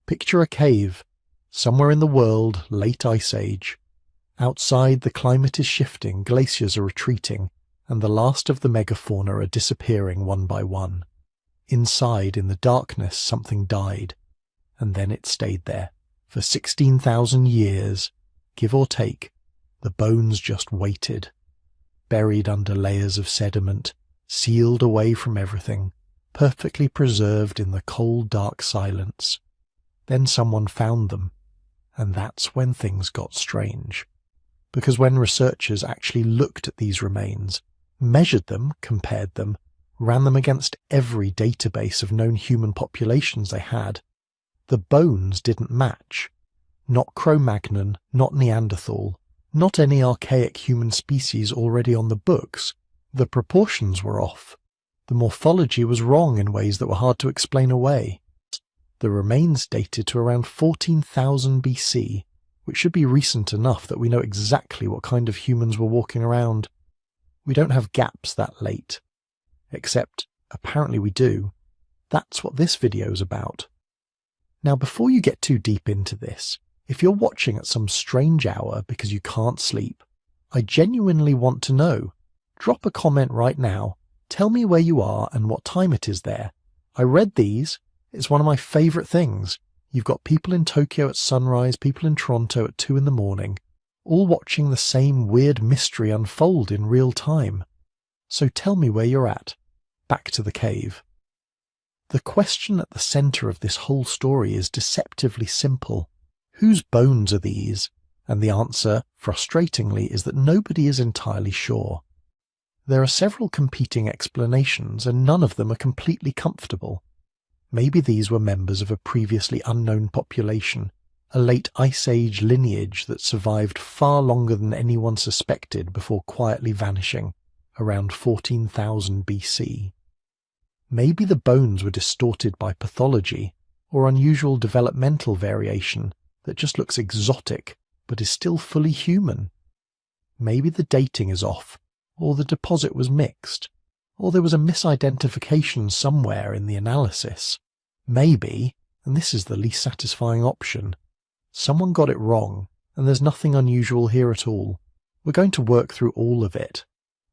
Picture a cave, somewhere in the world, late Ice Age. Outside, the climate is shifting, glaciers are retreating, and the last of the megafauna are disappearing one by one. Inside, in the darkness, something died, and then it stayed there. For 16,000 years, give or take, the bones just waited, buried under layers of sediment, sealed away from everything, perfectly preserved in the cold, dark silence. Then someone found them, and that's when things got strange. Because when researchers actually looked at these remains, measured them, compared them, ran them against every database of known human populations they had, the bones didn't match. Not Cro-Magnon, not Neanderthal, not any archaic human species already on the books. The proportions were off. The morphology was wrong in ways that were hard to explain away. The remains dated to around 14,000 BC, which should be recent enough that we know exactly what kind of humans were walking around. We don't have gaps that late. Except, apparently we do. That's what this video is about. Now, before you get too deep into this, if you're watching at some strange hour because you can't sleep, I genuinely want to know. Drop a comment right now. Tell me where you are and what time it is there. I read these. It's one of my favourite things. You've got people in Tokyo at sunrise, people in Toronto at 2 in the morning, all watching the same weird mystery unfold in real time. So tell me where you're at. Back to the cave. The question at the centre of this whole story is deceptively simple. Whose bones are these? And the answer, frustratingly, is that nobody is entirely sure. There are several competing explanations, and none of them are completely comfortable. Maybe these were members of a previously unknown population, a late Ice Age lineage that survived far longer than anyone suspected before quietly vanishing, around 14,000 BC. Maybe the bones were distorted by pathology, or unusual developmental variation that just looks exotic, but is still fully human. Maybe the dating is off, or the deposit was mixed, or there was a misidentification somewhere in the analysis. Maybe, and this is the least satisfying option, someone got it wrong, and there's nothing unusual here at all. We're going to work through all of it.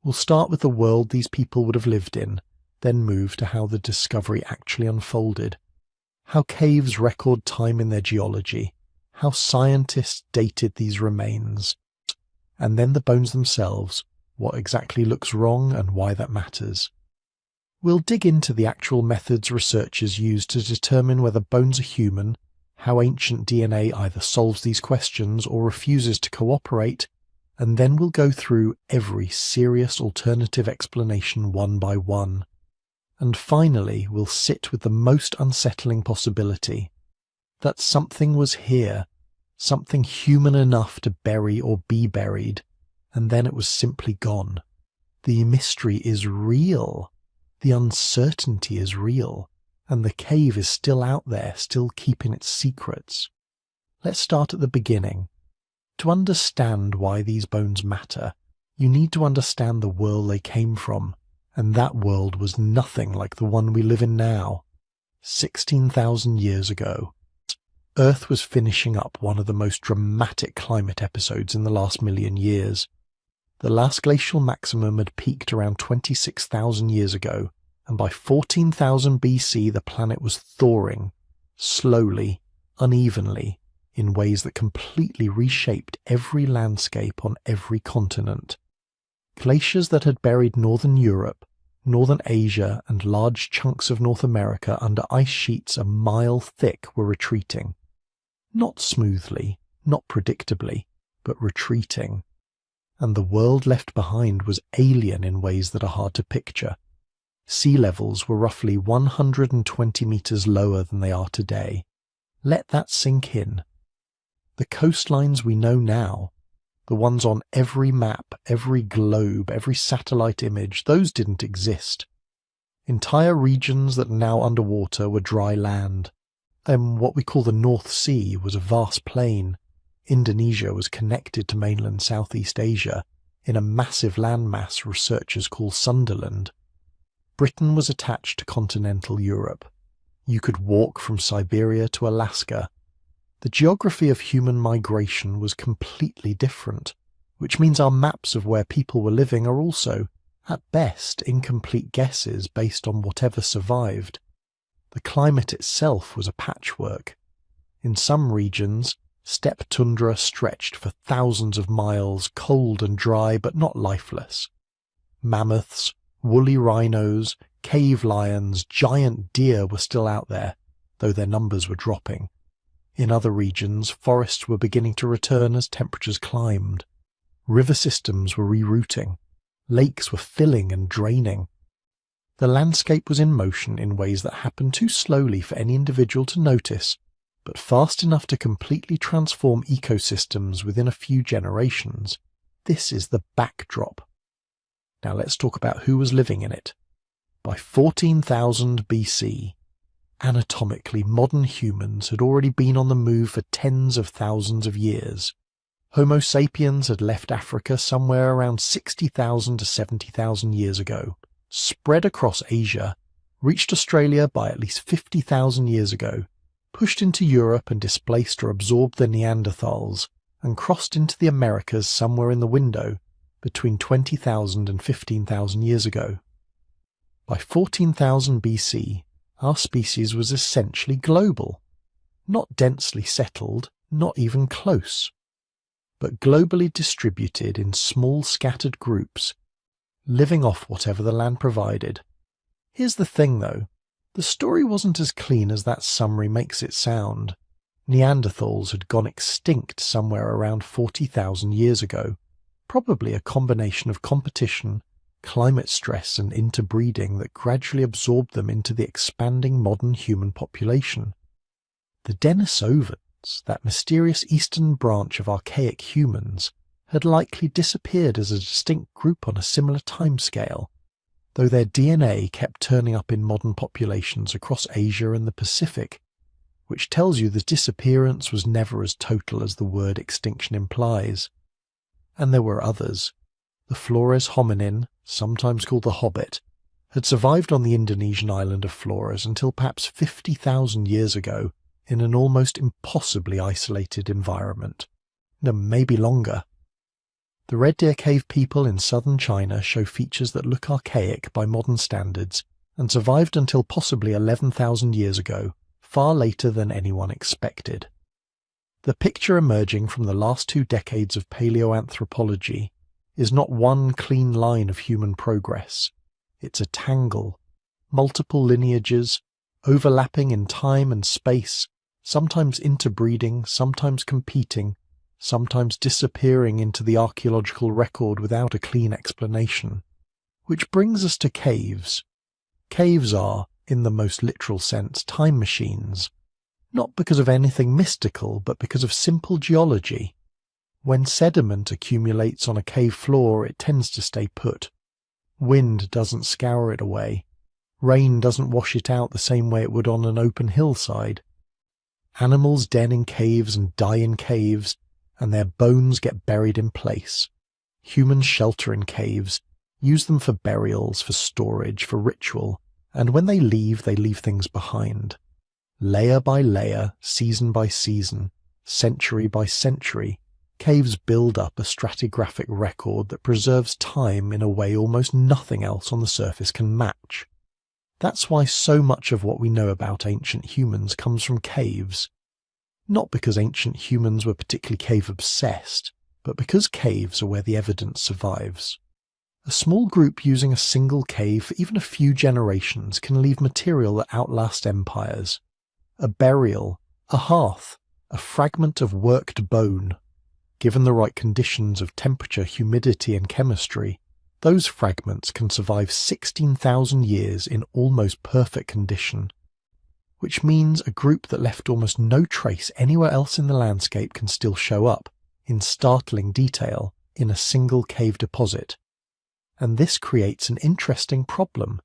We'll start with the world these people would have lived in, then move to how the discovery actually unfolded, how caves record time in their geology, how scientists dated these remains, and then the bones themselves, what exactly looks wrong and why that matters. We'll dig into the actual methods researchers use to determine whether bones are human, how ancient DNA either solves these questions or refuses to cooperate, and then we'll go through every serious alternative explanation one by one. And finally, we'll sit with the most unsettling possibility, that something was here, something human enough to bury or be buried, and then it was simply gone. The mystery is real. The uncertainty is real, and the cave is still out there, still keeping its secrets. Let's start at the beginning. To understand why these bones matter, you need to understand the world they came from, and that world was nothing like the one we live in now. 16,000 years ago, Earth was finishing up one of the most dramatic climate episodes in the last million years. The last glacial maximum had peaked around 26,000 years ago, and by 14,000 BC the planet was thawing, slowly, unevenly, in ways that completely reshaped every landscape on every continent. Glaciers that had buried northern Europe, northern Asia, and large chunks of North America under ice sheets a mile thick were retreating. Not smoothly, not predictably, but retreating. And the world left behind was alien in ways that are hard to picture. Sea levels were roughly 120 meters lower than they are today. Let that sink in. The coastlines we know now, the ones on every map, every globe, every satellite image, those didn't exist. Entire regions that are now underwater were dry land. What we call the North Sea was a vast plain. Indonesia was connected to mainland Southeast Asia in a massive landmass researchers call Sunderland. Britain was attached to continental Europe. You could walk from Siberia to Alaska. The geography of human migration was completely different, which means our maps of where people were living are also, at best, incomplete guesses based on whatever survived. The climate itself was a patchwork. In some regions, steppe tundra stretched for thousands of miles, cold and dry but not lifeless. Mammoths, woolly rhinos, cave lions, giant deer were still out there, though their numbers were dropping. In other regions, forests were beginning to return as temperatures climbed. River systems were rerouting. Lakes were filling and draining. The landscape was in motion in ways that happened too slowly for any individual to notice, but fast enough to completely transform ecosystems within a few generations. This is the backdrop. Now let's talk about who was living in it. By 14,000 BC, anatomically modern humans had already been on the move for tens of thousands of years. Homo sapiens had left Africa somewhere around 60,000 to 70,000 years ago, spread across Asia, reached Australia by at least 50,000 years ago, pushed into Europe and displaced or absorbed the Neanderthals, and crossed into the Americas somewhere in the window between 20,000 and 15,000 years ago. By 14,000 BC, our species was essentially global, not densely settled, not even close, but globally distributed in small scattered groups, living off whatever the land provided. Here's the thing though, the story wasn't as clean as that summary makes it sound. Neanderthals had gone extinct somewhere around 40,000 years ago, probably a combination of competition, climate stress and interbreeding that gradually absorbed them into the expanding modern human population. The Denisovans, that mysterious eastern branch of archaic humans, had likely disappeared as a distinct group on a similar timescale, though their DNA kept turning up in modern populations across Asia and the Pacific, which tells you the disappearance was never as total as the word extinction implies. And there were others. The Flores hominin, sometimes called the Hobbit, had survived on the Indonesian island of Flores until perhaps 50,000 years ago in an almost impossibly isolated environment. No, maybe longer. The Red Deer Cave people in southern China show features that look archaic by modern standards and survived until possibly 11,000 years ago, far later than anyone expected. The picture emerging from the last 2 decades of paleoanthropology is not one clean line of human progress. It's a tangle, multiple lineages, overlapping in time and space, sometimes interbreeding, sometimes competing, sometimes disappearing into the archaeological record without a clean explanation. Which brings us to caves. Caves are, in the most literal sense, time machines, not because of anything mystical, but because of simple geology. When sediment accumulates on a cave floor, it tends to stay put. Wind doesn't scour it away. Rain doesn't wash it out the same way it would on an open hillside. Animals den in caves and die in caves, and their bones get buried in place. Humans shelter in caves, use them for burials, for storage, for ritual, and when they leave things behind. Layer by layer, season by season, century by century, caves build up a stratigraphic record that preserves time in a way almost nothing else on the surface can match. That's why so much of what we know about ancient humans comes from caves. Not because ancient humans were particularly cave-obsessed, but because caves are where the evidence survives. A small group using a single cave for even a few generations can leave material that outlasts empires. A burial, a hearth, a fragment of worked bone. Given the right conditions of temperature, humidity and chemistry, those fragments can survive 16,000 years in almost perfect condition, which means a group that left almost no trace anywhere else in the landscape can still show up, in startling detail, in a single cave deposit. And this creates an interesting problem,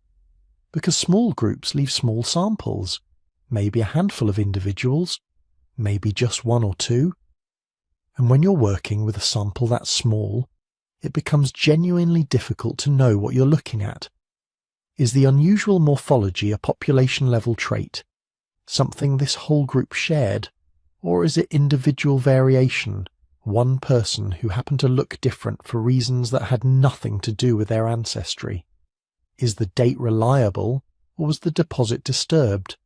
because small groups leave small samples, maybe a handful of individuals, maybe just 1 or 2. And when you're working with a sample that small, it becomes genuinely difficult to know what you're looking at. Is the unusual morphology a population-level trait? Something this whole group shared? Or is it individual variation, one person who happened to look different for reasons that had nothing to do with their ancestry? Is the date reliable, or was the deposit disturbed?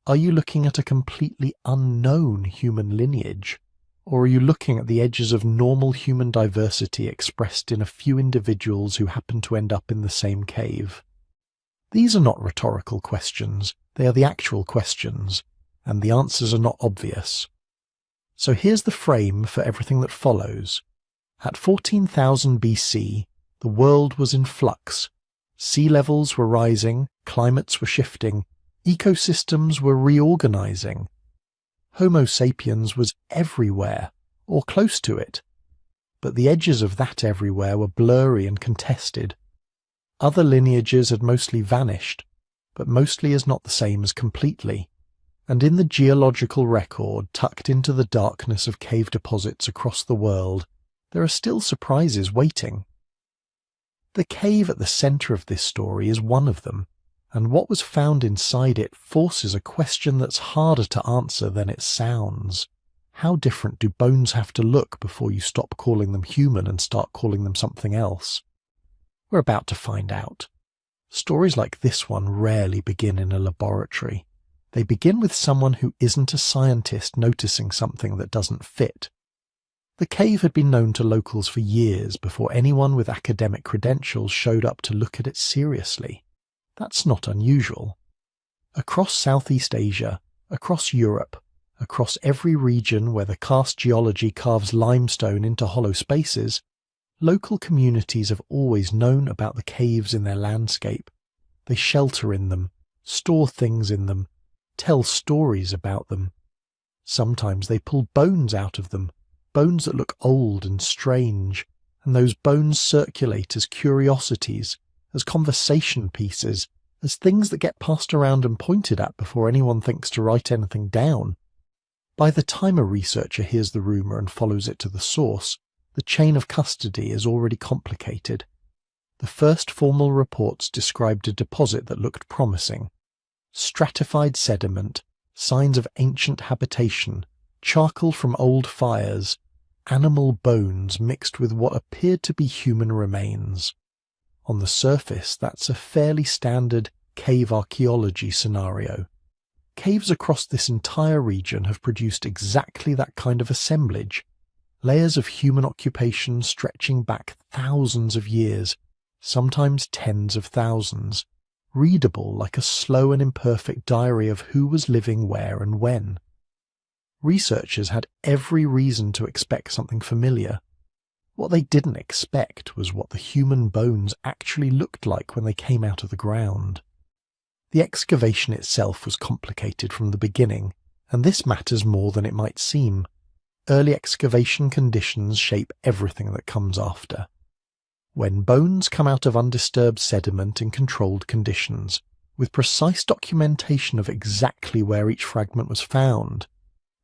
Are you looking at a completely unknown human lineage, or are you looking at the edges of normal human diversity expressed in a few individuals who happen to end up in the same cave? These are not rhetorical questions, they are the actual questions, and the answers are not obvious. So here's the frame for everything that follows. At 14,000 BC, the world was in flux. Sea levels were rising, climates were shifting, ecosystems were reorganizing. Homo sapiens was everywhere, or close to it. But the edges of that everywhere were blurry and contested. Other lineages had mostly vanished, but mostly is not the same as completely. And in the geological record tucked into the darkness of cave deposits across the world, there are still surprises waiting. The cave at the centre of this story is one of them, and what was found inside it forces a question that's harder to answer than it sounds. How different do bones have to look before you stop calling them human and start calling them something else? We're about to find out. Stories like this one rarely begin in a laboratory. They begin with someone who isn't a scientist noticing something that doesn't fit. The cave had been known to locals for years before anyone with academic credentials showed up to look at it seriously. That's not unusual. Across Southeast Asia, across Europe, across every region where the karst geology carves limestone into hollow spaces, local communities have always known about the caves in their landscape. They shelter in them, store things in them, tell stories about them. Sometimes they pull bones out of them, bones that look old and strange, and those bones circulate as curiosities, as conversation pieces, as things that get passed around and pointed at before anyone thinks to write anything down. By the time a researcher hears the rumour and follows it to the source, the chain of custody is already complicated. The first formal reports described a deposit that looked promising. Stratified sediment, signs of ancient habitation, charcoal from old fires, animal bones mixed with what appeared to be human remains. On the surface, that's a fairly standard cave archaeology scenario. Caves across this entire region have produced exactly that kind of assemblage. Layers of human occupation stretching back thousands of years, sometimes tens of thousands, readable like a slow and imperfect diary of who was living where and when. Researchers had every reason to expect something familiar. What they didn't expect was what the human bones actually looked like when they came out of the ground. The excavation itself was complicated from the beginning, and this matters more than it might seem. Early excavation conditions shape everything that comes after. When bones come out of undisturbed sediment in controlled conditions, with precise documentation of exactly where each fragment was found,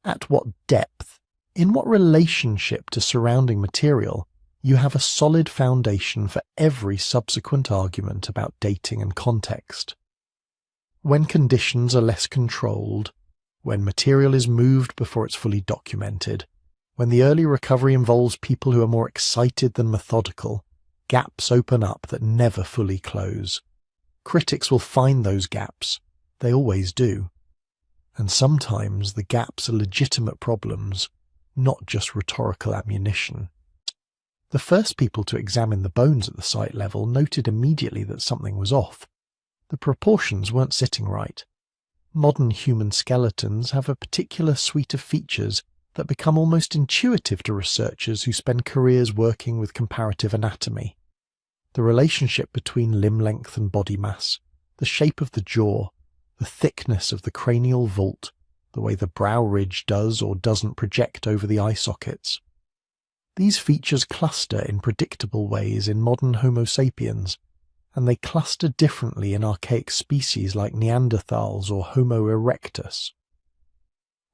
at what depth, in what relationship to surrounding material, you have a solid foundation for every subsequent argument about dating and context. When conditions are less controlled, when material is moved before it's fully documented, when the early recovery involves people who are more excited than methodical, gaps open up that never fully close. Critics will find those gaps. They always do. And sometimes the gaps are legitimate problems, not just rhetorical ammunition. The first people to examine the bones at the site level noted immediately that something was off. The proportions weren't sitting right. Modern human skeletons have a particular suite of features that become almost intuitive to researchers who spend careers working with comparative anatomy. The relationship between limb length and body mass, the shape of the jaw, the thickness of the cranial vault, the way the brow ridge does or doesn't project over the eye sockets. These features cluster in predictable ways in modern Homo sapiens, and they cluster differently in archaic species like Neanderthals or Homo erectus.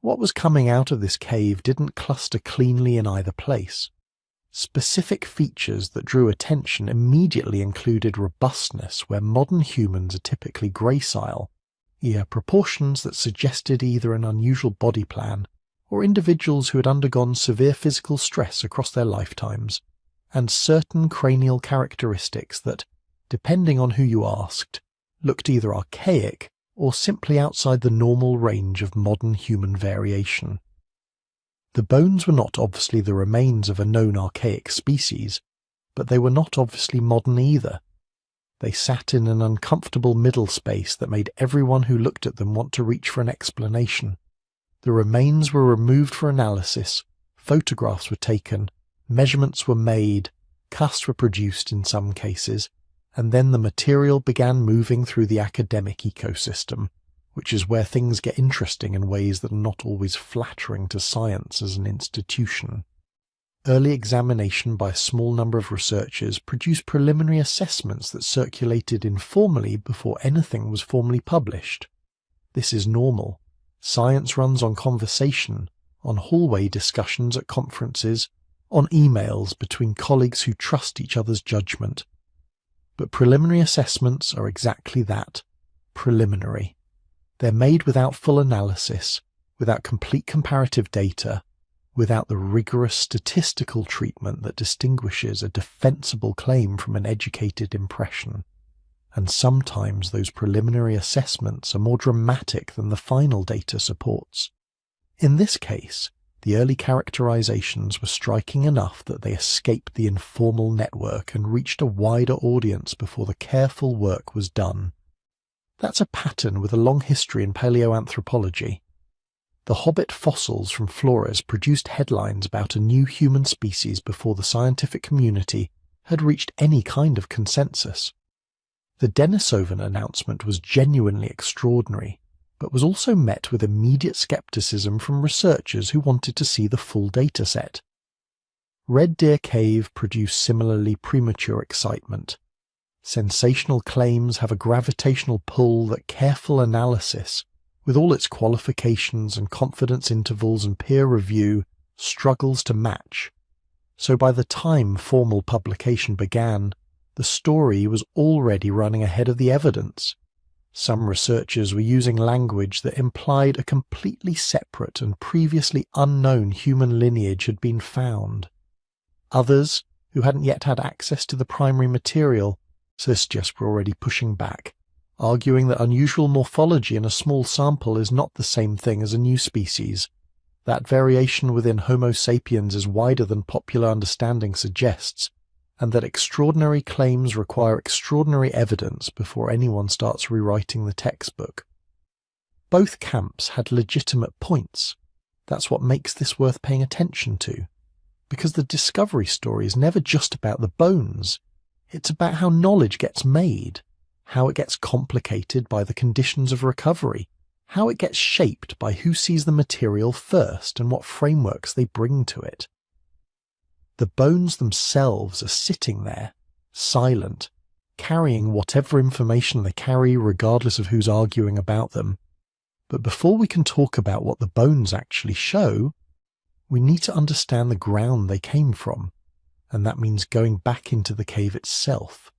What was coming out of this cave didn't cluster cleanly in either place. Specific features that drew attention immediately included robustness where modern humans are typically gracile, proportions that suggested either an unusual body plan or individuals who had undergone severe physical stress across their lifetimes, and certain cranial characteristics that, depending on who you asked, looked either archaic or simply outside the normal range of modern human variation. The bones were not obviously the remains of a known archaic species, but they were not obviously modern either. They sat in an uncomfortable middle space that made everyone who looked at them want to reach for an explanation. The remains were removed for analysis, photographs were taken, measurements were made, casts were produced in some cases, and then the material began moving through the academic ecosystem, which is where things get interesting in ways that are not always flattering to science as an institution. Early examination by a small number of researchers produced preliminary assessments that circulated informally before anything was formally published. This is normal. Science runs on conversation, on hallway discussions at conferences, on emails between colleagues who trust each other's judgment. But preliminary assessments are exactly that, preliminary. They're made without full analysis, without complete comparative data, without the rigorous statistical treatment that distinguishes a defensible claim from an educated impression. And sometimes those preliminary assessments are more dramatic than the final data supports. In this case, the early characterizations were striking enough that they escaped the informal network and reached a wider audience before the careful work was done. That's a pattern with a long history in paleoanthropology. The hobbit fossils from Flores produced headlines about a new human species before the scientific community had reached any kind of consensus. The Denisovan announcement was genuinely extraordinary, but was also met with immediate skepticism from researchers who wanted to see the full dataset. Red Deer Cave produced similarly premature excitement. Sensational claims have a gravitational pull that careful analysis, with all its qualifications and confidence intervals and peer review, struggles to match. So by the time formal publication began, the story was already running ahead of the evidence. Some researchers were using language that implied a completely separate and previously unknown human lineage had been found. Others, who hadn't yet had access to the primary material, just were already pushing back, arguing that unusual morphology in a small sample is not the same thing as a new species, that variation within Homo sapiens is wider than popular understanding suggests, and that extraordinary claims require extraordinary evidence before anyone starts rewriting the textbook. Both camps had legitimate points. That's what makes this worth paying attention to, because the discovery story is never just about the bones. It's about how knowledge gets made, how it gets complicated by the conditions of recovery, how it gets shaped by who sees the material first and what frameworks they bring to it. The bones themselves are sitting there, silent, carrying whatever information they carry regardless of who's arguing about them. But before we can talk about what the bones actually show, we need to understand the ground they came from, and that means going back into the cave itself.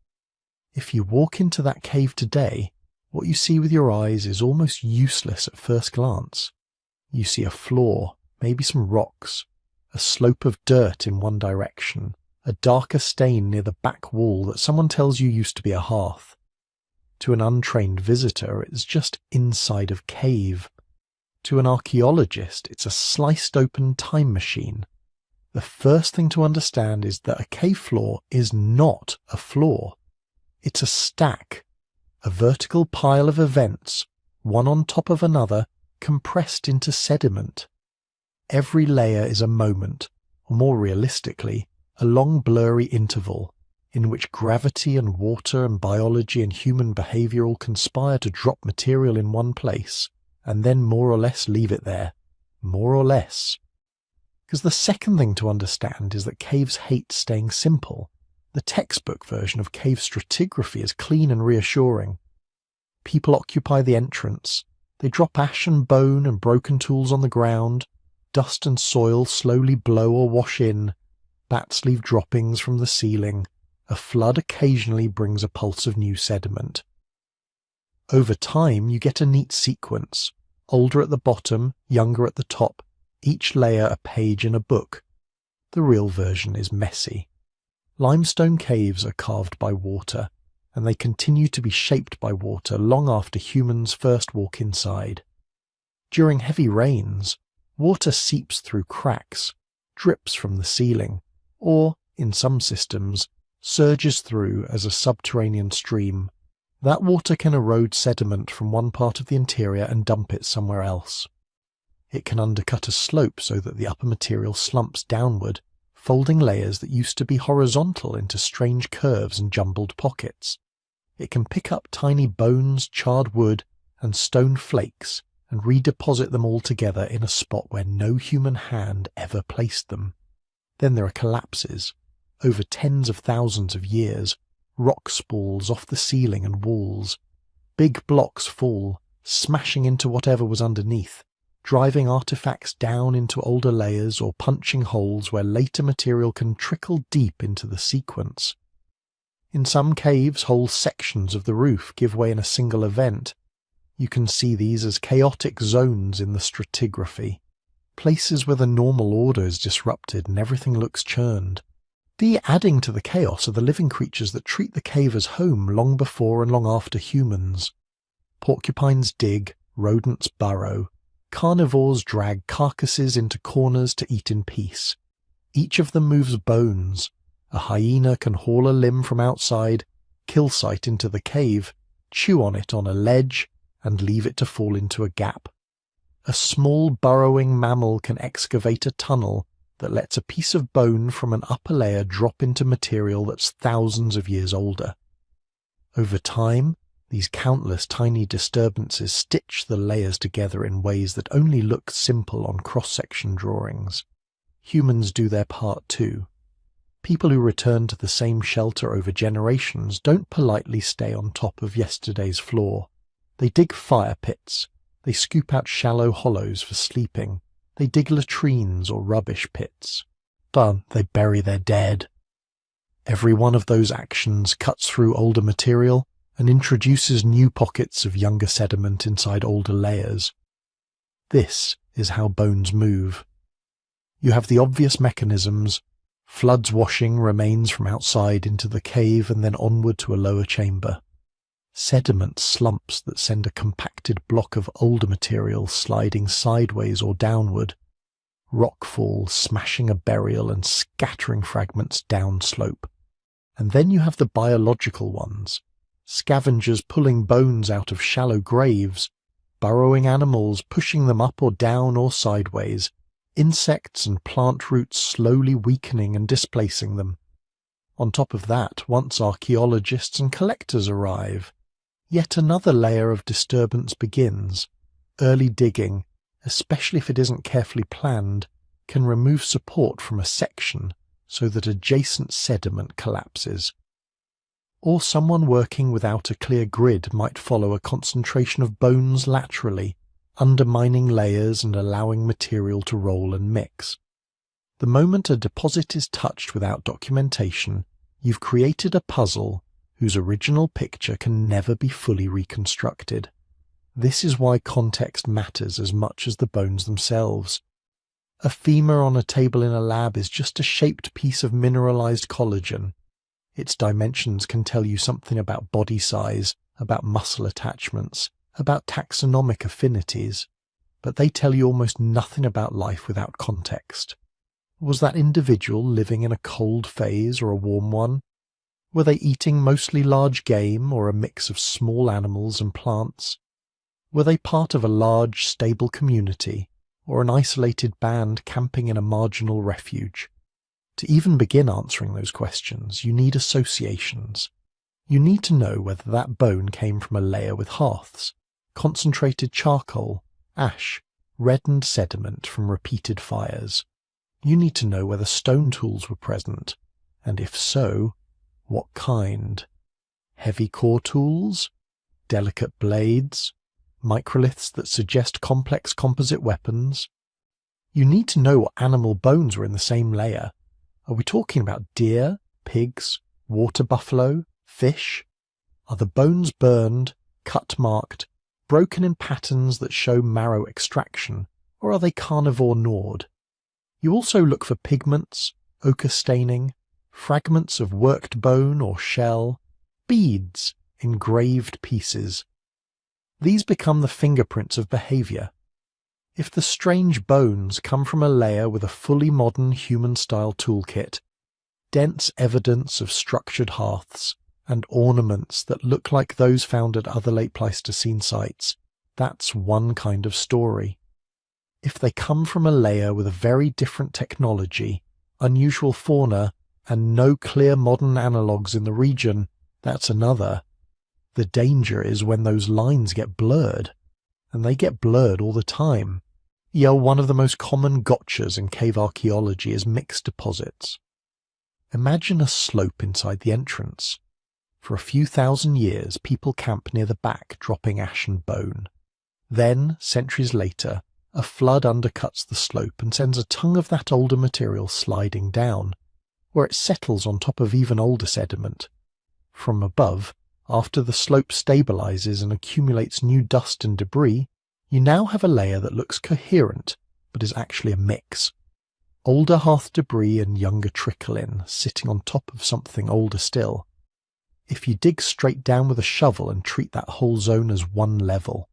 If you walk into that cave today, what you see with your eyes is almost useless at first glance. You see a floor, maybe some rocks, a slope of dirt in one direction, a darker stain near the back wall that someone tells you used to be a hearth. To an untrained visitor, it's just inside of cave. To an archaeologist, it's a sliced open time machine. The first thing to understand is that a cave floor is not a floor. It's a stack, a vertical pile of events, one on top of another, compressed into sediment. Every layer is a moment, or more realistically, a long blurry interval, in which gravity and water and biology and human behaviour all conspire to drop material in one place, and then more or less leave it there. More or less. Because the second thing to understand is that caves hate staying simple. The textbook version of cave stratigraphy is clean and reassuring. People occupy the entrance. They drop ash and bone and broken tools on the ground. Dust and soil slowly blow or wash in. Bats leave droppings from the ceiling. A flood occasionally brings a pulse of new sediment. Over time, you get a neat sequence, older at the bottom, younger at the top, each layer a page in a book. The real version is messy. Limestone caves are carved by water, and they continue to be shaped by water long after humans first walk inside. During heavy rains, water seeps through cracks, drips from the ceiling, or, in some systems, surges through as a subterranean stream. That water can erode sediment from one part of the interior and dump it somewhere else. It can undercut a slope so that the upper material slumps downward, folding layers that used to be horizontal into strange curves and jumbled pockets. It can pick up tiny bones, charred wood, and stone flakes and redeposit them all together in a spot where no human hand ever placed them. Then there are collapses. Over tens of thousands of years, rock spalls off the ceiling and walls. Big blocks fall, smashing into whatever was underneath, driving artifacts down into older layers or punching holes where later material can trickle deep into the sequence. In some caves, whole sections of the roof give way in a single event. You can see these as chaotic zones in the stratigraphy, places where the normal order is disrupted and everything looks churned. Adding to the chaos are the living creatures that treat the cave as home long before and long after humans. Porcupines dig, rodents burrow, carnivores drag carcasses into corners to eat in peace. Each of them moves bones. A hyena can haul a limb from outside, kill sight into the cave, chew on it on a ledge, and leave it to fall into a gap. A small burrowing mammal can excavate a tunnel that lets a piece of bone from an upper layer drop into material that's thousands of years older. Over time, these countless tiny disturbances stitch the layers together in ways that only look simple on cross-section drawings. Humans do their part too. People who return to the same shelter over generations don't politely stay on top of yesterday's floor. They dig fire pits. They scoop out shallow hollows for sleeping. They dig latrines or rubbish pits. But they bury their dead. Every one of those actions cuts through older material and introduces new pockets of younger sediment inside older layers. This is how bones move. You have the obvious mechanisms: floods washing remains from outside into the cave and then onward to a lower chamber. Sediment slumps that send a compacted block of older material sliding sideways or downward. Rockfall smashing a burial and scattering fragments downslope. And then you have the biological ones. Scavengers pulling bones out of shallow graves, burrowing animals pushing them up or down or sideways, insects and plant roots slowly weakening and displacing them. On top of that, once archaeologists and collectors arrive, yet another layer of disturbance begins. Early digging, especially if it isn't carefully planned, can remove support from a section so that adjacent sediment collapses. Or someone working without a clear grid might follow a concentration of bones laterally, undermining layers and allowing material to roll and mix. The moment a deposit is touched without documentation, you've created a puzzle whose original picture can never be fully reconstructed. This is why context matters as much as the bones themselves. A femur on a table in a lab is just a shaped piece of mineralized collagen. Its dimensions can tell you something about body size, about muscle attachments, about taxonomic affinities, but they tell you almost nothing about life without context. Was that individual living in a cold phase or a warm one? Were they eating mostly large game or a mix of small animals and plants? Were they part of a large, stable community or an isolated band camping in a marginal refuge? To even begin answering those questions, you need associations. You need to know whether that bone came from a layer with hearths, concentrated charcoal, ash, reddened sediment from repeated fires. You need to know whether stone tools were present, and if so, what kind? Heavy core tools? Delicate blades? Microliths that suggest complex composite weapons? You need to know what animal bones were in the same layer. Are we talking about deer, pigs, water buffalo, fish? Are the bones burned, cut-marked, broken in patterns that show marrow extraction, or are they carnivore-gnawed? You also look for pigments, ochre staining, fragments of worked bone or shell, beads, engraved pieces. These become the fingerprints of behaviour. If the strange bones come from a layer with a fully modern human-style toolkit, dense evidence of structured hearths, and ornaments that look like those found at other late Pleistocene sites, that's one kind of story. If they come from a layer with a very different technology, unusual fauna, and no clear modern analogues in the region, that's another. The danger is when those lines get blurred, and they get blurred all the time. One of the most common gotchas in cave archaeology is mixed deposits. Imagine a slope inside the entrance. For a few thousand years, people camp near the back, dropping ash and bone. Then, centuries later, a flood undercuts the slope and sends a tongue of that older material sliding down, where it settles on top of even older sediment. From above, after the slope stabilizes and accumulates new dust and debris, you now have a layer that looks coherent, but is actually a mix. Older hearth debris and younger trickle-in, sitting on top of something older still. If you dig straight down with a shovel and treat that whole zone as one level,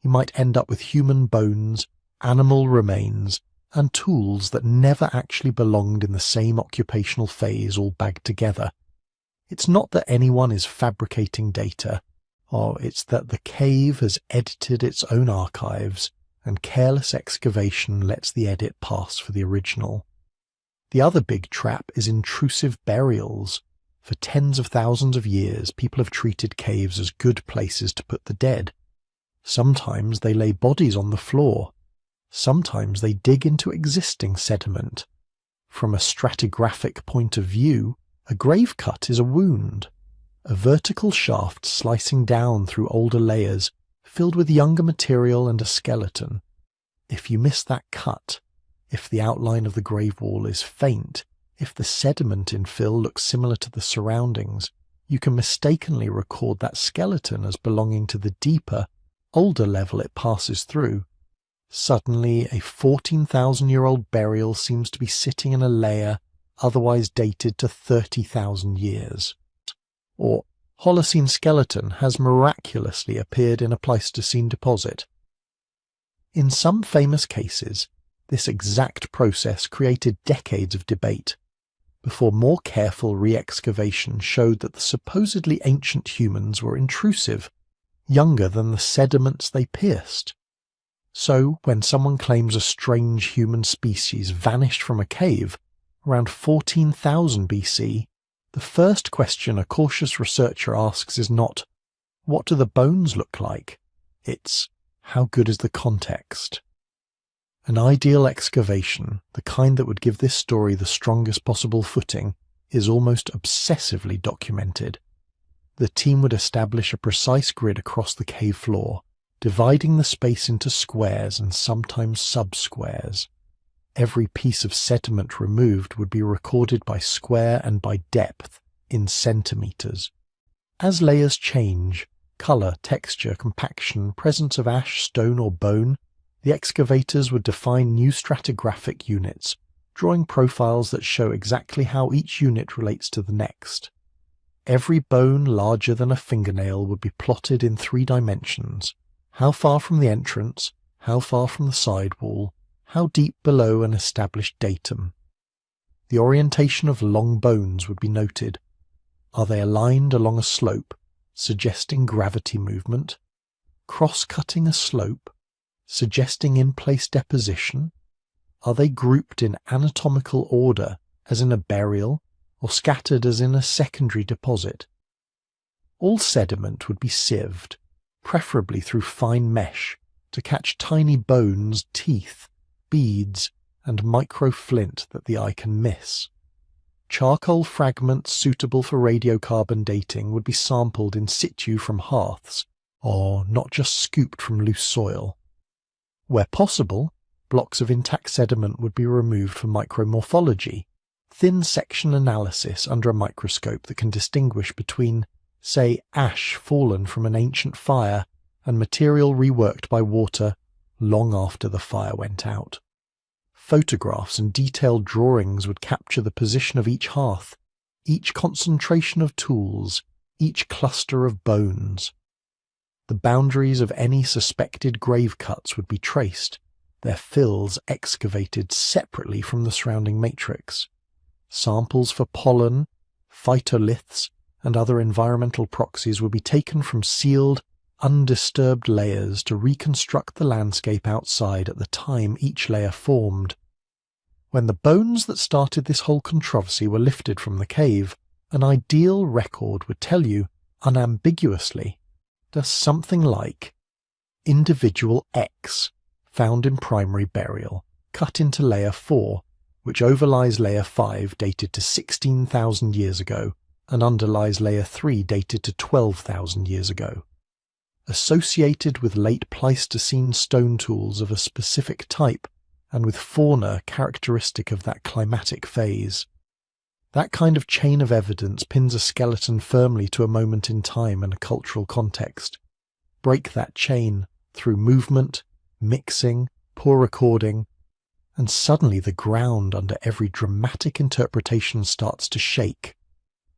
you might end up with human bones, animal remains, and tools that never actually belonged in the same occupational phase all bagged together. It's not that anyone is fabricating data, or it's that the cave has edited its own archives, and careless excavation lets the edit pass for the original. The other big trap is intrusive burials. For tens of thousands of years, people have treated caves as good places to put the dead. Sometimes they lay bodies on the floor. Sometimes they dig into existing sediment. From a stratigraphic point of view, a grave cut is a wound, a vertical shaft slicing down through older layers, filled with younger material and a skeleton. If you miss that cut, if the outline of the grave wall is faint, if the sediment infill looks similar to the surroundings, you can mistakenly record that skeleton as belonging to the deeper, older level it passes through. Suddenly, a 14,000-year-old burial seems to be sitting in a layer otherwise dated to 30,000 years. Or Holocene skeleton has miraculously appeared in a Pleistocene deposit. In some famous cases, this exact process created decades of debate, before more careful re-excavation showed that the supposedly ancient humans were intrusive, younger than the sediments they pierced. So, when someone claims a strange human species vanished from a cave around 14,000 BC, the first question a cautious researcher asks is not, what do the bones look like? It's, how good is the context? An ideal excavation, the kind that would give this story the strongest possible footing, is almost obsessively documented. The team would establish a precise grid across the cave floor, dividing the space into squares and sometimes sub-squares. Every piece of sediment removed would be recorded by square and by depth, in centimetres. As layers change, colour, texture, compaction, presence of ash, stone or bone, the excavators would define new stratigraphic units, drawing profiles that show exactly how each unit relates to the next. Every bone larger than a fingernail would be plotted in 3 dimensions: how far from the entrance, how far from the side wall, how deep below an established datum. The orientation of long bones would be noted. Are they aligned along a slope, suggesting gravity movement? Cross-cutting a slope, suggesting in-place deposition? Are they grouped in anatomical order, as in a burial, or scattered as in a secondary deposit? All sediment would be sieved, preferably through fine mesh, to catch tiny bones, teeth, beads, and microflint that the eye can miss. Charcoal fragments suitable for radiocarbon dating would be sampled in situ from hearths, or not just scooped from loose soil. Where possible, blocks of intact sediment would be removed for micromorphology, thin section analysis under a microscope that can distinguish between say ash fallen from an ancient fire and material reworked by water long after the fire went out. Photographs and detailed drawings would capture the position of each hearth, each concentration of tools, each cluster of bones. The boundaries of any suspected grave cuts would be traced, their fills excavated separately from the surrounding matrix. Samples for pollen, phytoliths, and other environmental proxies would be taken from sealed, undisturbed layers to reconstruct the landscape outside at the time each layer formed. When the bones that started this whole controversy were lifted from the cave, an ideal record would tell you, unambiguously, does something like individual X found in primary burial, cut into layer 4, which overlies layer 5 dated to 16,000 years ago and underlies layer 3 dated to 12,000 years ago. Associated with late Pleistocene stone tools of a specific type and with fauna characteristic of that climatic phase. That kind of chain of evidence pins a skeleton firmly to a moment in time and a cultural context. Break that chain through movement, mixing, poor recording, and suddenly the ground under every dramatic interpretation starts to shake.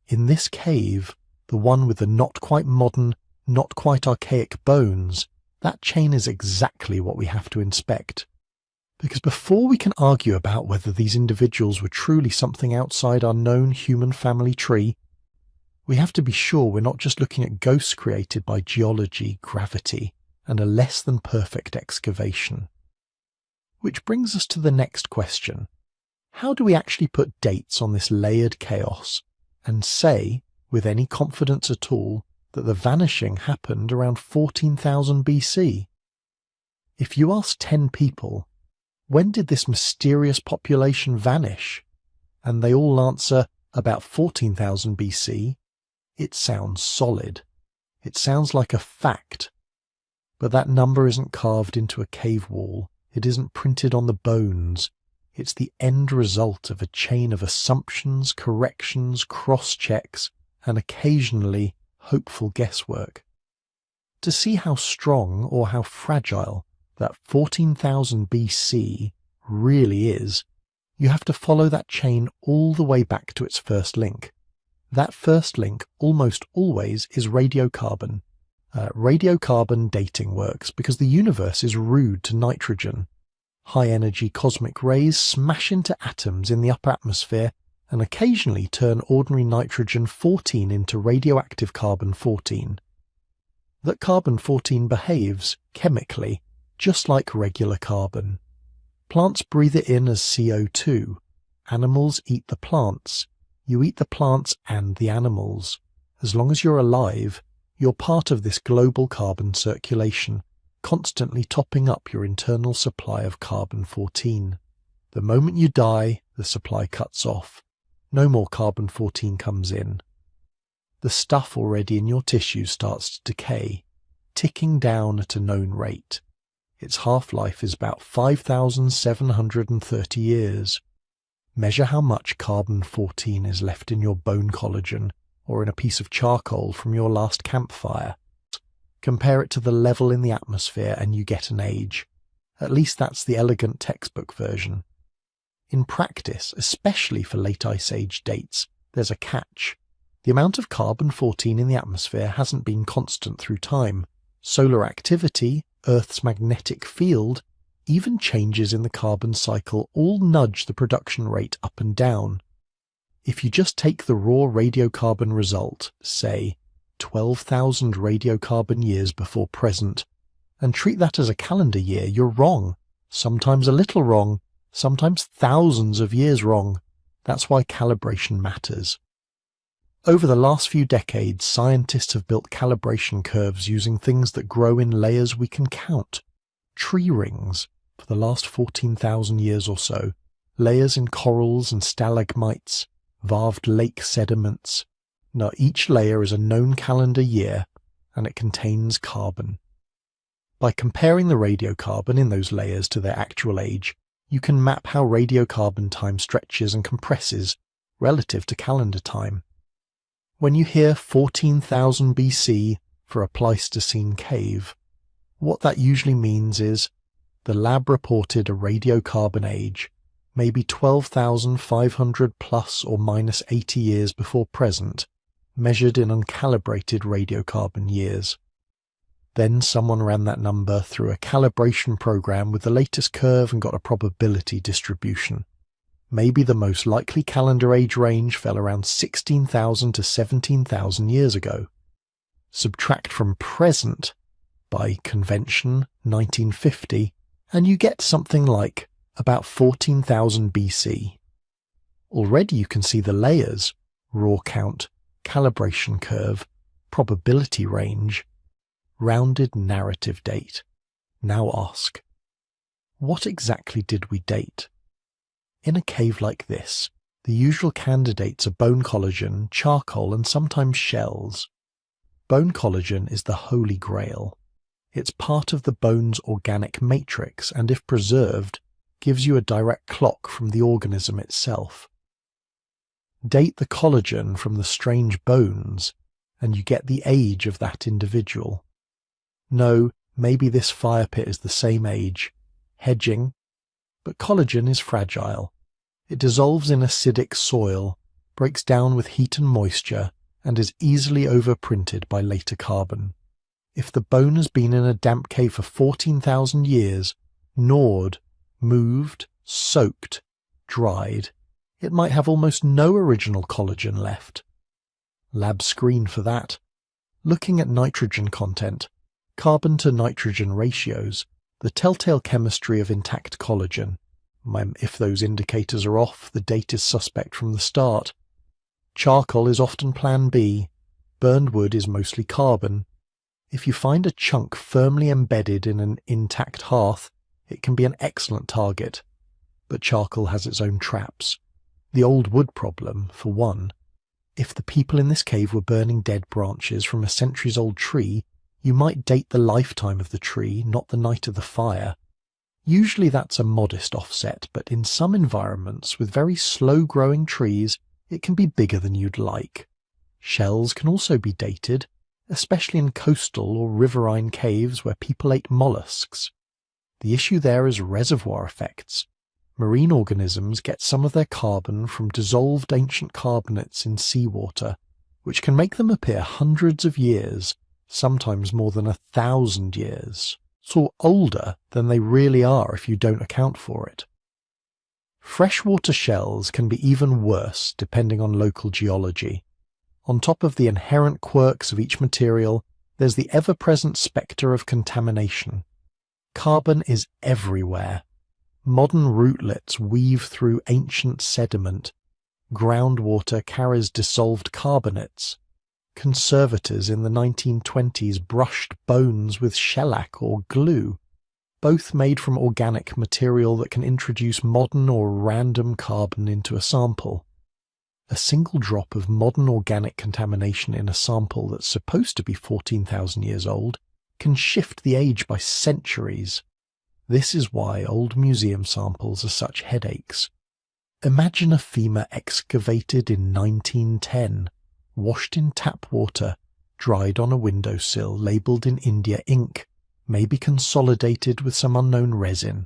In this cave, the one with the not quite modern, not quite archaic bones, that chain is exactly what we have to inspect. Because before we can argue about whether these individuals were truly something outside our known human family tree, we have to be sure we're not just looking at ghosts created by geology, gravity, and a less than perfect excavation. Which brings us to the next question. How do we actually put dates on this layered chaos and say, with any confidence at all, that the vanishing happened around 14,000 BC? If you ask 10 people, when did this mysterious population vanish? And they all answer, about 14,000 BC. It sounds solid. It sounds like a fact. But that number isn't carved into a cave wall. It isn't printed on the bones. It's the end result of a chain of assumptions, corrections, cross-checks, and occasionally hopeful guesswork. To see how strong or how fragile that 14,000 BC really is, you have to follow that chain all the way back to its first link. That first link almost always is radiocarbon. Radiocarbon dating works because the universe is rude to nitrogen. High-energy cosmic rays smash into atoms in the upper atmosphere and occasionally turn ordinary nitrogen-14 into radioactive carbon-14. That carbon-14 behaves, chemically, just like regular carbon. Plants breathe it in as CO2. Animals eat the plants. You eat the plants and the animals. As long as you're alive, you're part of this global carbon circulation, constantly topping up your internal supply of carbon-14. The moment you die, the supply cuts off. No more carbon-14 comes in. The stuff already in your tissue starts to decay, ticking down at a known rate. Its half-life is about 5,730 years. Measure how much carbon-14 is left in your bone collagen or in a piece of charcoal from your last campfire. Compare it to the level in the atmosphere and you get an age. At least that's the elegant textbook version. In practice, especially for late Ice Age dates, there's a catch. The amount of carbon-14 in the atmosphere hasn't been constant through time. Solar activity, Earth's magnetic field, even changes in the carbon cycle all nudge the production rate up and down. If you just take the raw radiocarbon result, say 12,000 radiocarbon years before present, and treat that as a calendar year, you're wrong. Sometimes a little wrong, sometimes thousands of years wrong. That's why calibration matters. Over the last few decades, scientists have built calibration curves using things that grow in layers we can count. Tree rings, for the last 14,000 years or so, layers in corals and stalagmites, valved lake sediments. Now each layer is a known calendar year, and it contains carbon. By comparing the radiocarbon in those layers to their actual age, you can map how radiocarbon time stretches and compresses relative to calendar time. When you hear 14,000 BC for a Pleistocene cave, what that usually means is the lab reported a radiocarbon age, maybe 12,500 plus or minus 80 years before present, measured in uncalibrated radiocarbon years. Then someone ran that number through a calibration program with the latest curve and got a probability distribution. Maybe the most likely calendar age range fell around 16,000 to 17,000 years ago. Subtract from present, by convention, 1950, and you get something like about 14,000 BC. Already you can see the layers, raw count, calibration curve, probability range, rounded narrative date. Now ask, what exactly did we date? In a cave like this, the usual candidates are bone collagen, charcoal, and sometimes shells. Bone collagen is the holy grail. It's part of the bone's organic matrix and, if preserved, gives you a direct clock from the organism itself. Date the collagen from the strange bones, and you get the age of that individual. No, maybe this fire pit is the same age. Hedging. But collagen is fragile. It dissolves in acidic soil, breaks down with heat and moisture, and is easily overprinted by later carbon. If the bone has been in a damp cave for 14,000 years, gnawed, moved, soaked, dried, it might have almost no original collagen left. Lab screen for that. Looking at nitrogen content, carbon to nitrogen ratios, the telltale chemistry of intact collagen. If those indicators are off, the date is suspect from the start. Charcoal is often plan B. Burned wood is mostly carbon. If you find a chunk firmly embedded in an intact hearth, it can be an excellent target. But charcoal has its own traps. The old wood problem, for one. If the people in this cave were burning dead branches from a centuries-old tree, you might date the lifetime of the tree, not the night of the fire. Usually that's a modest offset, but in some environments with very slow-growing trees, it can be bigger than you'd like. Shells can also be dated, especially in coastal or riverine caves where people ate mollusks. The issue there is reservoir effects. Marine organisms get some of their carbon from dissolved ancient carbonates in seawater, which can make them appear hundreds of years, sometimes more than 1,000 years, so older than they really are if you don't account for it. Freshwater shells can be even worse depending on local geology. On top of the inherent quirks of each material, there's the ever-present spectre of contamination. Carbon is everywhere. Modern rootlets weave through ancient sediment. Groundwater carries dissolved carbonates. Conservators in the 1920s brushed bones with shellac or glue, both made from organic material that can introduce modern or random carbon into a sample. A single drop of modern organic contamination in a sample that's supposed to be 14,000 years old can shift the age by centuries. This is why old museum samples are such headaches. Imagine a femur excavated in 1910, washed in tap water, dried on a windowsill, labelled in India ink, maybe consolidated with some unknown resin.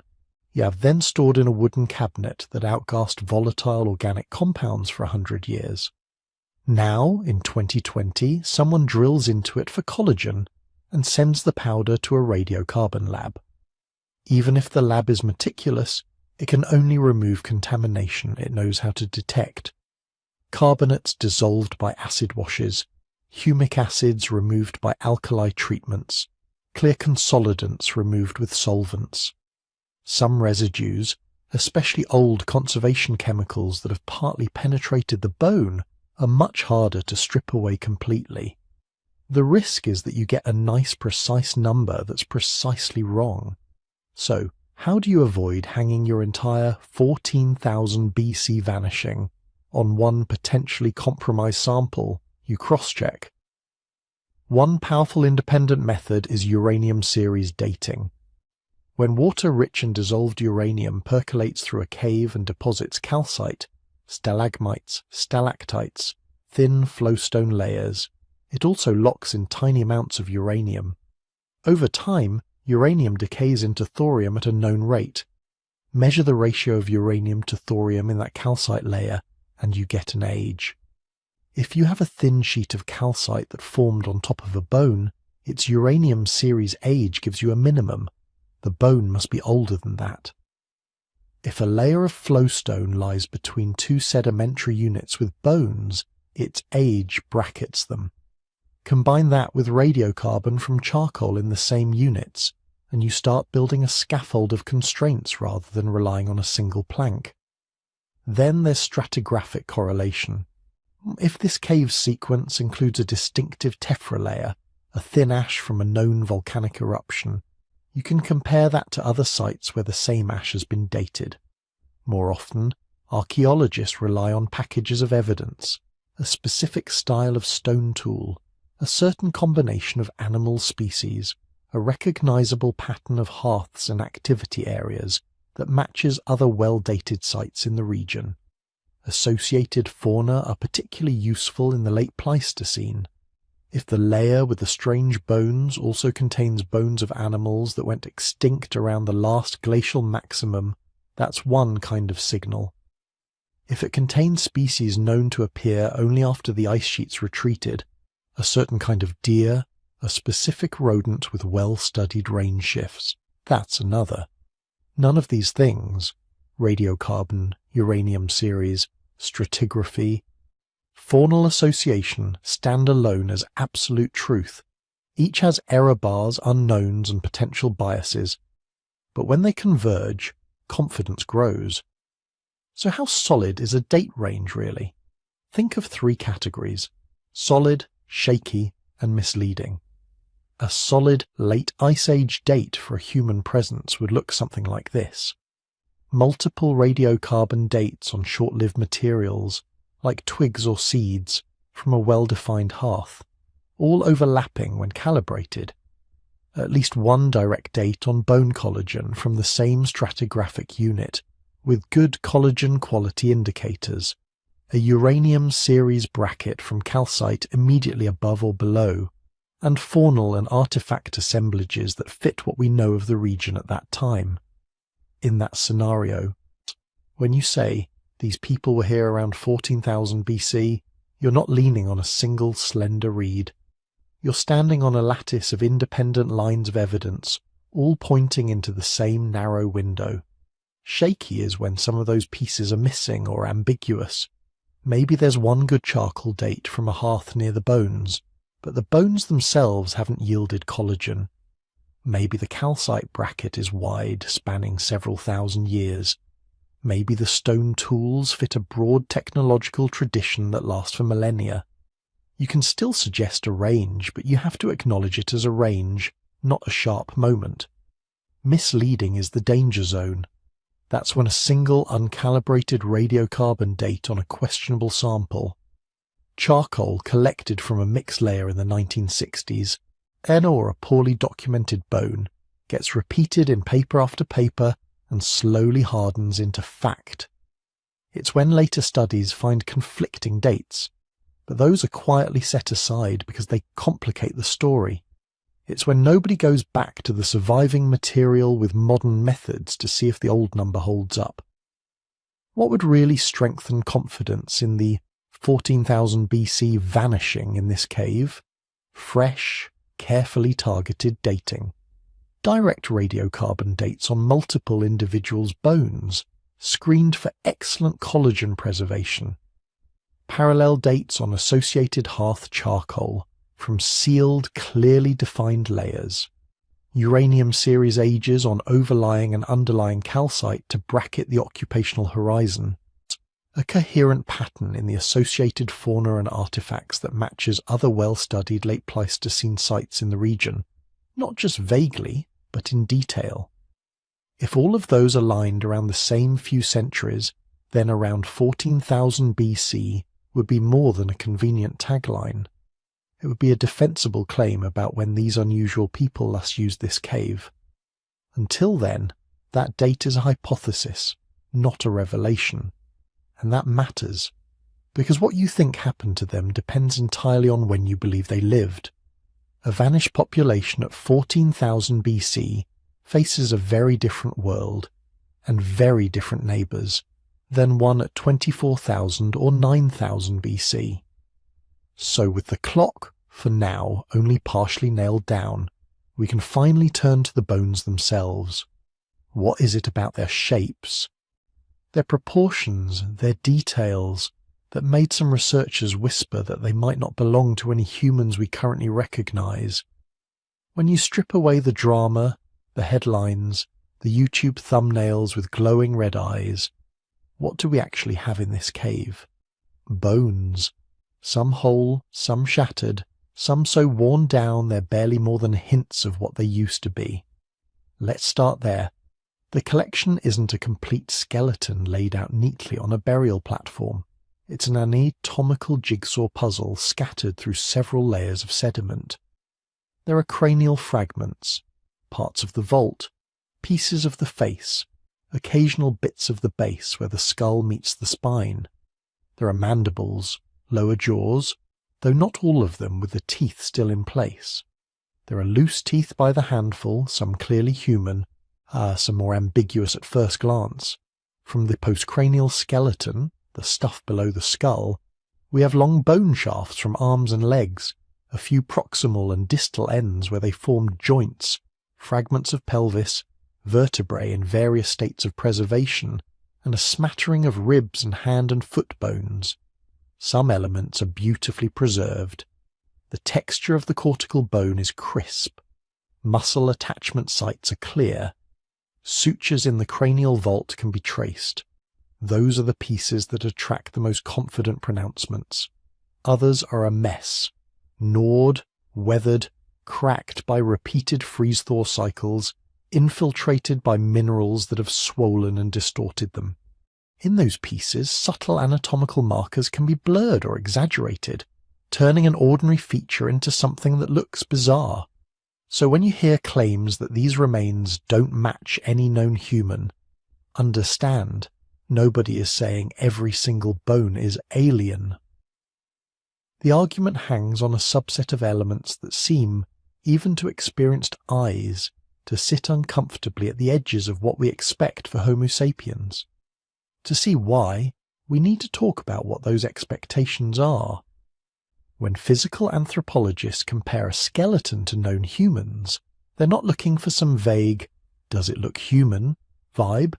You have then stored in a wooden cabinet that outgassed volatile organic compounds for 100 years. Now, in 2020, someone drills into it for collagen and sends the powder to a radiocarbon lab. Even if the lab is meticulous, it can only remove contamination it knows how to detect. Carbonates dissolved by acid washes, humic acids removed by alkali treatments, clear consolidants removed with solvents. Some residues, especially old conservation chemicals that have partly penetrated the bone, are much harder to strip away completely. The risk is that you get a nice precise number that's precisely wrong. So, how do you avoid hanging your entire 14,000 BC vanishing on one potentially compromised sample you cross-check? One powerful independent method is uranium series dating. When water-rich and dissolved uranium percolates through a cave and deposits calcite, stalagmites, stalactites, thin flowstone layers. It also locks in tiny amounts of uranium. Over time, uranium decays into thorium at a known rate. Measure the ratio of uranium to thorium in that calcite layer, and you get an age. If you have a thin sheet of calcite that formed on top of a bone, its uranium series age gives you a minimum. The bone must be older than that. If a layer of flowstone lies between two sedimentary units with bones, its age brackets them. Combine that with radiocarbon from charcoal in the same units, and you start building a scaffold of constraints rather than relying on a single plank. Then there's stratigraphic correlation. If this cave sequence includes a distinctive tephra layer, a thin ash from a known volcanic eruption, you can compare that to other sites where the same ash has been dated. More often, archaeologists rely on packages of evidence, a specific style of stone tool, a certain combination of animal species, a recognizable pattern of hearths and activity areas that matches other well-dated sites in the region. Associated fauna are particularly useful in the late Pleistocene. If the layer with the strange bones also contains bones of animals that went extinct around the last glacial maximum, that's one kind of signal. If it contains species known to appear only after the ice sheets retreated, a certain kind of deer, a specific rodent with well-studied range shifts, that's another. None of these things, radiocarbon, uranium series, stratigraphy, faunal association, stand alone as absolute truth. Each has error bars, unknowns, and potential biases. But when they converge, confidence grows. So how solid is a date range, really? Think of three categories: solid, shaky, and misleading. A solid late Ice Age date for a human presence would look something like this. Multiple radiocarbon dates on short-lived materials, like twigs or seeds, from a well-defined hearth, all overlapping when calibrated. At least one direct date on bone collagen from the same stratigraphic unit, with good collagen quality indicators, a uranium series bracket from calcite immediately above or below, and faunal and artifact assemblages that fit what we know of the region at that time. In that scenario, when you say, these people were here around 14,000 BC, you're not leaning on a single slender reed. You're standing on a lattice of independent lines of evidence, all pointing into the same narrow window. Shaky is when some of those pieces are missing or ambiguous. Maybe there's one good charcoal date from a hearth near the bones, but the bones themselves haven't yielded collagen. Maybe the calcite bracket is wide, spanning several thousand years. Maybe the stone tools fit a broad technological tradition that lasts for millennia. You can still suggest a range, but you have to acknowledge it as a range, not a sharp moment. Misleading is the danger zone. That's when a single uncalibrated radiocarbon date on a questionable sample, charcoal collected from a mixed layer in the 1960s, or a poorly documented bone, gets repeated in paper after paper and slowly hardens into fact. It's when later studies find conflicting dates, but those are quietly set aside because they complicate the story. It's when nobody goes back to the surviving material with modern methods to see if the old number holds up. What would really strengthen confidence in the 14,000 BC vanishing in this cave? Fresh, carefully targeted dating. Direct radiocarbon dates on multiple individuals' bones, screened for excellent collagen preservation. Parallel dates on associated hearth charcoal from sealed, clearly defined layers. Uranium series ages on overlying and underlying calcite to bracket the occupational horizon. A coherent pattern in the associated fauna and artifacts that matches other well-studied late Pleistocene sites in the region, not just vaguely, but in detail. If all of those aligned around the same few centuries, then around 14,000 BC would be more than a convenient tagline. It would be a defensible claim about when these unusual people last used this cave. Until then, that date is a hypothesis, not a revelation. And that matters. because what you think happened to them depends entirely on when you believe they lived. A vanished population at 14,000 BC faces a very different world and very different neighbours than one at 24,000 or 9,000 BC. So with the clock, for now, only partially nailed down, we can finally turn to the bones themselves. What is it about their shapes, their proportions, their details, that made some researchers whisper that they might not belong to any humans we currently recognise? When you strip away the drama, the headlines, the YouTube thumbnails with glowing red eyes, what do we actually have in this cave? Bones. Some whole, some shattered, some so worn down they're barely more than hints of what they used to be. Let's start there. The collection isn't a complete skeleton laid out neatly on a burial platform. It's an anatomical jigsaw puzzle scattered through several layers of sediment. There are cranial fragments, parts of the vault, pieces of the face, occasional bits of the base where the skull meets the spine. There are mandibles, lower jaws, though not all of them with the teeth still in place. There are loose teeth by the handful, some clearly human, some more ambiguous at first glance. From the postcranial skeleton, the stuff below the skull, we have long bone shafts from arms and legs, a few proximal and distal ends where they formed joints, fragments of pelvis, vertebrae in various states of preservation, and a smattering of ribs and hand and foot bones. Some elements are beautifully preserved. The texture of the cortical bone is crisp. Muscle attachment sites are clear. Sutures in the cranial vault can be traced. Those are the pieces that attract the most confident pronouncements. Others are a mess, gnawed, weathered, cracked by repeated freeze-thaw cycles, infiltrated by minerals that have swollen and distorted them. In those pieces, subtle anatomical markers can be blurred or exaggerated, turning an ordinary feature into something that looks bizarre. So when you hear claims that these remains don't match any known human, understand, nobody is saying every single bone is alien. The argument hangs on a subset of elements that seem, even to experienced eyes, to sit uncomfortably at the edges of what we expect for Homo sapiens. To see why, we need to talk about what those expectations are. When physical anthropologists compare a skeleton to known humans, they're not looking for some vague, does it look human, vibe.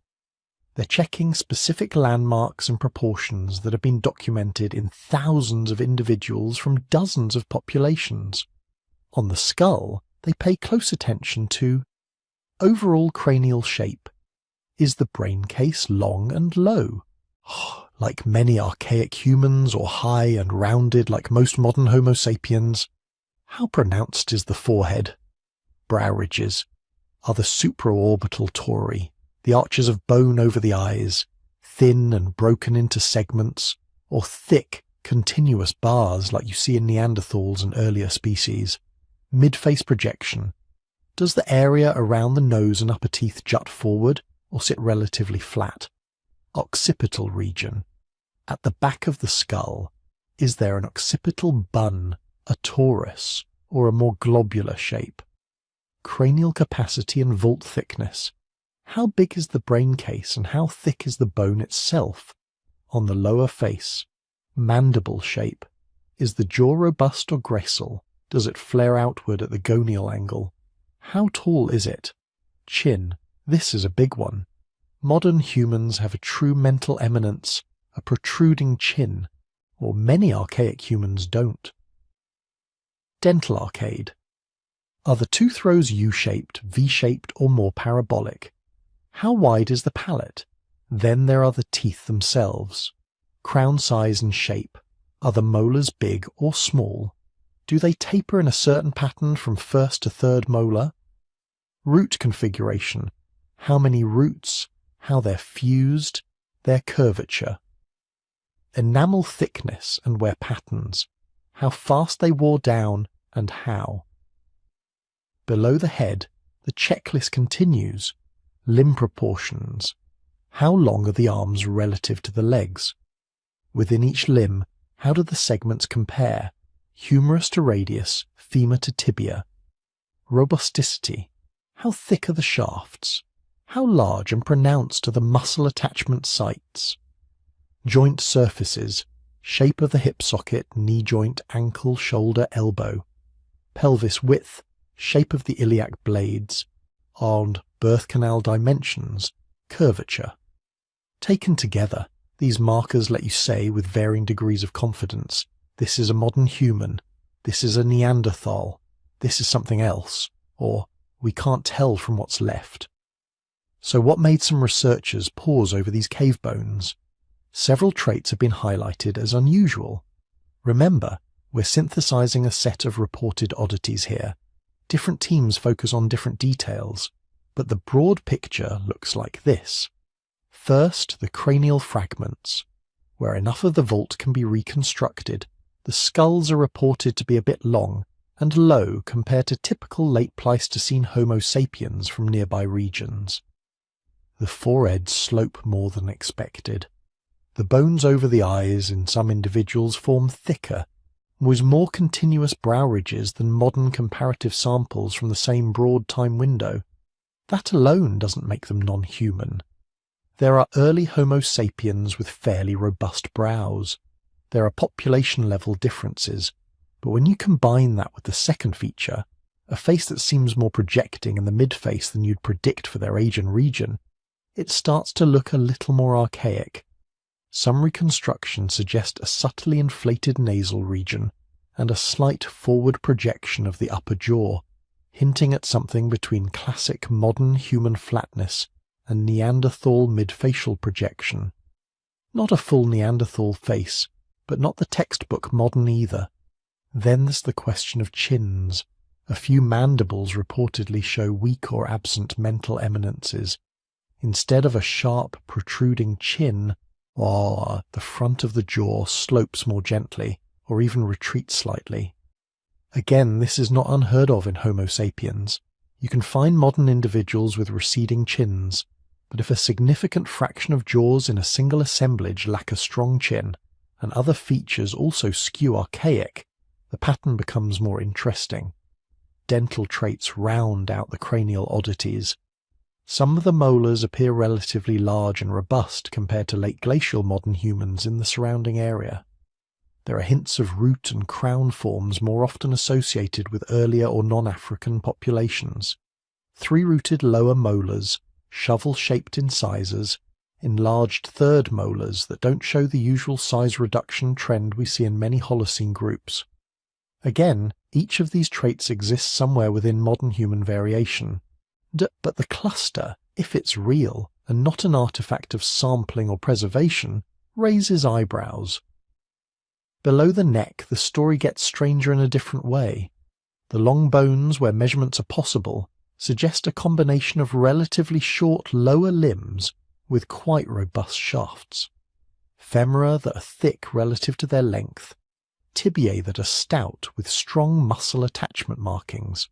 They're checking specific landmarks and proportions that have been documented in thousands of individuals from dozens of populations. On the skull, they pay close attention to overall cranial shape. Is the brain case long and low, like many archaic humans, or high and rounded like most modern Homo sapiens? How pronounced is the forehead? Brow ridges. Are the supraorbital tori, the arches of bone over the eyes, thin and broken into segments, or thick, continuous bars like you see in Neanderthals and earlier species? Mid-face projection. Does the area around the nose and upper teeth jut forward, or sit relatively flat? Occipital region. At the back of the skull, is there an occipital bun, a torus, or a more globular shape? Cranial capacity and vault thickness. How big is the brain case and how thick is the bone itself? On the lower face, mandible shape. Is the jaw robust or gracile? Does it flare outward at the gonial angle? How tall is it? Chin. This is a big one. Modern humans have a true mental eminence, a protruding chin, or many archaic humans don't. Dental arcade. Are the tooth rows U-shaped, V-shaped, or more parabolic? How wide is the palate? Then there are the teeth themselves. Crown size and shape. Are the molars big or small? Do they taper in a certain pattern from first to third molar? Root configuration. How many roots? How they're fused? Their curvature. Enamel thickness and wear patterns. How fast they wore down and how. Below the head, the checklist continues. Limb proportions. How long are the arms relative to the legs? Within each limb, how do the segments compare? Humerus to radius, femur to tibia. Robusticity. How thick are the shafts? How large and pronounced are the muscle attachment sites? Joint surfaces. Shape of the hip socket, knee joint, ankle, shoulder, elbow. Pelvis width. Shape of the iliac blades. And birth canal dimensions. Curvature. Taken together, these markers let you say with varying degrees of confidence, this is a modern human, this is a Neanderthal, this is something else, or we can't tell from what's left. So what made some researchers pause over these cave bones? Several traits have been highlighted as unusual. Remember, we're synthesizing a set of reported oddities here. Different teams focus on different details, but the broad picture looks like this. First, the cranial fragments. Where enough of the vault can be reconstructed, the skulls are reported to be a bit long and low compared to typical late Pleistocene Homo sapiens from nearby regions. The foreheads slope more than expected. The bones over the eyes in some individuals form thicker, with more continuous brow ridges than modern comparative samples from the same broad time window. That alone doesn't make them non-human. There are early Homo sapiens with fairly robust brows. There are population-level differences, but when you combine that with the second feature, a face that seems more projecting in the mid-face than you'd predict for their age and region, it starts to look a little more archaic. Some reconstructions suggest a subtly inflated nasal region and a slight forward projection of the upper jaw, hinting at something between classic modern human flatness and Neanderthal mid-facial projection. Not a full Neanderthal face, but not the textbook modern either. Then there's the question of chins. A few mandibles reportedly show weak or absent mental eminences. Instead of a sharp, protruding chin, the front of the jaw slopes more gently, or even retreats slightly. Again, this is not unheard of in Homo sapiens. You can find modern individuals with receding chins, but if a significant fraction of jaws in a single assemblage lack a strong chin, and other features also skew archaic, the pattern becomes more interesting. Dental traits round out the cranial oddities. Some of the molars appear relatively large and robust compared to late glacial modern humans in the surrounding area. There are hints of root and crown forms more often associated with earlier or non-African populations. Three-rooted lower molars, shovel-shaped incisors, enlarged third molars that don't show the usual size reduction trend we see in many Holocene groups. Again, each of these traits exists somewhere within modern human variation. But the cluster, if it's real and not an artifact of sampling or preservation, raises eyebrows. Below the neck, the story gets stranger in a different way. The long bones, where measurements are possible, suggest a combination of relatively short lower limbs with quite robust shafts. Femora that are thick relative to their length. Tibiae that are stout with strong muscle attachment markings.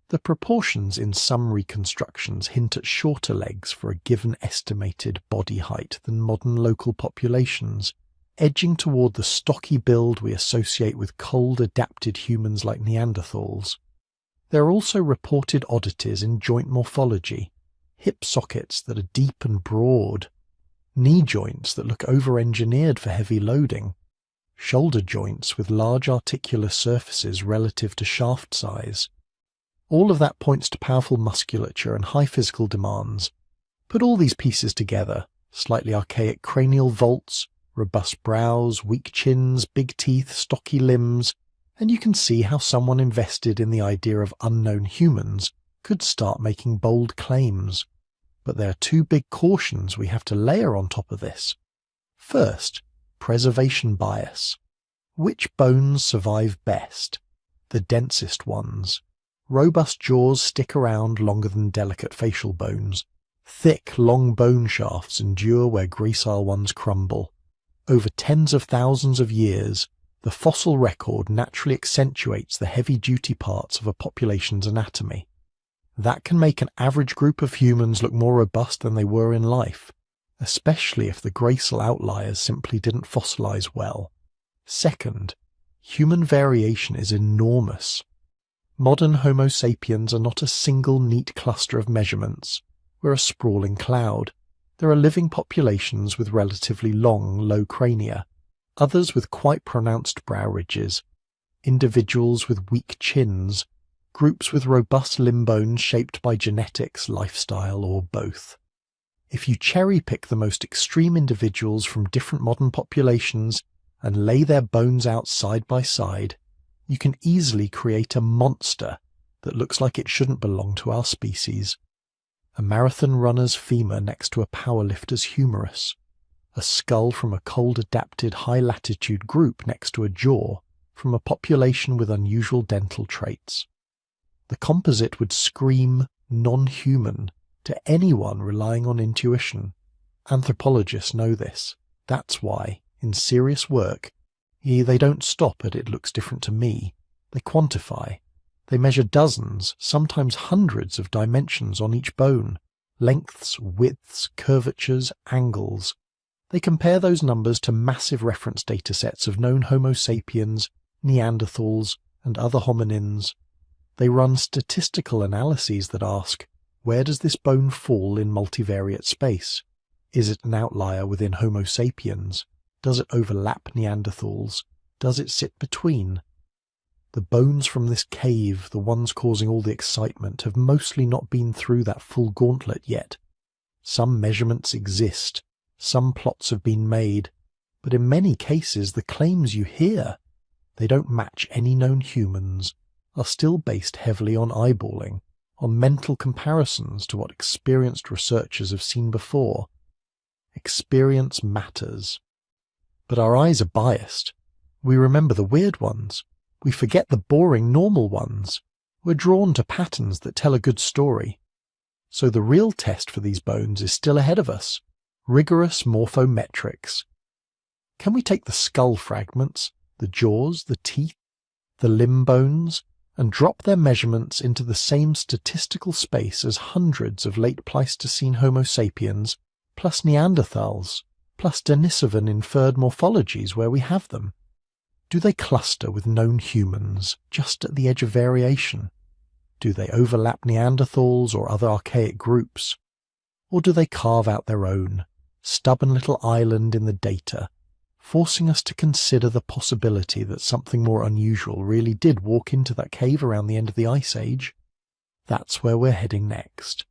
The proportions in some reconstructions hint at shorter legs for a given estimated body height than modern local populations, edging toward the stocky build we associate with cold-adapted humans like Neanderthals. There are also reported oddities in joint morphology, hip sockets that are deep and broad, knee joints that look over-engineered for heavy loading, shoulder joints with large articular surfaces relative to shaft size. All of that points to powerful musculature and high physical demands. Put all these pieces together, slightly archaic cranial vaults, robust brows, weak chins, big teeth, stocky limbs, and you can see how someone invested in the idea of unknown humans could start making bold claims. But there are two big cautions we have to layer on top of this. First, preservation bias. Which bones survive best? The densest ones. Robust jaws stick around longer than delicate facial bones. Thick, long bone shafts endure where gracile ones crumble. Over tens of thousands of years, the fossil record naturally accentuates the heavy-duty parts of a population's anatomy. That can make an average group of humans look more robust than they were in life, especially if the graceful outliers simply didn't fossilize well. Second, human variation is enormous. Modern Homo sapiens are not a single neat cluster of measurements. We're a sprawling cloud. There are living populations with relatively long, low crania, others with quite pronounced brow ridges, individuals with weak chins, groups with robust limb bones shaped by genetics, lifestyle, or both. If you cherry-pick the most extreme individuals from different modern populations and lay their bones out side by side, you can easily create a monster that looks like it shouldn't belong to our species. A marathon runner's femur next to a powerlifter's humerus, a skull from a cold-adapted high-latitude group next to a jaw from a population with unusual dental traits. The composite would scream non-human to anyone relying on intuition. Anthropologists know this. That's why, in serious work, they don't stop at "it looks different to me." They quantify. They measure dozens, sometimes hundreds of dimensions on each bone, lengths, widths, curvatures, angles. They compare those numbers to massive reference datasets of known Homo sapiens, Neanderthals, and other hominins. They run statistical analyses that ask, where does this bone fall in multivariate space? Is it an outlier within Homo sapiens? Does it overlap Neanderthals? Does it sit between? The bones from this cave, the ones causing all the excitement, have mostly not been through that full gauntlet yet. Some measurements exist, some plots have been made, but in many cases the claims you hear, they don't match any known humans, are still based heavily on eyeballing, on mental comparisons to what experienced researchers have seen before. Experience matters. But our eyes are biased. We remember the weird ones. We forget the boring normal ones. We're drawn to patterns that tell a good story. So the real test for these bones is still ahead of us. Rigorous morphometrics. Can we take the skull fragments, the jaws, the teeth, the limb bones, and drop their measurements into the same statistical space as hundreds of late Pleistocene Homo sapiens, plus Neanderthals, plus Denisovan inferred morphologies where we have them? Do they cluster with known humans, just at the edge of variation? Do they overlap Neanderthals or other archaic groups? Or do they carve out their own, stubborn little island in the data, forcing us to consider the possibility that something more unusual really did walk into that cave around the end of the Ice Age? That's where we're heading next.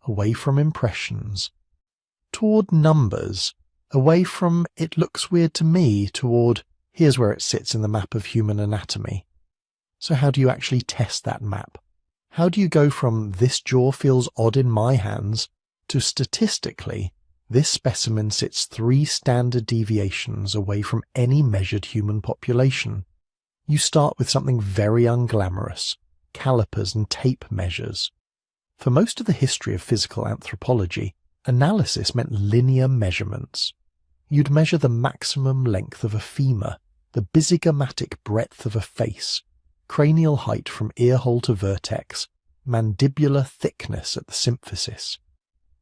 Away from impressions, toward numbers, away from "it looks weird to me" toward "here's where it sits in the map of human anatomy." So how do you actually test that map? How do you go from "this jaw feels odd in my hands" to statistically, this specimen sits 3 standard deviations away from any measured human population? You start with something very unglamorous, calipers and tape measures. For most of the history of physical anthropology, analysis meant linear measurements. You'd measure the maximum length of a femur, the bizygomatic breadth of a face, cranial height from earhole to vertex, mandibular thickness at the symphysis.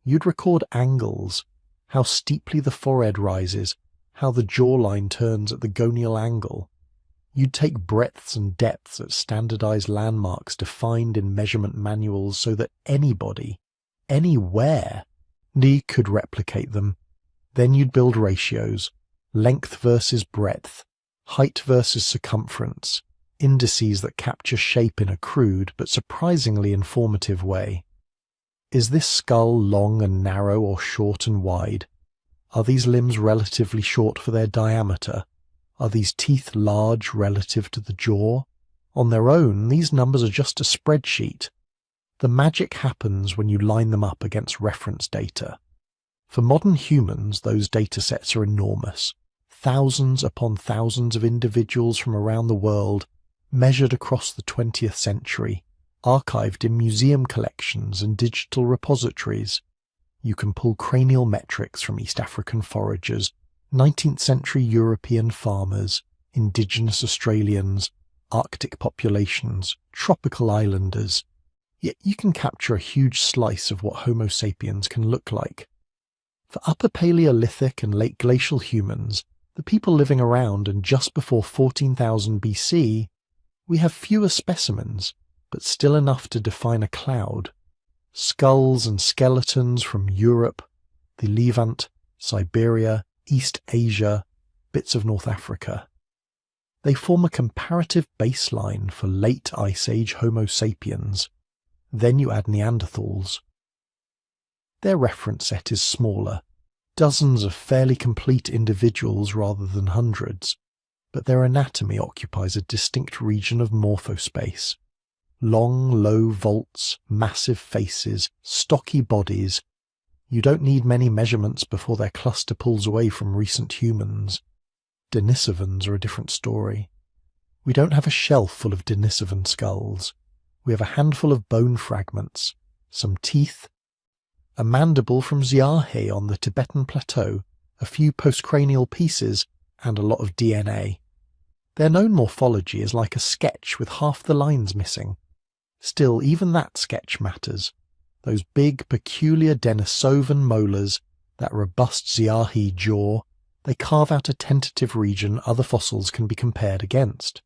You'd record angles, how steeply the forehead rises, how the jawline turns at the gonial angle. You'd take breadths and depths at standardized landmarks defined in measurement manuals so that anybody, anywhere, could replicate them. Then you'd build ratios, length versus breadth, height versus circumference, indices that capture shape in a crude but surprisingly informative way. Is this skull long and narrow or short and wide? Are these limbs relatively short for their diameter? Are these teeth large relative to the jaw? On their own, these numbers are just a spreadsheet. The magic happens when you line them up against reference data. For modern humans, those datasets are enormous. Thousands upon thousands of individuals from around the world, measured across the 20th century, archived in museum collections and digital repositories. You can pull cranial metrics from East African foragers, 19th century European farmers, indigenous Australians, Arctic populations, tropical islanders. Yet you can capture a huge slice of what Homo sapiens can look like. For Upper Paleolithic and Late Glacial humans, the people living around and just before 14,000 BC, we have fewer specimens, but still enough to define a cloud. Skulls and skeletons from Europe, the Levant, Siberia, East Asia, bits of North Africa. They form a comparative baseline for late Ice Age Homo sapiens. Then you add Neanderthals. Their reference set is smaller, dozens of fairly complete individuals rather than hundreds, but their anatomy occupies a distinct region of morphospace. Long, low vaults, massive faces, stocky bodies. You don't need many measurements before their cluster pulls away from recent humans. Denisovans are a different story. We don't have a shelf full of Denisovan skulls. We have a handful of bone fragments, some teeth, a mandible from Xiahe on the Tibetan plateau, a few postcranial pieces, and a lot of DNA. Their known morphology is like a sketch with half the lines missing. Still, even that sketch matters. Those big, peculiar Denisovan molars, that robust Xiahe jaw, they carve out a tentative region other fossils can be compared against.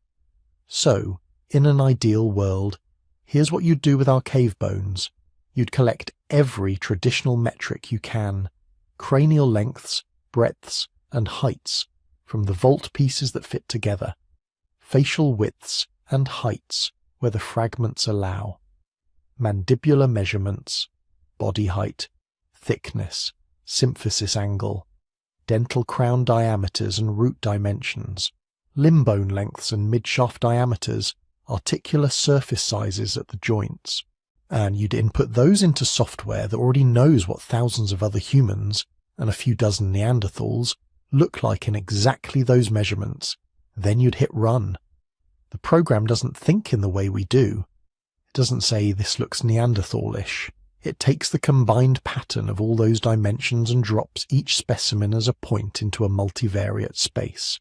So, in an ideal world, here's what you'd do with our cave bones. You'd collect every traditional metric you can, cranial lengths, breadths, and heights, from the vault pieces that fit together, facial widths and heights where the fragments allow, mandibular measurements, body height, thickness, symphysis angle, dental crown diameters and root dimensions, limb bone lengths and midshaft diameters, articular surface sizes at the joints. And you'd input those into software that already knows what thousands of other humans, and a few dozen Neanderthals, look like in exactly those measurements. Then you'd hit run. The program doesn't think in the way we do. It doesn't say this looks Neanderthalish. It takes the combined pattern of all those dimensions and drops each specimen as a point into a multivariate space.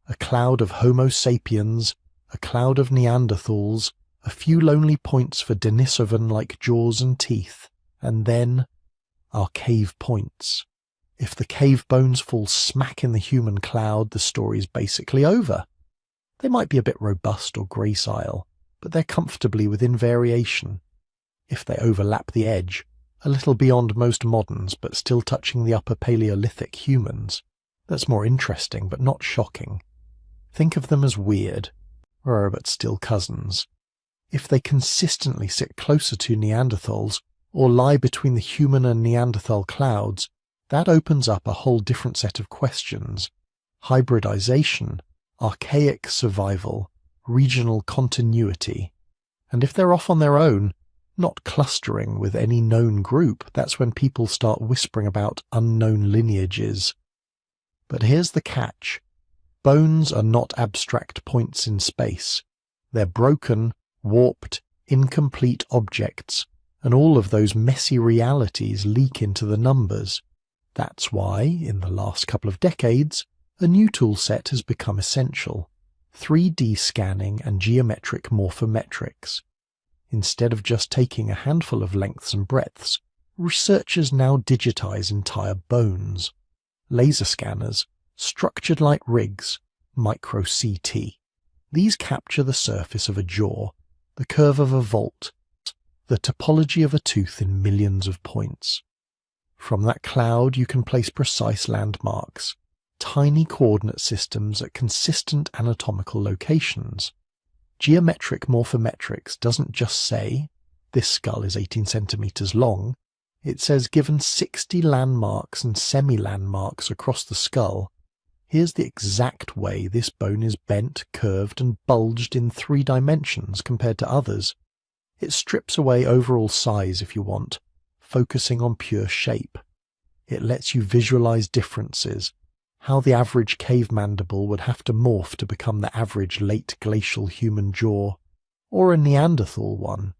A cloud of Homo sapiens, a cloud of Neanderthals, a few lonely points for Denisovan-like jaws and teeth, and then our cave points. If the cave bones fall smack in the human cloud, the story's basically over. They might be a bit robust or gracile, but they're comfortably within variation. If they overlap the edge, a little beyond most moderns but still touching the Upper Paleolithic humans, that's more interesting but not shocking. Think of them as weird, but still cousins. If they consistently sit closer to Neanderthals, or lie between the human and Neanderthal clouds, that opens up a whole different set of questions. Hybridization, archaic survival, regional continuity. And if they're off on their own, not clustering with any known group, that's when people start whispering about unknown lineages. But here's the catch. Bones are not abstract points in space. They're broken, warped, incomplete objects, and all of those messy realities leak into the numbers. That's why, in the last couple of decades, a new toolset has become essential: 3D scanning and geometric morphometrics. Instead of just taking a handful of lengths and breadths, researchers now digitize entire bones. Laser scanners, structured like rigs, micro-CT. These capture the surface of a jaw, the curve of a vault, the topology of a tooth in millions of points. From that cloud you can place precise landmarks, tiny coordinate systems at consistent anatomical locations. Geometric morphometrics doesn't just say, this skull is 18 centimeters long. It says given 60 landmarks and semi-landmarks across the skull, here's the exact way this bone is bent, curved, and bulged in 3 dimensions compared to others. It strips away overall size if you want, focusing on pure shape. It lets you visualize differences, how the average cave mandible would have to morph to become the average late glacial human jaw, or a Neanderthal one.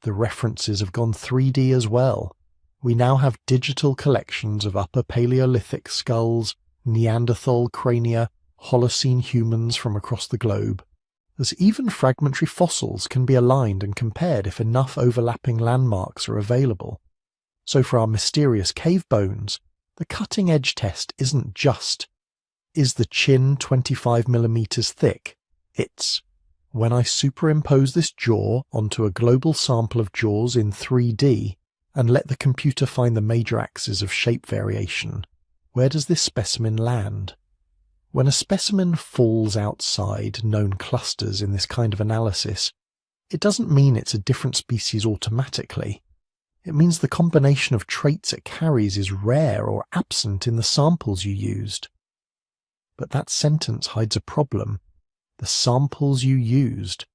The references have gone 3D as well. We now have digital collections of Upper Paleolithic skulls, Neanderthal crania, Holocene humans from across the globe. As even fragmentary fossils can be aligned and compared if enough overlapping landmarks are available. So for our mysterious cave bones, The cutting-edge test isn't just, is the chin 25mm thick? It's, when I superimpose this jaw onto a global sample of jaws in 3D and let the computer find the major axes of shape variation, where does this specimen land? When a specimen falls outside known clusters in this kind of analysis, it doesn't mean it's a different species automatically. It means the combination of traits it carries is rare or absent in the samples you used. But that sentence hides a problem. The samples you used.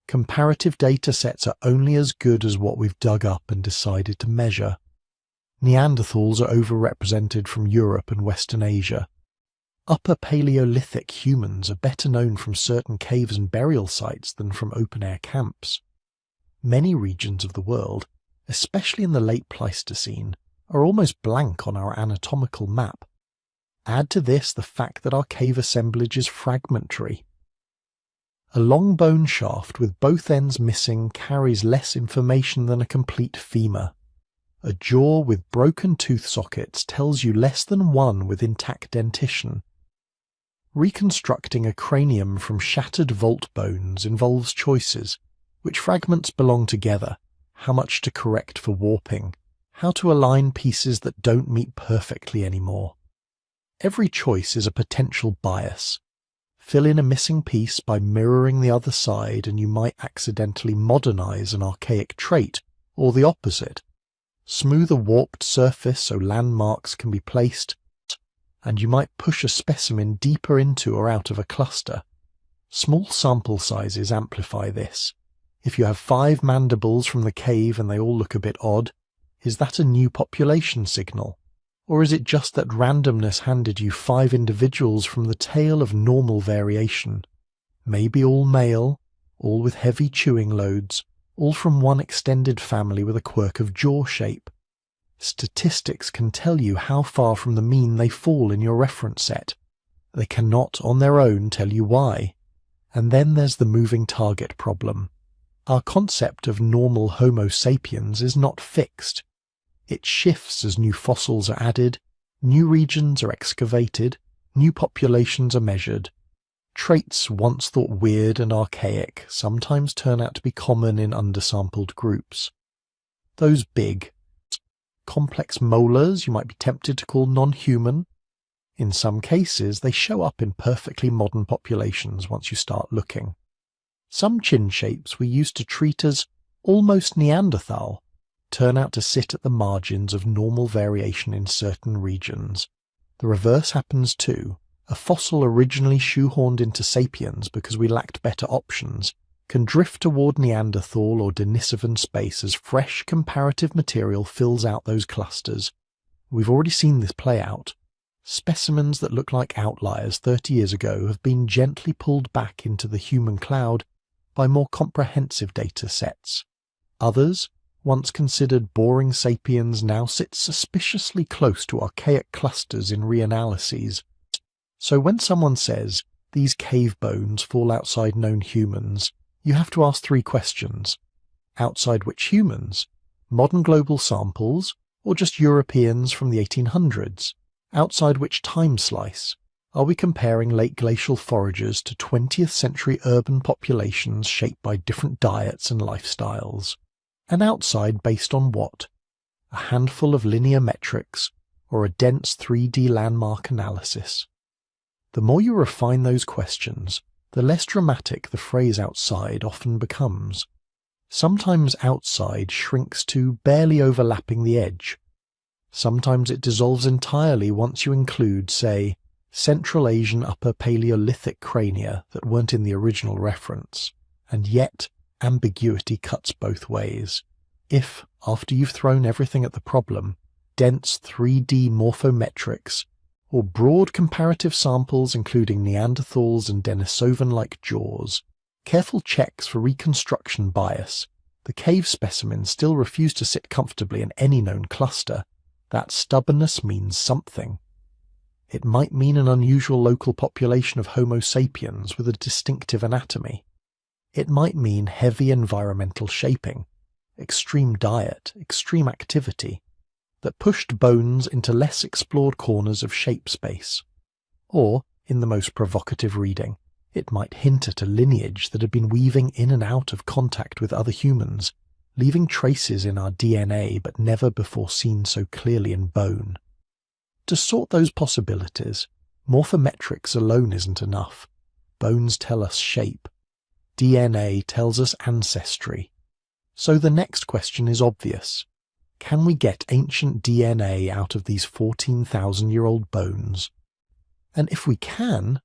Comparative data sets are only as good as what we've dug up and decided to measure. Neanderthals are overrepresented from Europe and Western Asia. Upper Paleolithic humans are better known from certain caves and burial sites than from open-air camps. Many regions of the world, especially in the late Pleistocene, are almost blank on our anatomical map. Add to this the fact that our cave assemblage is fragmentary. A long bone shaft with both ends missing carries less information than a complete femur. A jaw with broken tooth sockets tells you less than one with intact dentition. Reconstructing a cranium from shattered vault bones involves choices. Which fragments belong together? How much to correct for warping? How to align pieces that don't meet perfectly anymore? Every choice is a potential bias. Fill in a missing piece by mirroring the other side and you might accidentally modernize an archaic trait, or the opposite. Smooth a warped surface so landmarks can be placed, and you might push a specimen deeper into or out of a cluster. Small sample sizes amplify this. If you have 5 mandibles from the cave and they all look a bit odd, is that a new population signal? Or is it just that randomness handed you 5 individuals from the tail of normal variation? Maybe all male, all with heavy chewing loads, all from one extended family with a quirk of jaw shape. Statistics can tell you how far from the mean they fall in your reference set. They cannot on their own tell you why. And then there's the moving target problem. Our concept of normal Homo sapiens is not fixed. It shifts as new fossils are added, new regions are excavated, new populations are measured. Traits once thought weird and archaic sometimes turn out to be common in undersampled groups. Those big, complex molars you might be tempted to call non-human. In some cases, they show up in perfectly modern populations once you start looking. Some chin shapes we used to treat as almost Neanderthal turn out to sit at the margins of normal variation in certain regions. The reverse happens too. A fossil originally shoehorned into sapiens because we lacked better options can drift toward Neanderthal or Denisovan space as fresh comparative material fills out those clusters. We've already seen this play out. Specimens that look like outliers 30 years ago have been gently pulled back into the human cloud by more comprehensive data sets. Others, once considered boring sapiens, now sit suspiciously close to archaic clusters in reanalyses. So when someone says, these cave bones fall outside known humans, you have to ask 3 questions. Outside which humans? Modern global samples, or just Europeans from the 1800s? Outside which time slice? Are we comparing late glacial foragers to 20th century urban populations shaped by different diets and lifestyles? And outside based on what? A handful of linear metrics, or a dense 3D landmark analysis? The more you refine those questions, the less dramatic the phrase outside often becomes. Sometimes outside shrinks to barely overlapping the edge. Sometimes it dissolves entirely once you include, say, Central Asian Upper Paleolithic crania that weren't in the original reference. And yet, ambiguity cuts both ways. If, after you've thrown everything at the problem, dense 3D morphometrics, or broad comparative samples including Neanderthals and Denisovan-like jaws, careful checks for reconstruction bias, the cave specimens still refuse to sit comfortably in any known cluster, that stubbornness means something. It might mean an unusual local population of Homo sapiens with a distinctive anatomy. It might mean heavy environmental shaping, extreme diet, extreme activity. that pushed bones into less explored corners of shape space. Or, in the most provocative reading, it might hint at a lineage that had been weaving in and out of contact with other humans, leaving traces in our DNA but never before seen so clearly in bone. To sort those possibilities, morphometrics alone isn't enough. Bones tell us shape. DNA tells us ancestry. So the next question is obvious. Can we get ancient DNA out of these 14,000-year-old bones? And if we can,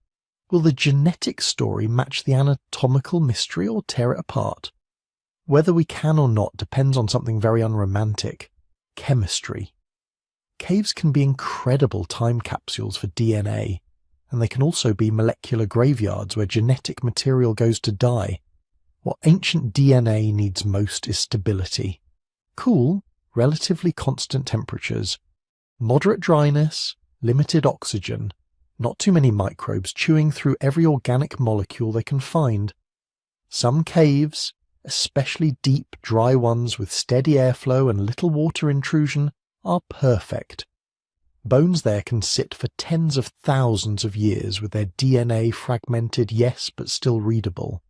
will the genetic story match the anatomical mystery or tear it apart? Whether we can or not depends on something very unromantic: chemistry. Caves can be incredible time capsules for DNA, and they can also be molecular graveyards where genetic material goes to die. What ancient DNA needs most is stability. Cool, relatively constant temperatures, moderate dryness, limited oxygen, not too many microbes chewing through every organic molecule they can find. Some caves, especially deep, dry ones with steady airflow and little water intrusion, are perfect. Bones there can sit for tens of thousands of years with their DNA fragmented, yes, but still readable.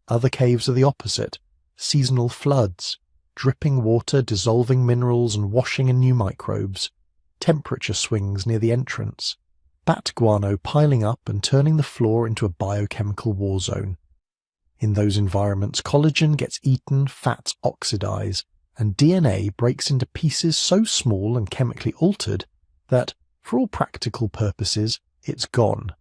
Other caves are the opposite: seasonal floods, dripping water dissolving minerals and washing in new microbes, temperature swings near the entrance, bat guano piling up and turning the floor into a biochemical war zone. In those environments, collagen gets eaten, fats oxidize, and DNA breaks into pieces so small and chemically altered that, for all practical purposes, it's gone.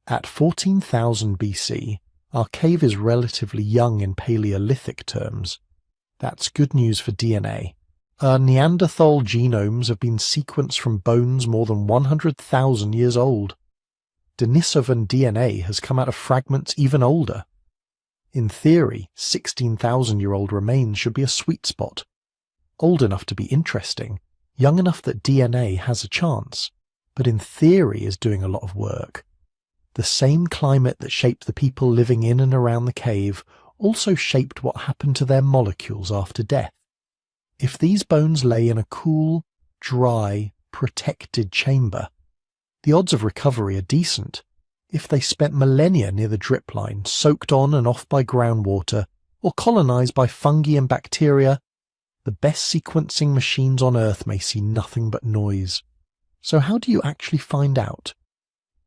At 14,000 BC, our cave is relatively young in Paleolithic terms. That's good news for DNA. Our Neanderthal genomes have been sequenced from bones more than 100,000 years old. Denisovan DNA has come out of fragments even older. In theory, 16,000-year-old remains should be a sweet spot. Old enough to be interesting, young enough that DNA has a chance, but in theory is doing a lot of work. The same climate that shaped the people living in and around the cave also shaped what happened to their molecules after death. If these bones lay in a cool, dry, protected chamber, the odds of recovery are decent. If they spent millennia near the drip line, soaked on and off by groundwater, or colonized by fungi and bacteria, the best sequencing machines on Earth may see nothing but noise. So how do you actually find out?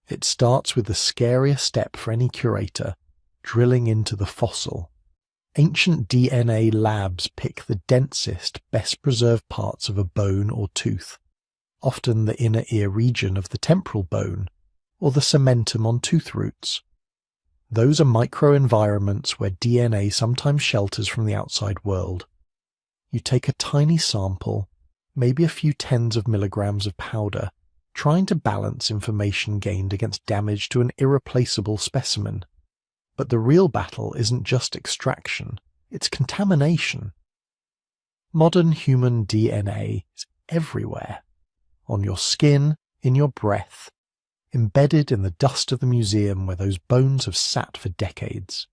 It starts with the scariest step for any curator: drilling into the fossil. Ancient DNA labs pick the densest, best preserved parts of a bone or tooth, often the inner ear region of the temporal bone, or the cementum on tooth roots. Those are microenvironments where DNA sometimes shelters from the outside world. You take a tiny sample, maybe a few tens of milligrams of powder, trying to balance information gained against damage to an irreplaceable specimen. But the real battle isn't just extraction, it's contamination. Modern human DNA is everywhere. On your skin, in your breath, embedded in the dust of the museum where those bones have sat for decades.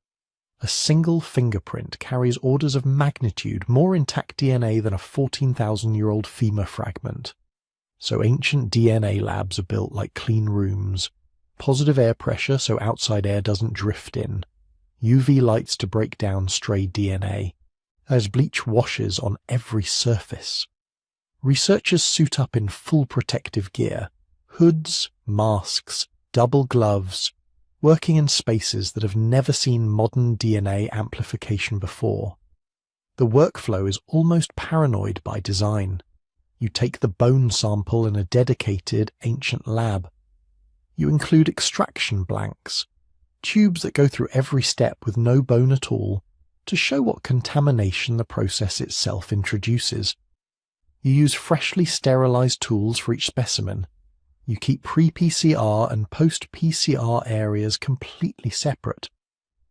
A single fingerprint carries orders of magnitude more intact DNA than a 14,000-year-old femur fragment. So ancient DNA labs are built like clean rooms. Positive air pressure so outside air doesn't drift in. UV lights to break down stray DNA. As bleach washes on every surface. Researchers suit up in full protective gear. Hoods, masks, double gloves, working in spaces that have never seen modern DNA amplification before. The workflow is almost paranoid by design. You take the bone sample in a dedicated ancient lab. You include extraction blanks, tubes that go through every step with no bone at all, to show what contamination the process itself introduces. You use freshly sterilized tools for each specimen. You keep pre-PCR and post-PCR areas completely separate,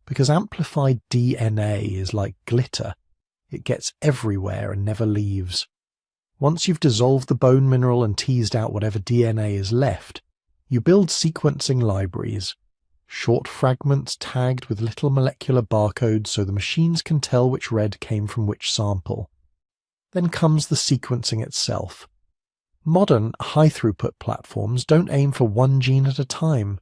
because amplified DNA is like glitter. It gets everywhere and never leaves. Once you've dissolved the bone mineral and teased out whatever DNA is left, you build sequencing libraries, short fragments tagged with little molecular barcodes so the machines can tell which red came from which sample. Then comes the sequencing itself, Modern high-throughput platforms don't aim for one gene at a time.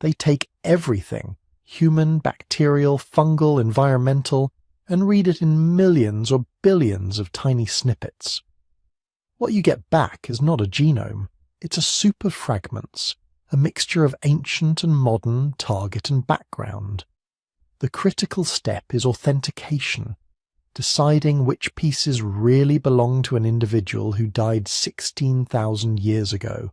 They take everything, human, bacterial, fungal, environmental, and read it in millions or billions of tiny snippets. What you get back is not a genome, it's a soup of fragments, a mixture of ancient and modern, target and background. The critical step is authentication, deciding which pieces really belong to an individual who died 16,000 years ago,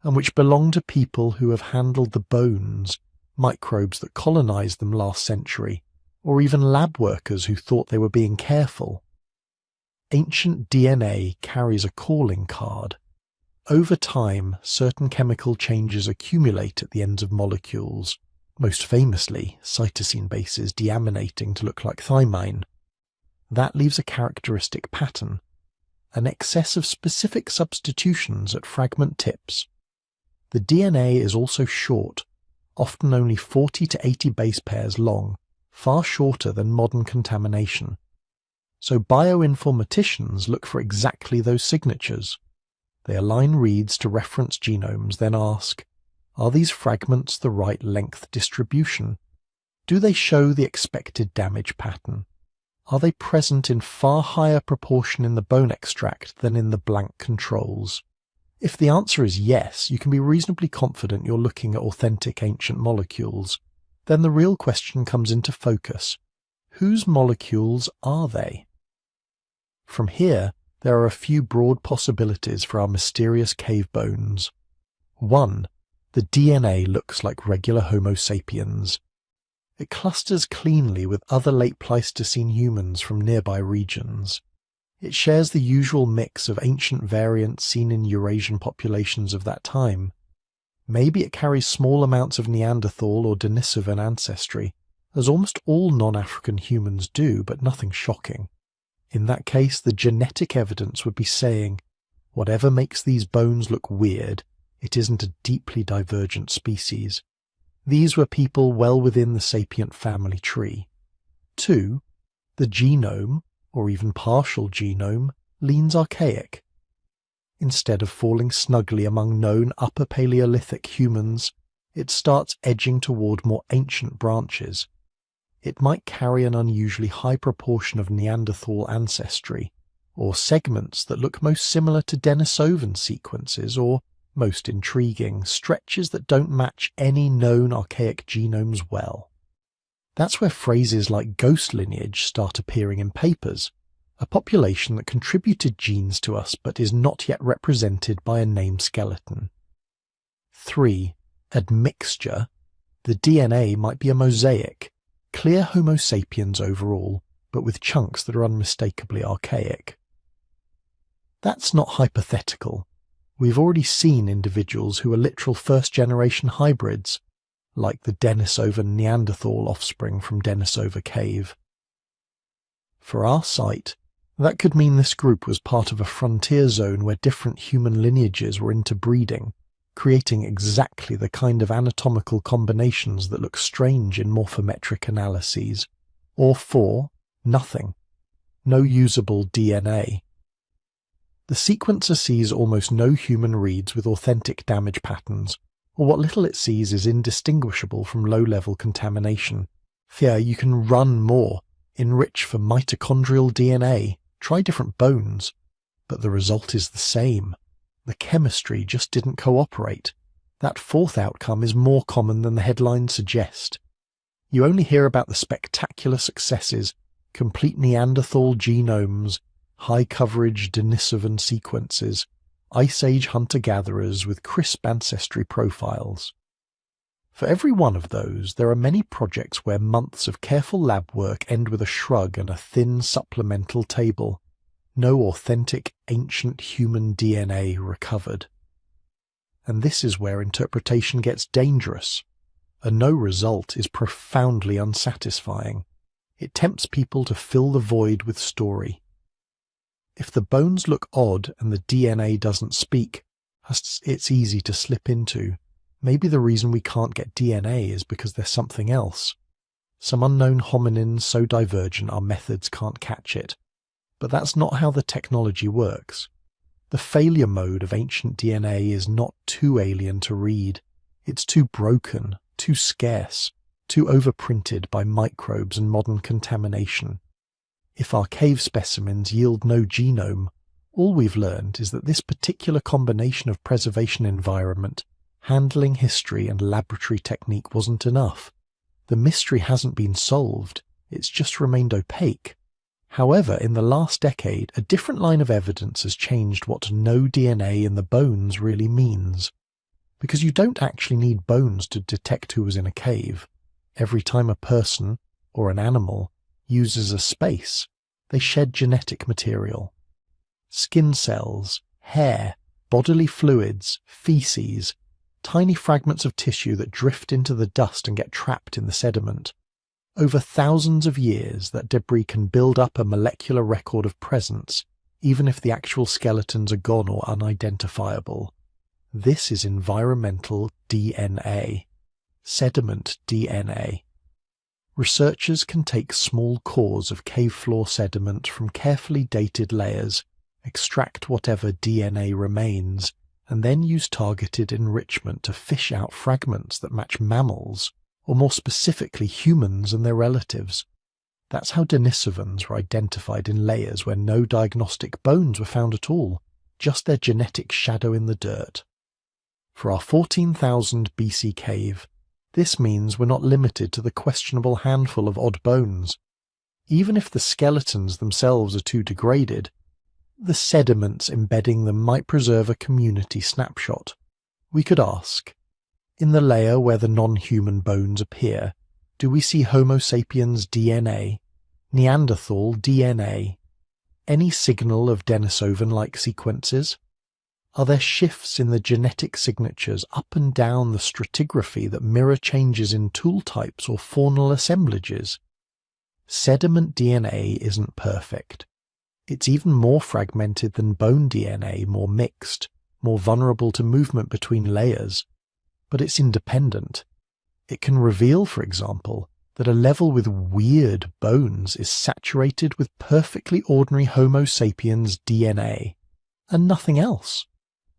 and which belong to people who have handled the bones, microbes that colonized them last century, or even lab workers who thought they were being careful. Ancient DNA carries a calling card. Over time, certain chemical changes accumulate at the ends of molecules, most famously cytosine bases deaminating to look like thymine. That leaves a characteristic pattern, an excess of specific substitutions at fragment tips. The DNA is also short, often only 40 to 80 base pairs long, far shorter than modern contamination. So bioinformaticians look for exactly those signatures. They align reads to reference genomes, then ask, are these fragments the right length distribution? Do they show the expected damage pattern? Are they present in far higher proportion in the bone extract than in the blank controls? If the answer is yes, you can be reasonably confident you're looking at authentic ancient molecules. Then the real question comes into focus. Whose molecules are they? From here, there are a few broad possibilities for our mysterious cave bones. 1. The DNA looks like regular Homo sapiens. It clusters cleanly with other late Pleistocene humans from nearby regions. It shares the usual mix of ancient variants seen in Eurasian populations of that time. Maybe it carries small amounts of Neanderthal or Denisovan ancestry, as almost all non-African humans do, but nothing shocking. In that case, the genetic evidence would be saying, whatever makes these bones look weird, it isn't a deeply divergent species. These were people well within the sapient family tree. 2. The genome, or even partial genome, leans archaic. Instead of falling snugly among known Upper Paleolithic humans, it starts edging toward more ancient branches. It might carry an unusually high proportion of Neanderthal ancestry, or segments that look most similar to Denisovan sequences, or, most intriguing, stretches that don't match any known archaic genomes well. That's where phrases like ghost lineage start appearing in papers, a population that contributed genes to us but is not yet represented by a named skeleton. 3. Admixture. The DNA might be a mosaic, clear Homo sapiens overall, but with chunks that are unmistakably archaic. That's not hypothetical. We've already seen individuals who are literal first-generation hybrids, like the Denisovan Neanderthal offspring from Denisova Cave. For our site, that could mean this group was part of a frontier zone where different human lineages were interbreeding, creating exactly the kind of anatomical combinations that look strange in morphometric analyses. Or 4. Nothing. No usable DNA. The sequencer sees almost no human reads with authentic damage patterns, or what little it sees is indistinguishable from low-level contamination. Fear you can run more, enrich for mitochondrial DNA, try different bones, but the result is the same. The chemistry just didn't cooperate. That fourth outcome is more common than the headlines suggest. You only hear about the spectacular successes, complete Neanderthal genomes, high-coverage Denisovan sequences, Ice Age hunter-gatherers with crisp ancestry profiles. For every one of those, there are many projects where months of careful lab work end with a shrug and a thin supplemental table. No authentic ancient human DNA recovered. And this is where interpretation gets dangerous. A no result is profoundly unsatisfying. It tempts people to fill the void with story. If the bones look odd and the DNA doesn't speak, it's easy to slip into. Maybe the reason we can't get DNA is because there's something else. Some unknown hominin so divergent our methods can't catch it. But that's not how the technology works. The failure mode of ancient DNA is not too alien to read. It's too broken, too scarce, too overprinted by microbes and modern contamination. If our cave specimens yield no genome, all we've learned is that this particular combination of preservation environment, handling history and laboratory technique wasn't enough. The mystery hasn't been solved, it's just remained opaque. However, in the last decade, a different line of evidence has changed what no DNA in the bones really means. Because you don't actually need bones to detect who was in a cave. Every time a person, or an animal, uses a space, they shed genetic material. Skin cells, hair, bodily fluids, feces, tiny fragments of tissue that drift into the dust and get trapped in the sediment. Over thousands of years, that debris can build up a molecular record of presence, even if the actual skeletons are gone or unidentifiable. This is environmental DNA, sediment DNA. Researchers can take small cores of cave floor sediment from carefully dated layers, extract whatever DNA remains, and then use targeted enrichment to fish out fragments that match mammals, or more specifically humans and their relatives. That's how Denisovans were identified in layers where no diagnostic bones were found at all, just their genetic shadow in the dirt. For our 14,000 BC cave, this means we're not limited to the questionable handful of odd bones. Even if the skeletons themselves are too degraded, the sediments embedding them might preserve a community snapshot. We could ask, in the layer where the non-human bones appear, do we see Homo sapiens DNA, Neanderthal DNA, any signal of Denisovan-like sequences? Are there shifts in the genetic signatures up and down the stratigraphy that mirror changes in tool types or faunal assemblages? Sediment DNA isn't perfect. It's even more fragmented than bone DNA, more mixed, more vulnerable to movement between layers. But it's independent. It can reveal, for example, that a level with weird bones is saturated with perfectly ordinary Homo sapiens DNA, and nothing else.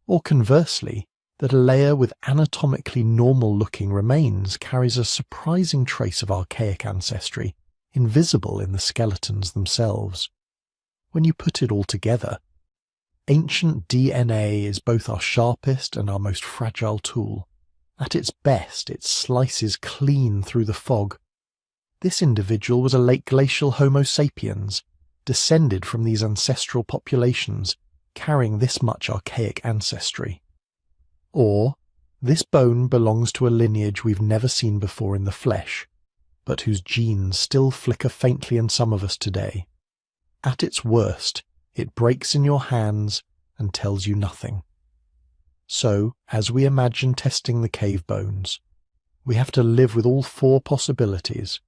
Or conversely, that a layer with anatomically normal-looking remains carries a surprising trace of archaic ancestry, invisible in the skeletons themselves. When you put it all together, ancient DNA is both our sharpest and our most fragile tool. At its best, it slices clean through the fog. This individual was a late glacial Homo sapiens, descended from these ancestral populations, carrying this much archaic ancestry. Or, this bone belongs to a lineage we've never seen before in the flesh, but whose genes still flicker faintly in some of us today. At its worst, it breaks in your hands and tells you nothing. So, as we imagine testing the cave bones, we have to live with all four possibilities: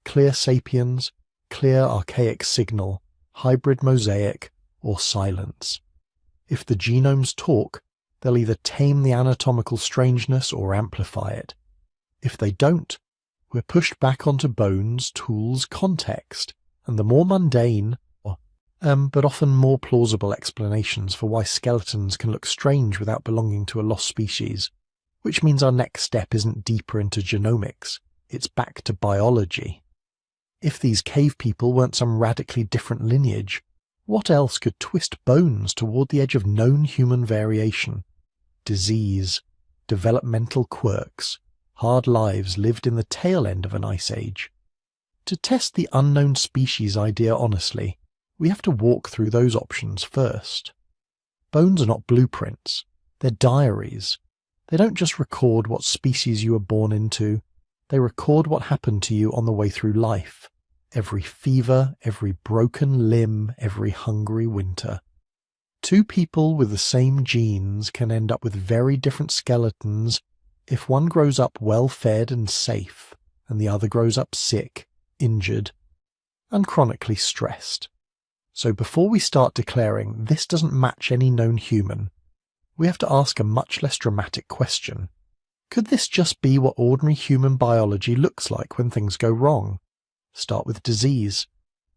clear sapiens, clear archaic signal, hybrid mosaic, or silence. If the genomes talk, they'll either tame the anatomical strangeness or amplify it. If they don't, we're pushed back onto bones, tools, context, and the more mundane, but often more plausible explanations for why skeletons can look strange without belonging to a lost species, which means our next step isn't deeper into genomics, it's back to biology. If these cave people weren't some radically different lineage, what else could twist bones toward the edge of known human variation? Disease, developmental quirks, hard lives lived in the tail end of an ice age. To test the unknown species idea honestly, we have to walk through those options first. Bones are not blueprints, they're diaries. They don't just record what species you were born into, they record what happened to you on the way through life. Every fever, every broken limb, every hungry winter. Two people with the same genes can end up with very different skeletons if one grows up well-fed and safe, and the other grows up sick, injured, and chronically stressed. So before we start declaring this doesn't match any known human, we have to ask a much less dramatic question. Could this just be what ordinary human biology looks like when things go wrong? Start with disease.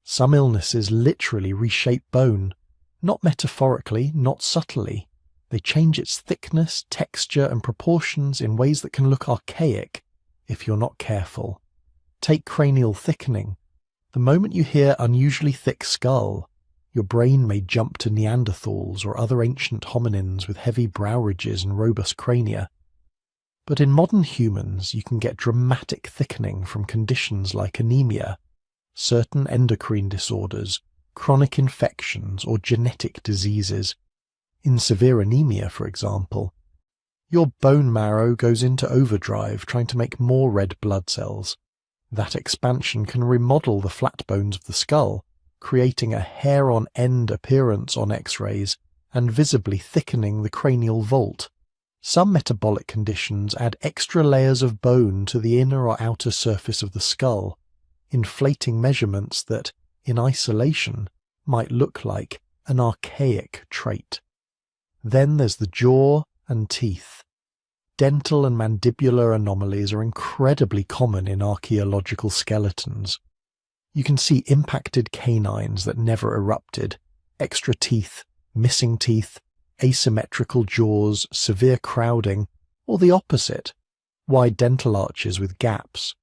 Some illnesses literally reshape bone. Not metaphorically, not subtly. They change its thickness, texture, and proportions in ways that can look archaic if you're not careful. Take cranial thickening. The moment you hear unusually thick skull, your brain may jump to Neanderthals or other ancient hominins with heavy brow ridges and robust crania. But in modern humans, you can get dramatic thickening from conditions like anemia, certain endocrine disorders, chronic infections, or genetic diseases. In severe anemia, for example, your bone marrow goes into overdrive trying to make more red blood cells. That expansion can remodel the flat bones of the skull, creating a hair-on-end appearance on X-rays and visibly thickening the cranial vault. Some metabolic conditions add extra layers of bone to the inner or outer surface of the skull, inflating measurements that, in isolation, might look like an archaic trait. Then there's the jaw and teeth. Dental and mandibular anomalies are incredibly common in archaeological skeletons. You can see impacted canines that never erupted, extra teeth, missing teeth, asymmetrical jaws, severe crowding, or the opposite, wide dental arches with gaps.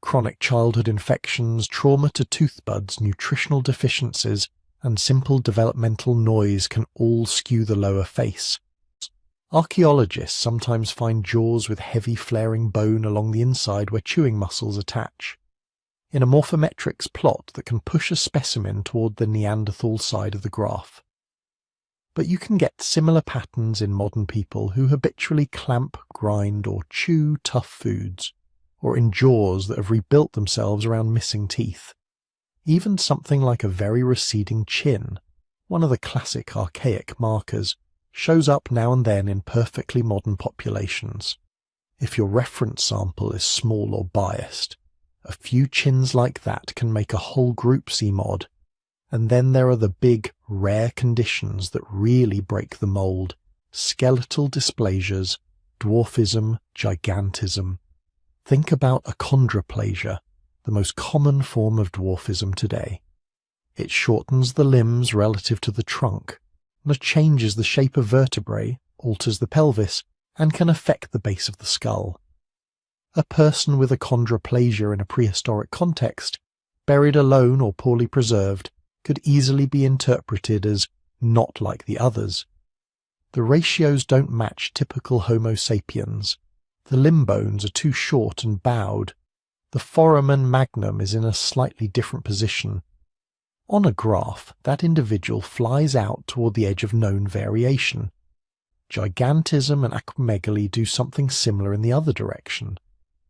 Chronic childhood infections, trauma to tooth buds, nutritional deficiencies, and simple developmental noise can all skew the lower face. Archaeologists sometimes find jaws with heavy flaring bone along the inside where chewing muscles attach, in a morphometrics plot that can push a specimen toward the Neanderthal side of the graph. But you can get similar patterns in modern people who habitually clamp, grind, or chew tough foods, or in jaws that have rebuilt themselves around missing teeth. Even something like a very receding chin, one of the classic archaic markers, shows up now and then in perfectly modern populations. If your reference sample is small or biased, a few chins like that can make a whole group seem odd. And then there are the big, rare conditions that really break the mold: skeletal dysplasias, dwarfism, gigantism. Think about achondroplasia, the most common form of dwarfism today. It shortens the limbs relative to the trunk, and changes the shape of vertebrae, alters the pelvis, and can affect the base of the skull. A person with achondroplasia in a prehistoric context, buried alone or poorly preserved, could easily be interpreted as not like the others. The ratios don't match typical Homo sapiens. The limb bones are too short and bowed. The foramen magnum is in a slightly different position. On a graph, that individual flies out toward the edge of known variation. Gigantism and acromegaly do something similar in the other direction.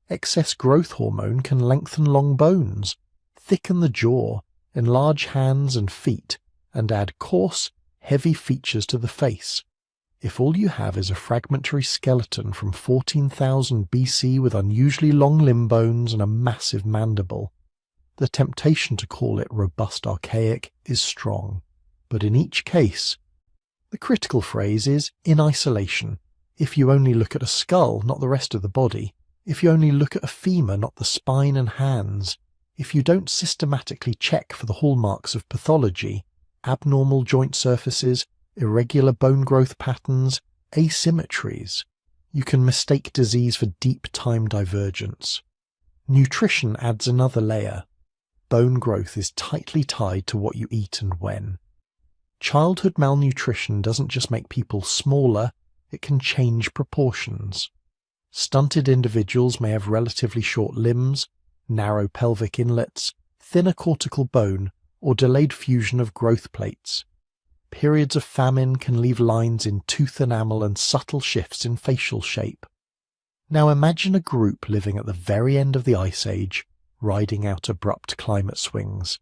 Excess growth hormone can lengthen long bones, thicken the jaw, enlarge hands and feet, and add coarse, heavy features to the face. If all you have is a fragmentary skeleton from 14,000 BC with unusually long limb bones and a massive mandible, the temptation to call it robust archaic is strong. But in each case, the critical phrase is in isolation. If you only look at a skull, not the rest of the body, if you only look at a femur, not the spine and hands, if you don't systematically check for the hallmarks of pathology, abnormal joint surfaces, irregular bone growth patterns, asymmetries, you can mistake disease for deep time divergence. Nutrition adds another layer. Bone growth is tightly tied to what you eat and when. Childhood malnutrition doesn't just make people smaller, it can change proportions. Stunted individuals may have relatively short limbs, narrow pelvic inlets, thinner cortical bone, or delayed fusion of growth plates. Periods of famine can leave lines in tooth enamel and subtle shifts in facial shape. Now imagine a group living at the very end of the Ice Age, riding out abrupt climate swings.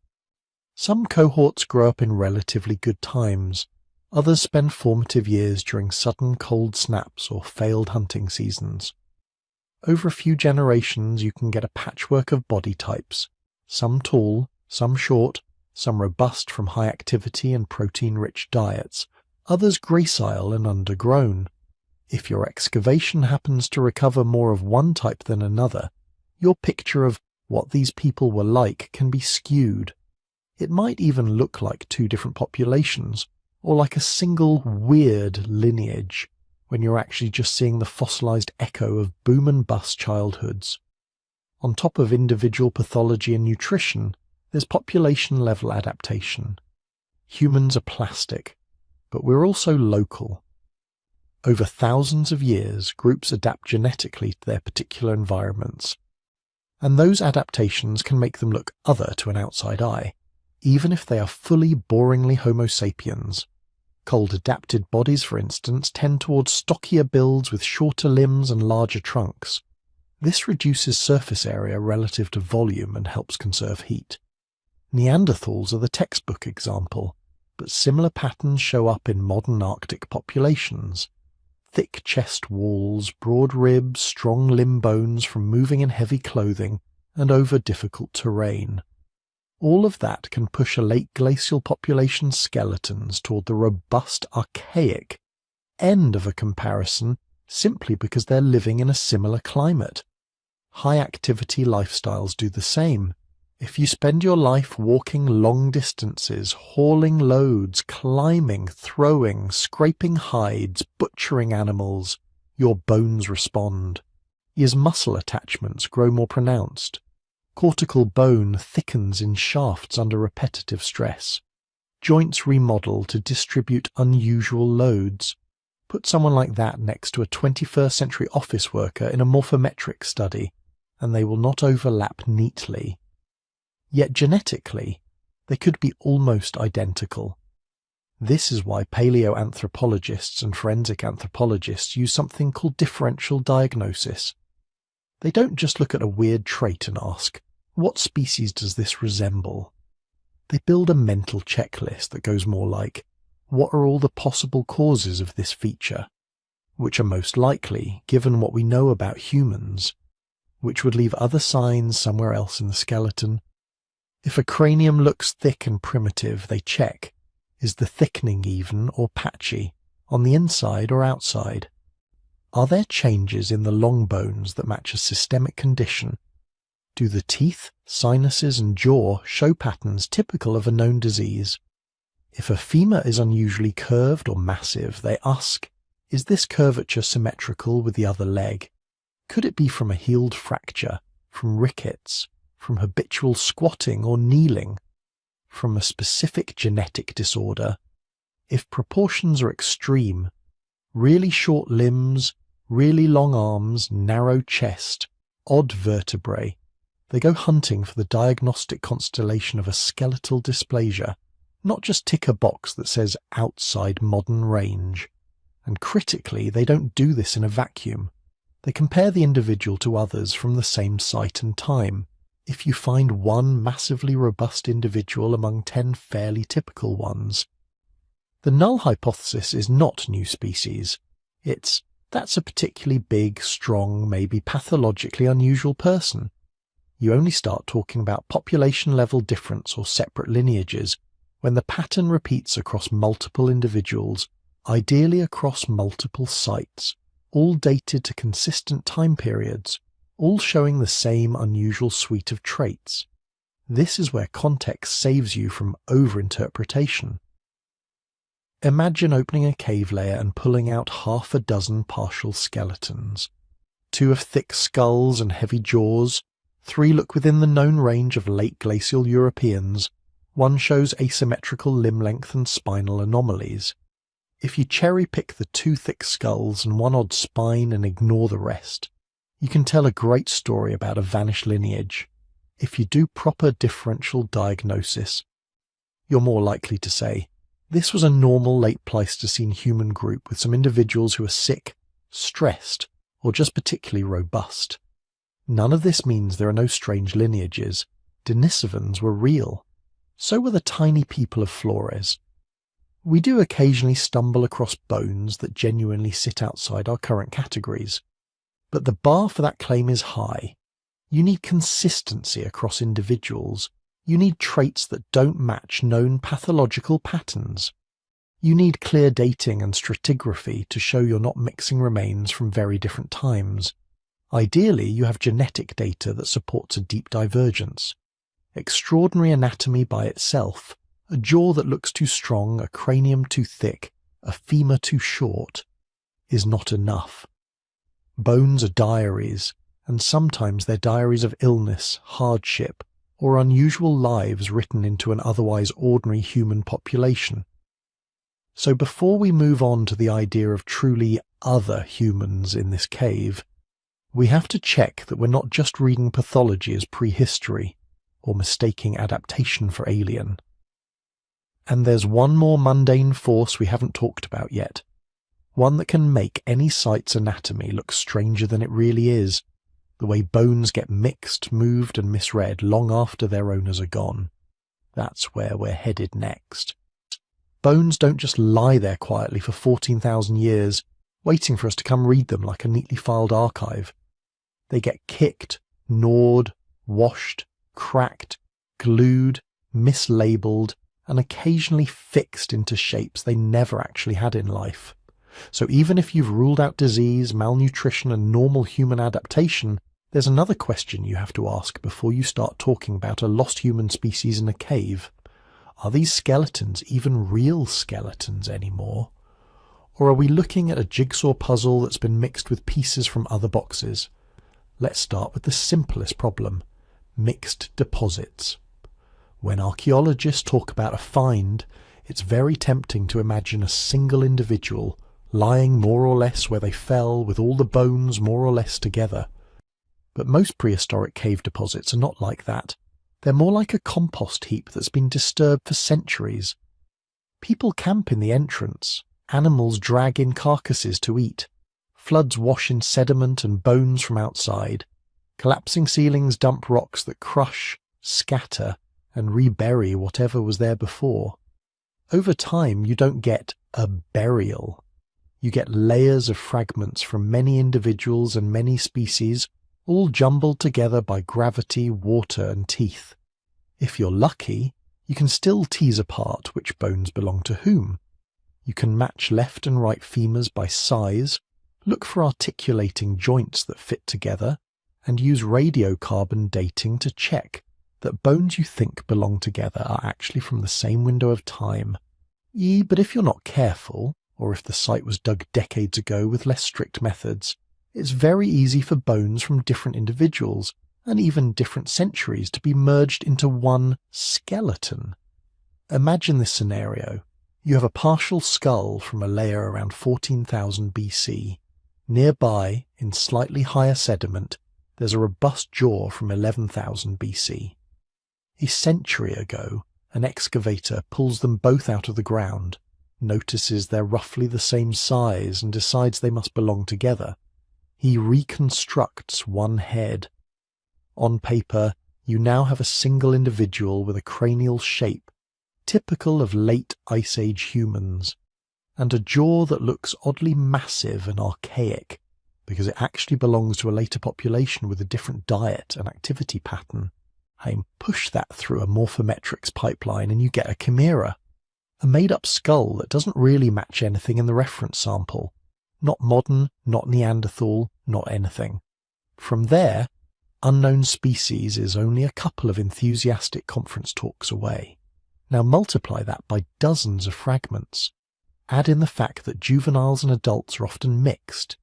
Some cohorts grow up in relatively good times, others spend formative years during sudden cold snaps or failed hunting seasons. Over a few generations you can get a patchwork of body types, some tall, some short, some robust from high activity and protein-rich diets, others gracile and undergrown. If your excavation happens to recover more of one type than another, your picture of what these people were like can be skewed. It might even look like two different populations, or like a single weird lineage when you're actually just seeing the fossilized echo of boom and bust childhoods. On top of individual pathology and nutrition, there's population-level adaptation. Humans are plastic, but we're also local. Over thousands of years, groups adapt genetically to their particular environments, and those adaptations can make them look other to an outside eye, even if they are fully boringly Homo sapiens. Cold-adapted bodies, for instance, tend towards stockier builds with shorter limbs and larger trunks. This reduces surface area relative to volume and helps conserve heat. Neanderthals are the textbook example, but similar patterns show up in modern Arctic populations. Thick chest walls, broad ribs, strong limb bones from moving in heavy clothing and over difficult terrain. All of that can push a late glacial population's skeletons toward the robust, archaic end of a comparison simply because they're living in a similar climate. High-activity lifestyles do the same. If you spend your life walking long distances, hauling loads, climbing, throwing, scraping hides, butchering animals, your bones respond. Ears muscle attachments grow more pronounced. Cortical bone thickens in shafts under repetitive stress. Joints remodel to distribute unusual loads. Put someone like that next to a 21st century office worker in a morphometrics study, and they will not overlap neatly. Yet genetically, they could be almost identical. This is why paleoanthropologists and forensic anthropologists use something called differential diagnosis. They don't just look at a weird trait and ask, what species does this resemble? They build a mental checklist that goes more like, what are all the possible causes of this feature? Which are most likely, given what we know about humans? Which would leave other signs somewhere else in the skeleton? If a cranium looks thick and primitive, they check, is the thickening even or patchy, on the inside or outside? Are there changes in the long bones that match a systemic condition? Do the teeth, sinuses and jaw show patterns typical of a known disease? If a femur is unusually curved or massive, they ask, is this curvature symmetrical with the other leg? Could it be from a healed fracture, from rickets, from habitual squatting or kneeling, from a specific genetic disorder? If proportions are extreme, really short limbs, really long arms, narrow chest, odd vertebrae, they go hunting for the diagnostic constellation of a skeletal dysplasia, not just tick a box that says outside modern range. And critically, they don't do this in a vacuum. They compare the individual to others from the same site and time. If you find one massively robust individual among 10 fairly typical ones, the null hypothesis is not new species. It's, that's a particularly big, strong, maybe pathologically unusual person. You only start talking about population-level difference or separate lineages when the pattern repeats across multiple individuals, ideally across multiple sites, all dated to consistent time periods, all showing the same unusual suite of traits. This is where context saves you from overinterpretation. Imagine opening a cave layer and pulling out 6 partial skeletons. 2 have thick skulls and heavy jaws, 3 look within the known range of late glacial Europeans, 1 shows asymmetrical limb length and spinal anomalies. If you cherry-pick the 2 thick skulls and 1 odd spine and ignore the rest, you can tell a great story about a vanished lineage. If you do proper differential diagnosis, you're more likely to say, this was a normal late Pleistocene human group with some individuals who are sick, stressed, or just particularly robust. None of this means there are no strange lineages. Denisovans were real. So were the tiny people of Flores. We do occasionally stumble across bones that genuinely sit outside our current categories. But the bar for that claim is high. You need consistency across individuals. You need traits that don't match known pathological patterns. You need clear dating and stratigraphy to show you're not mixing remains from very different times. Ideally, you have genetic data that supports a deep divergence. Extraordinary anatomy by itself, A jaw that looks too strong, a cranium too thick, a femur too short, is not enough. Bones are diaries, and sometimes they're diaries of illness, hardship, or unusual lives written into an otherwise ordinary human population. So before we move on to the idea of truly other humans in this cave, we have to check that we're not just reading pathology as prehistory, or mistaking adaptation for alien. And there's one more mundane force we haven't talked about yet, one that can make any site's anatomy look stranger than it really is, the way bones get mixed, moved and misread long after their owners are gone. That's where we're headed next. Bones don't just lie there quietly for 14,000 years, waiting for us to come read them like a neatly filed archive. They get kicked, gnawed, washed, cracked, glued, mislabeled, and occasionally fixed into shapes they never actually had in life. So even if you've ruled out disease, malnutrition, and normal human adaptation, there's another question you have to ask before you start talking about a lost human species in a cave. Are these skeletons even real skeletons anymore? Or are we looking at a jigsaw puzzle that's been mixed with pieces from other boxes? Let's start with the simplest problem: mixed deposits. When archaeologists talk about a find, it's very tempting to imagine a single individual lying more or less where they fell, with all the bones more or less together. But most prehistoric cave deposits are not like that. They're more like a compost heap that's been disturbed for centuries. People camp in the entrance, animals drag in carcasses to eat, floods wash in sediment and bones from outside, collapsing ceilings dump rocks that crush, scatter, and rebury whatever was there before. Over time, you don't get a burial. You get layers of fragments from many individuals and many species, all jumbled together by gravity, water, and teeth. If you're lucky, you can still tease apart which bones belong to whom. You can match left and right femurs by size, look for articulating joints that fit together, and use radiocarbon dating to check that bones you think belong together are actually from the same window of time. But if you're not careful, or if the site was dug decades ago with less strict methods, it's very easy for bones from different individuals, and even different centuries, to be merged into one skeleton. Imagine this scenario. You have a partial skull from a layer around 14,000 BC. Nearby, in slightly higher sediment, there's a robust jaw from 11,000 BC. A century ago, an excavator pulls them both out of the ground, notices they're roughly the same size, and decides they must belong together. He reconstructs one head. On paper, you now have a single individual with a cranial shape, typical of late Ice Age humans, and a jaw that looks oddly massive and archaic, because it actually belongs to a later population with a different diet and activity pattern. Push that through a Morphometrics pipeline and you get a chimera, a made-up skull that doesn't really match anything in the reference sample. Not modern, not Neanderthal, not anything. From there, unknown species is only a couple of enthusiastic conference talks away. Now multiply that by dozens of fragments. Add in the fact that juveniles and adults are often mixed,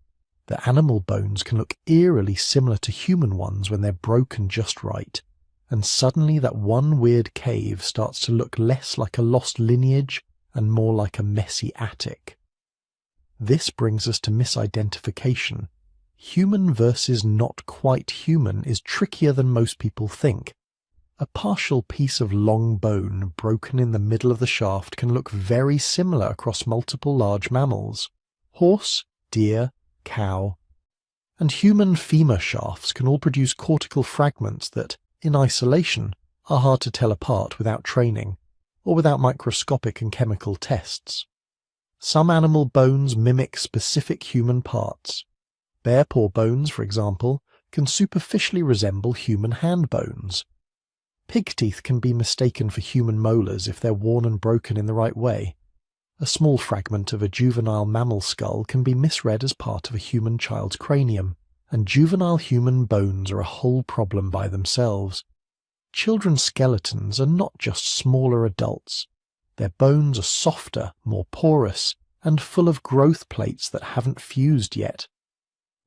that animal bones can look eerily similar to human ones when they're broken just right, and suddenly that one weird cave starts to look less like a lost lineage and more like a messy attic. This brings us to misidentification. Human versus not quite human is trickier than most people think. A partial piece of long bone broken in the middle of the shaft can look very similar across multiple large mammals: horse, deer, cow. And human femur shafts can all produce cortical fragments that, in isolation, are hard to tell apart without training, or without microscopic and chemical tests. Some animal bones mimic specific human parts. Bear paw bones, for example, can superficially resemble human hand bones. Pig teeth can be mistaken for human molars if they're worn and broken in the right way. A small fragment of a juvenile mammal skull can be misread as part of a human child's cranium, and juvenile human bones are a whole problem by themselves. Children's skeletons are not just smaller adults, Their bones are softer, more porous, and full of growth plates that haven't fused yet.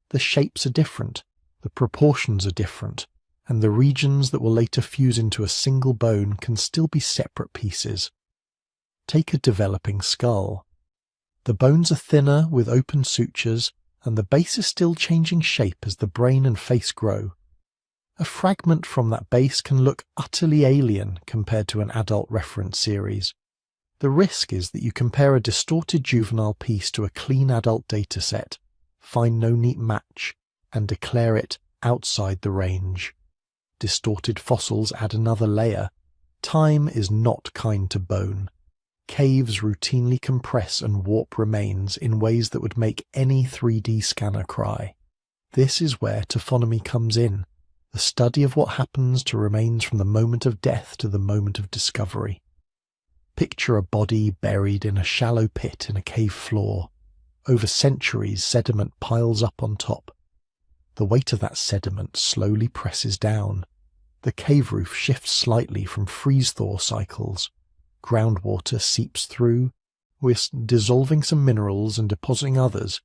The shapes are different, the proportions are different, and the regions that will later fuse into a single bone can still be separate pieces. Take a developing skull. The bones are thinner with open sutures, and the base is still changing shape as the brain and face grow. A fragment from that base can look utterly alien compared to an adult reference series. The risk is that you compare a distorted juvenile piece to a clean adult dataset, find no neat match, and declare it outside the range. Distorted fossils add another layer. Time is not kind to bone. Caves routinely compress and warp remains in ways that would make any 3D scanner cry. This is where taphonomy comes in, the study of what happens to remains from the moment of death to the moment of discovery. Picture a body buried in a shallow pit in a cave floor. Over centuries, sediment piles up on top. The weight of that sediment slowly presses down. The cave roof shifts slightly from freeze-thaw cycles. Groundwater seeps through. We're dissolving some minerals and depositing others.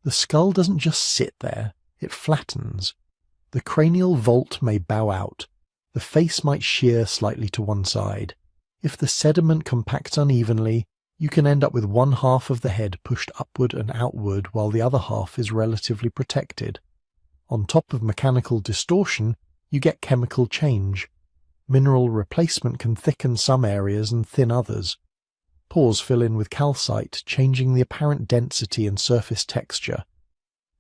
The skull doesn't just sit there, it flattens. The cranial vault may bow out. The face might shear slightly to one side. If the sediment compacts unevenly, you can end up with one half of the head pushed upward and outward while the other half is relatively protected. On top of mechanical distortion, you get chemical change. Mineral replacement can thicken some areas and thin others. Pores fill in with calcite, changing the apparent density and surface texture.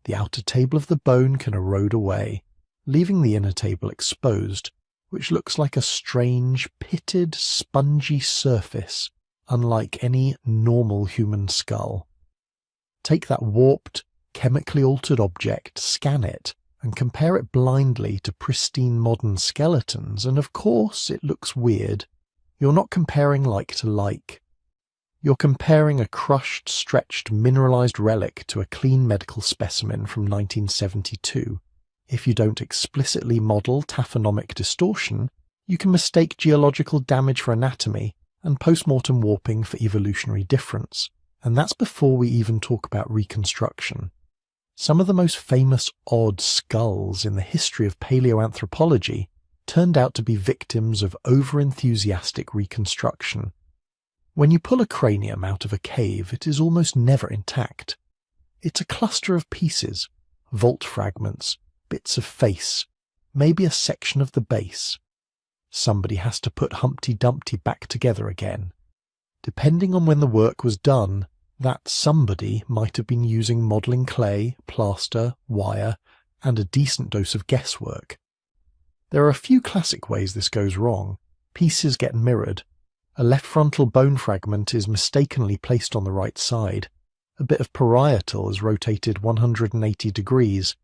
The outer table of the bone can erode away, leaving the inner table exposed, which looks like a strange, pitted, spongy surface, unlike any normal human skull. Take that warped, chemically altered object, scan it, and compare it blindly to pristine modern skeletons, and of course it looks weird. You're not comparing like to like. You're comparing a crushed, stretched, mineralized relic to a clean medical specimen from 1972. If you don't explicitly model taphonomic distortion, you can mistake geological damage for anatomy and post-mortem warping for evolutionary difference. And that's before we even talk about reconstruction. Some of the most famous odd skulls in the history of paleoanthropology turned out to be victims of over-enthusiastic reconstruction. When you pull a cranium out of a cave, it is almost never intact. It's a cluster of pieces, vault fragments, bits of face, maybe a section of the base. Somebody has to put Humpty Dumpty back together again. Depending on when the work was done, that somebody might have been using modelling clay, plaster, wire, and a decent dose of guesswork. There are a few classic ways this goes wrong. Pieces get mirrored. A left frontal bone fragment is mistakenly placed on the right side. A bit of parietal is rotated 180 degrees.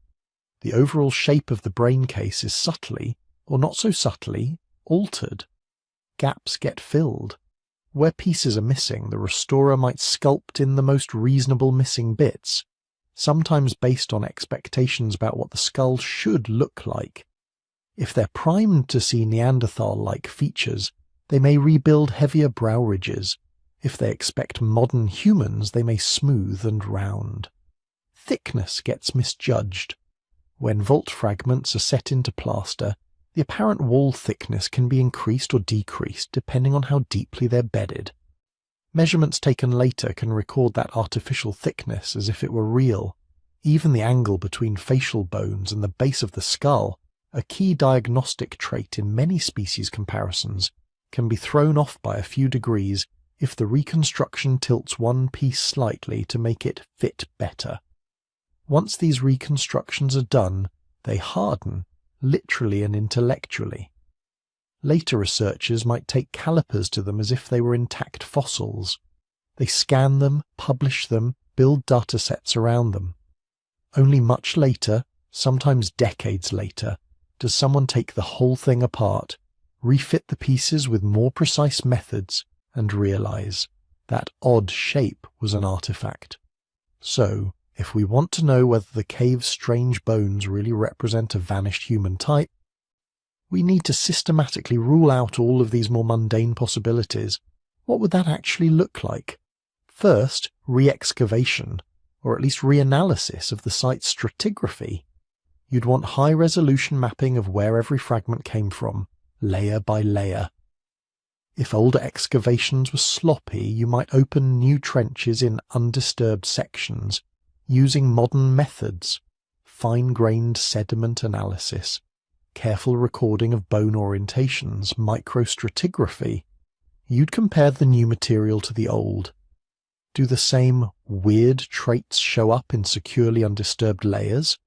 The overall shape of the brain case is subtly, or not so subtly, altered. Gaps get filled. Where pieces are missing, the restorer might sculpt in the most reasonable missing bits, sometimes based on expectations about what the skull should look like. If they're primed to see Neanderthal-like features, they may rebuild heavier brow ridges. If they expect modern humans, they may smooth and round. Thickness gets misjudged. When vault fragments are set into plaster, the apparent wall thickness can be increased or decreased depending on how deeply they're bedded. Measurements taken later can record that artificial thickness as if it were real. Even the angle between facial bones and the base of the skull, a key diagnostic trait in many species comparisons, can be thrown off by a few degrees if the reconstruction tilts one piece slightly to make it fit better. Once these reconstructions are done, they harden, literally and intellectually. Later researchers might take calipers to them as if they were intact fossils. They scan them, publish them, build datasets around them. Only much later, sometimes decades later, does someone take the whole thing apart, refit the pieces with more precise methods, and realize that odd shape was an artifact. So, if we want to know whether the cave's strange bones really represent a vanished human type, we need to systematically rule out all of these more mundane possibilities, What would that actually look like? First, re-excavation, or at least reanalysis of the site's stratigraphy. You'd want high-resolution mapping of where every fragment came from, layer by layer. If older excavations were sloppy, you might open new trenches in undisturbed sections, using modern methods, fine-grained sediment analysis, careful recording of bone orientations, microstratigraphy. You'd compare the new material to the old. Do the same weird traits show up in securely undisturbed layers,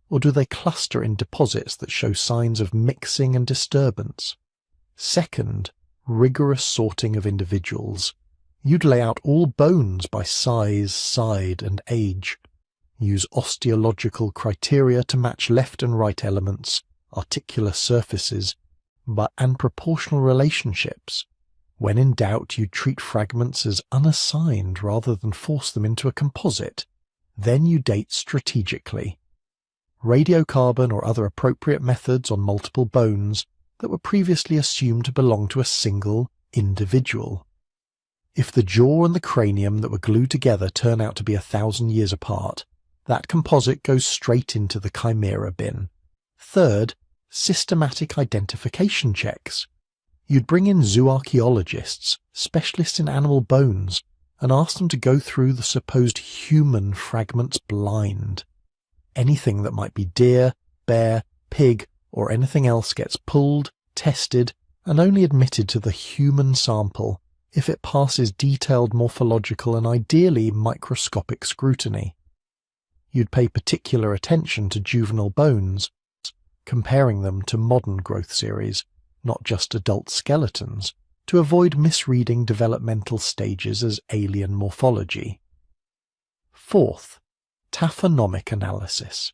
or do they cluster in deposits that show signs of mixing and disturbance? Second, rigorous sorting of individuals. You'd lay out all bones by size, side, and age. Use osteological criteria to match left and right elements, articular surfaces, and proportional relationships. When in doubt, you treat fragments as unassigned rather than force them into a composite. Then you date strategically. Radiocarbon or other appropriate methods on multiple bones that were previously assumed to belong to a single individual. If the jaw and the cranium that were glued together turn out to be 1,000 years apart, that composite goes straight into the chimera bin. Third, systematic identification checks. You'd bring in zooarchaeologists, specialists in animal bones, and ask them to go through the supposed human fragments blind. Anything that might be deer, bear, pig, or anything else gets pulled, tested, and only admitted to the human sample if it passes detailed morphological and ideally microscopic scrutiny. You'd pay particular attention to juvenile bones, comparing them to modern growth series, not just adult skeletons, to avoid misreading developmental stages as alien morphology. Fourth, taphonomic analysis.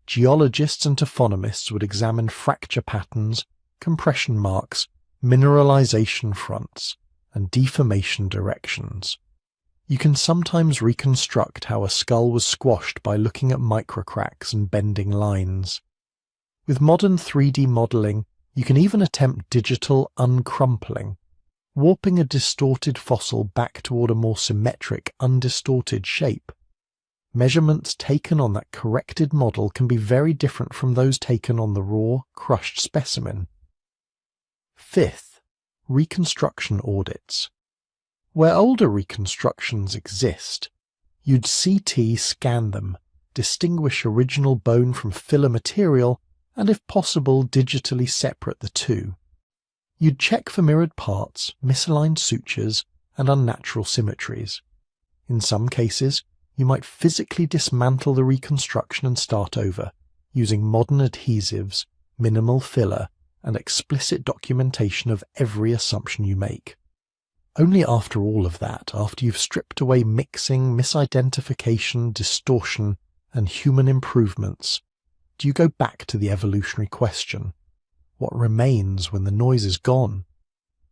Geologists and taphonomists would examine fracture patterns, compression marks, mineralization fronts, and deformation directions. You can sometimes reconstruct how a skull was squashed by looking at microcracks and bending lines. With modern 3D modeling, you can even attempt digital uncrumpling, warping a distorted fossil back toward a more symmetric, undistorted shape. Measurements taken on that corrected model can be very different from those taken on the raw, crushed specimen. Fifth, reconstruction audits. Where older reconstructions exist, you'd CT scan them, distinguish original bone from filler material, and if possible digitally separate the two. You'd check for mirrored parts, misaligned sutures, and unnatural symmetries. In some cases, you might physically dismantle the reconstruction and start over, using modern adhesives, minimal filler, and explicit documentation of every assumption you make. Only after all of that, after you've stripped away mixing, misidentification, distortion, and human improvements, do you go back to the evolutionary question. What remains when the noise is gone?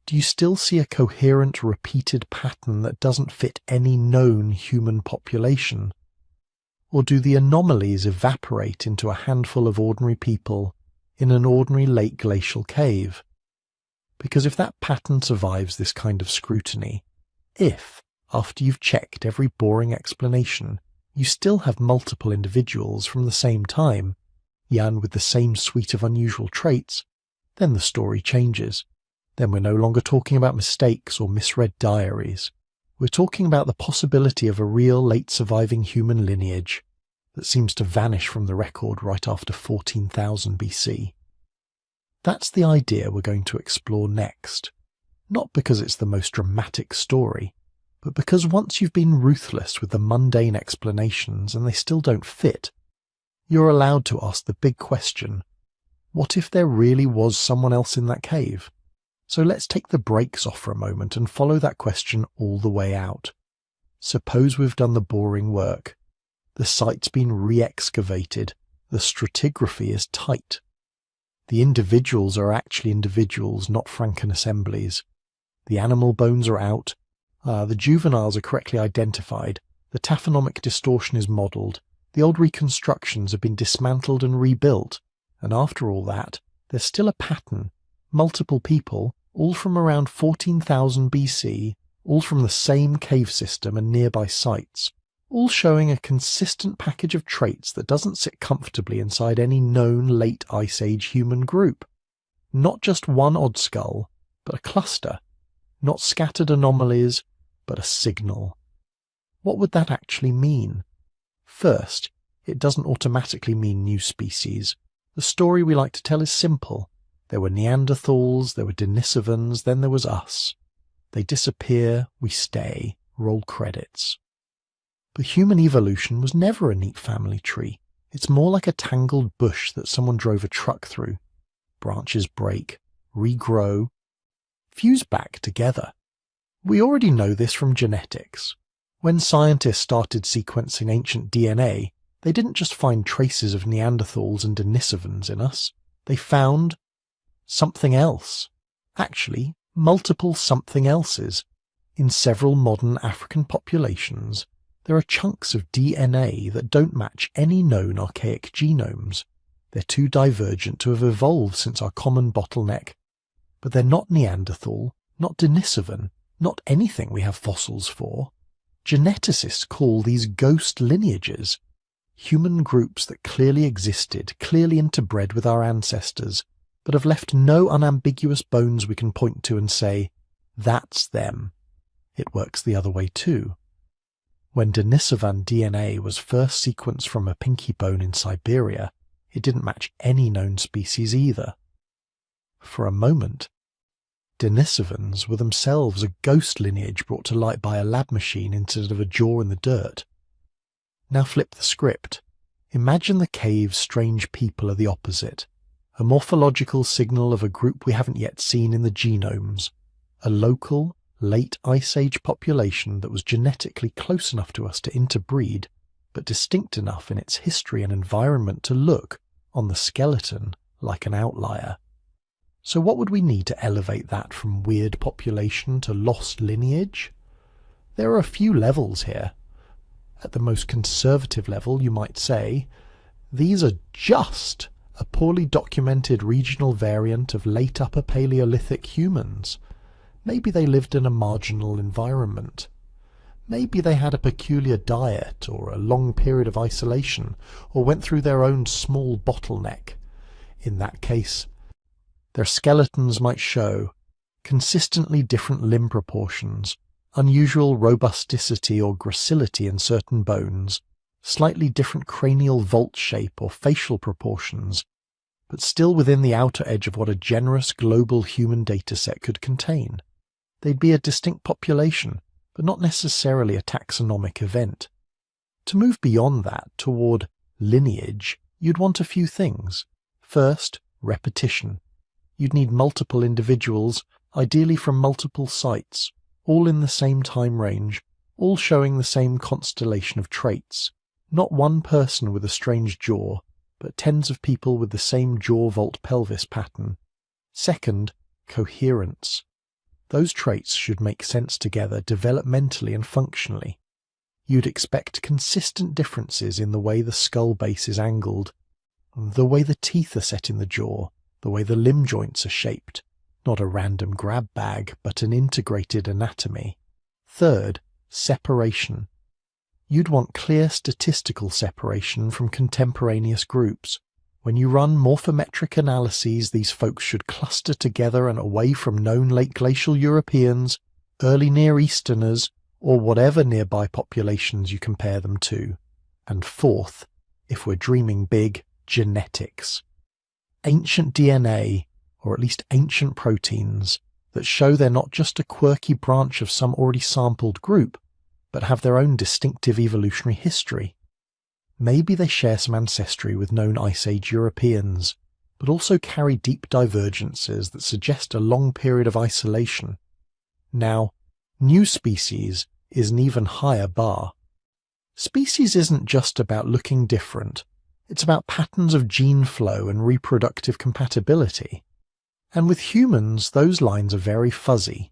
Do you still see a coherent, repeated pattern that doesn't fit any known human population? Or do the anomalies evaporate into a handful of ordinary people in an ordinary late glacial cave? Because if that pattern survives this kind of scrutiny, if, after you've checked every boring explanation, you still have multiple individuals from the same time, and with the same suite of unusual traits, then the story changes. Then we're no longer talking about mistakes or misread diaries. We're talking about the possibility of a real late surviving human lineage that seems to vanish from the record right after 14,000 BC. That's the idea we're going to explore next. Not because it's the most dramatic story, but because once you've been ruthless with the mundane explanations and they still don't fit, you're allowed to ask the big question, what if there really was someone else in that cave? So let's take the brakes off for a moment and follow that question all the way out. Suppose we've done the boring work. The site's been re-excavated. The stratigraphy is tight. The individuals are actually individuals, not Franken assemblies. The animal bones are out. The juveniles are correctly identified. The taphonomic distortion is modelled. The old reconstructions have been dismantled and rebuilt. And after all that, there's still a pattern. Multiple people, all from around 14,000 BC, all from the same cave system and nearby sites, all showing a consistent package of traits that doesn't sit comfortably inside any known late Ice Age human group. Not just one odd skull, but a cluster. Not scattered anomalies, but a signal. What would that actually mean? First, it doesn't automatically mean new species. The story we like to tell is simple. There were Neanderthals, there were Denisovans, then there was us. They disappear, we stay, roll credits. But human evolution was never a neat family tree. It's more like a tangled bush that someone drove a truck through. Branches break, regrow, fuse back together. We already know this from genetics. When scientists started sequencing ancient DNA, they didn't just find traces of Neanderthals and Denisovans in us. They found something else. Actually, multiple something elses. In several modern African populations, there are chunks of DNA that don't match any known archaic genomes. They're too divergent to have evolved since our common bottleneck. But they're not Neanderthal, not Denisovan, not anything we have fossils for. Geneticists call these ghost lineages. Human groups that clearly existed, clearly interbred with our ancestors, but have left no unambiguous bones we can point to and say, that's them. It works the other way too. When Denisovan DNA was first sequenced from a pinky bone in Siberia, it didn't match any known species either. For a moment, Denisovans were themselves a ghost lineage brought to light by a lab machine instead of a jaw in the dirt. Now flip the script. Imagine the cave's strange people are the opposite. A morphological signal of a group we haven't yet seen in the genomes. A local, late Ice Age population that was genetically close enough to us to interbreed, but distinct enough in its history and environment to look, on the skeleton, like an outlier. So what would we need to elevate that from weird population to lost lineage? There are a few levels here. At the most conservative level, you might say, these are just a poorly documented regional variant of late Upper Paleolithic humans. Maybe they lived in a marginal environment. Maybe they had a peculiar diet or a long period of isolation, or went through their own small bottleneck. In that case, their skeletons might show consistently different limb proportions, unusual robusticity or gracility in certain bones, slightly different cranial vault shape or facial proportions, but still within the outer edge of what a generous global human dataset could contain. They'd be a distinct population, but not necessarily a taxonomic event. To move beyond that, toward lineage, you'd want a few things. First, repetition. You'd need multiple individuals, ideally from multiple sites, all in the same time range, all showing the same constellation of traits. Not one person with a strange jaw, but tens of people with the same jaw-vault-pelvis pattern. Second, coherence. Those traits should make sense together developmentally and functionally. You'd expect consistent differences in the way the skull base is angled, the way the teeth are set in the jaw, the way the limb joints are shaped. Not a random grab bag, but an integrated anatomy. Third, separation. You'd want clear statistical separation from contemporaneous groups. When you run morphometric analyses, these folks should cluster together and away from known late glacial Europeans, early Near Easterners, or whatever nearby populations you compare them to. And fourth, if we're dreaming big, genetics. Ancient DNA, or at least ancient proteins, that show they're not just a quirky branch of some already sampled group, but have their own distinctive evolutionary history. Maybe they share some ancestry with known Ice Age Europeans, but also carry deep divergences that suggest a long period of isolation. Now, new species is an even higher bar. Species isn't just about looking different, it's about patterns of gene flow and reproductive compatibility. And with humans, those lines are very fuzzy.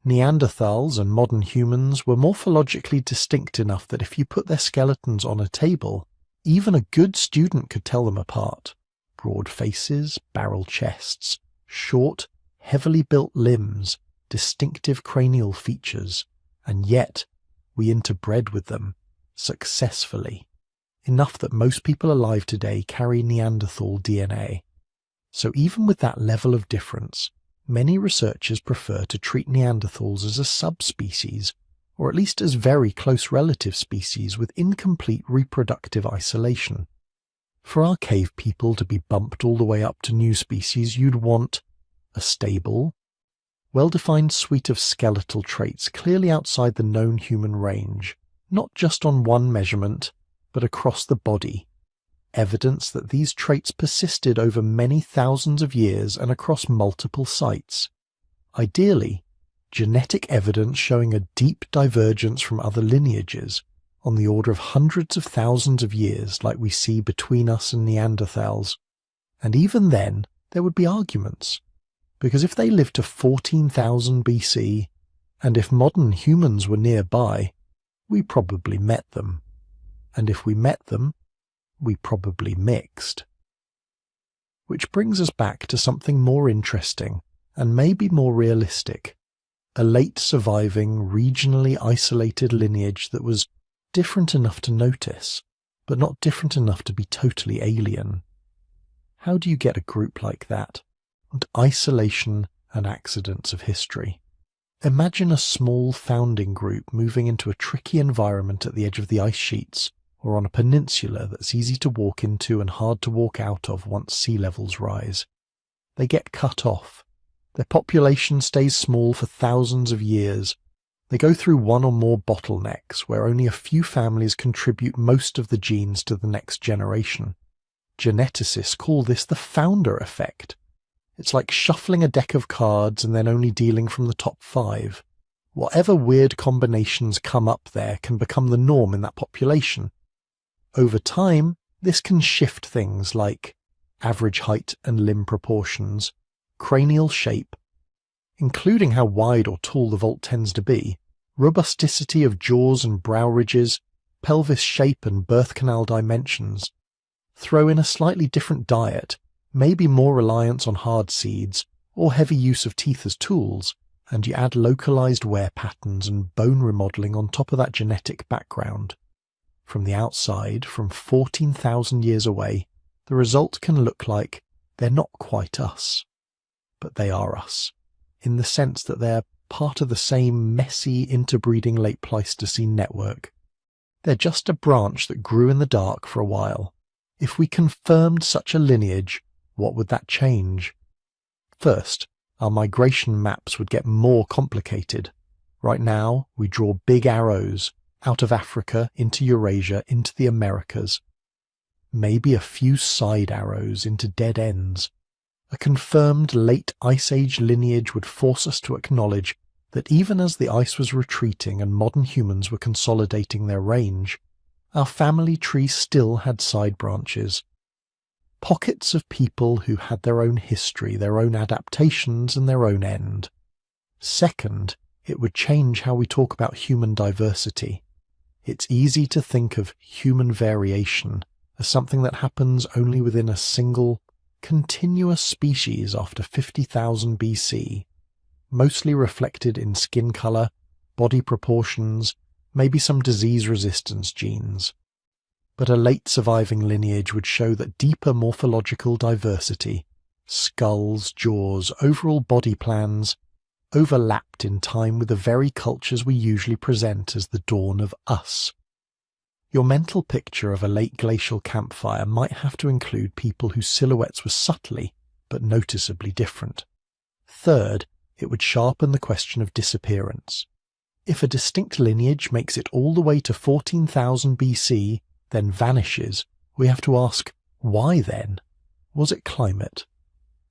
Neanderthals and modern humans were morphologically distinct enough that if you put their skeletons on a table, even a good student could tell them apart. Broad faces, barrel chests, short, heavily built limbs, distinctive cranial features, and yet we interbred with them successfully, enough that most people alive today carry Neanderthal DNA. So even with that level of difference, many researchers prefer to treat Neanderthals as a subspecies, or at least as very close relative species with incomplete reproductive isolation. For our cave people to be bumped all the way up to new species, you'd want a stable, well-defined suite of skeletal traits clearly outside the known human range, not just on one measurement, but across the body. Evidence that these traits persisted over many thousands of years and across multiple sites. Ideally, genetic evidence showing a deep divergence from other lineages, on the order of hundreds of thousands of years like we see between us and Neanderthals. And even then, there would be arguments. Because if they lived to 14,000 BC, and if modern humans were nearby, we probably met them. And if we met them, we probably mixed. Which brings us back to something more interesting, and maybe more realistic. A late surviving, regionally isolated lineage that was different enough to notice, but not different enough to be totally alien. How do you get a group like that? And isolation and accidents of history. Imagine a small founding group moving into a tricky environment at the edge of the ice sheets, or on a peninsula that's easy to walk into and hard to walk out of once sea levels rise. They get cut off. Their population stays small for thousands of years. They go through one or more bottlenecks where only a few families contribute most of the genes to the next generation. Geneticists call this the founder effect. It's like shuffling a deck of cards and then only dealing from the top 5. Whatever weird combinations come up there can become the norm in that population. Over time, this can shift things like average height and limb proportions, cranial shape, including how wide or tall the vault tends to be, robusticity of jaws and brow ridges, pelvis shape and birth canal dimensions. Throw in a slightly different diet, maybe more reliance on hard seeds, or heavy use of teeth as tools, and you add localized wear patterns and bone remodeling on top of that genetic background. From the outside, from 14,000 years away, the result can look like they're not quite us. But they are us, in the sense that they're part of the same messy interbreeding late Pleistocene network. They're just a branch that grew in the dark for a while. If we confirmed such a lineage, what would that change? First, our migration maps would get more complicated. Right now, we draw big arrows out of Africa into Eurasia into the Americas. Maybe a few side arrows into dead ends. A confirmed late Ice Age lineage would force us to acknowledge that even as the ice was retreating and modern humans were consolidating their range, our family tree still had side branches. Pockets of people who had their own history, their own adaptations, and their own end. Second, it would change how we talk about human diversity. It's easy to think of human variation as something that happens only within a single, continuous species after 50,000 BC, mostly reflected in skin color, body proportions, maybe some disease resistance genes. But a late surviving lineage would show that deeper morphological diversity, skulls, jaws, overall body plans, overlapped in time with the very cultures we usually present as the dawn of us. Your mental picture of a late glacial campfire might have to include people whose silhouettes were subtly but noticeably different. Third, it would sharpen the question of disappearance. If a distinct lineage makes it all the way to 14,000 BC, then vanishes, we have to ask, why then? Was it climate?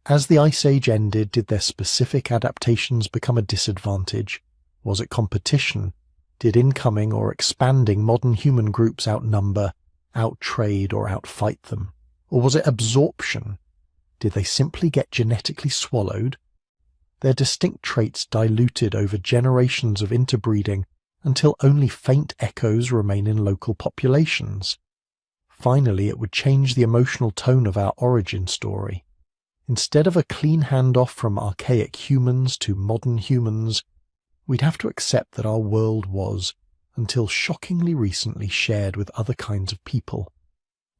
As the Ice Age ended, did their specific adaptations become a disadvantage? Was it competition? Did incoming or expanding modern human groups outnumber, outtrade, or outfight them? Or was it absorption? Did they simply get genetically swallowed? Their distinct traits diluted over generations of interbreeding until only faint echoes remain in local populations. Finally, it would change the emotional tone of our origin story. Instead of a clean handoff from archaic humans to modern humans, we'd have to accept that our world was, until shockingly recently, shared with other kinds of people.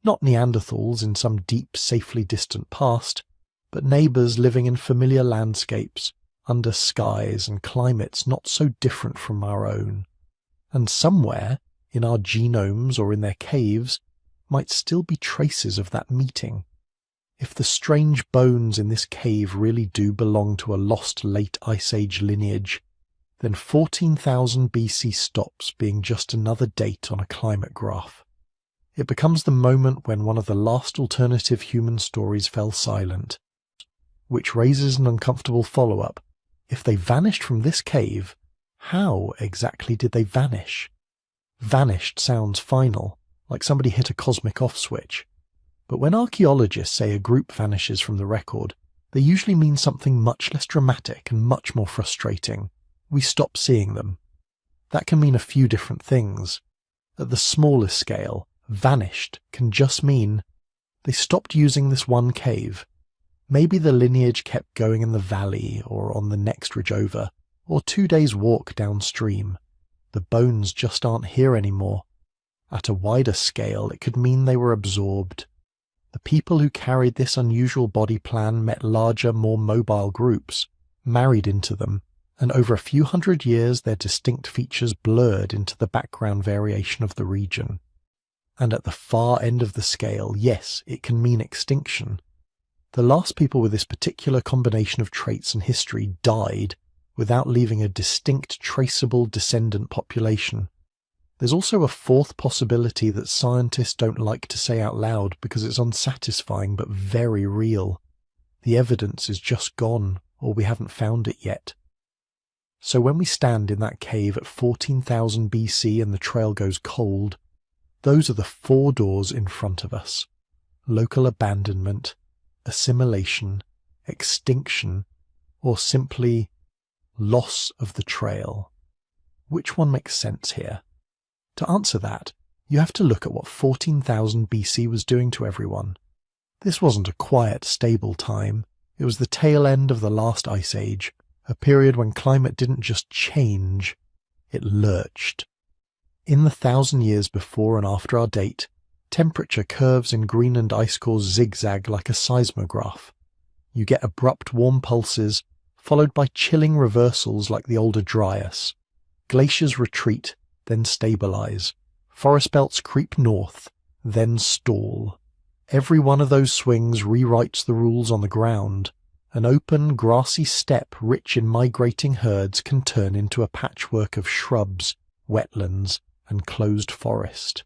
Not Neanderthals in some deep, safely distant past, but neighbours living in familiar landscapes, under skies and climates not so different from our own. And somewhere, in our genomes or in their caves, might still be traces of that meeting. If the strange bones in this cave really do belong to a lost late Ice Age lineage, then 14,000 BC stops being just another date on a climate graph. It becomes the moment when one of the last alternative human stories fell silent, which raises an uncomfortable follow-up. If they vanished from this cave, how exactly did they vanish? Vanished sounds final, like somebody hit a cosmic off switch. But when archaeologists say a group vanishes from the record, they usually mean something much less dramatic and much more frustrating. We stop seeing them. That can mean a few different things. At the smallest scale, vanished can just mean they stopped using this one cave. Maybe the lineage kept going in the valley or on the next ridge over, or 2 days' walk downstream. The bones just aren't here anymore. At a wider scale, it could mean they were absorbed. The people who carried this unusual body plan met larger, more mobile groups, married into them, and over a few hundred years their distinct features blurred into the background variation of the region. And at the far end of the scale, yes, it can mean extinction. The last people with this particular combination of traits and history died without leaving a distinct, traceable descendant population. There's also a fourth possibility that scientists don't like to say out loud because it's unsatisfying but very real. The evidence is just gone, or we haven't found it yet. So when we stand in that cave at 14,000 BC and the trail goes cold, those are the 4 doors in front of us. Local abandonment, assimilation, extinction, or simply loss of the trail. Which one makes sense here? To answer that, you have to look at what 14,000 BC was doing to everyone. This wasn't a quiet, stable time. It was the tail end of the last Ice Age, a period when climate didn't just change, it lurched. In the 1,000 years before and after our date, temperature curves in Greenland ice cores zigzag like a seismograph. You get abrupt warm pulses, followed by chilling reversals like the older Dryas. Glaciers retreat, then stabilize. Forest belts creep north, then stall. Every one of those swings rewrites the rules on the ground. An open, grassy steppe rich in migrating herds can turn into a patchwork of shrubs, wetlands, and closed forest.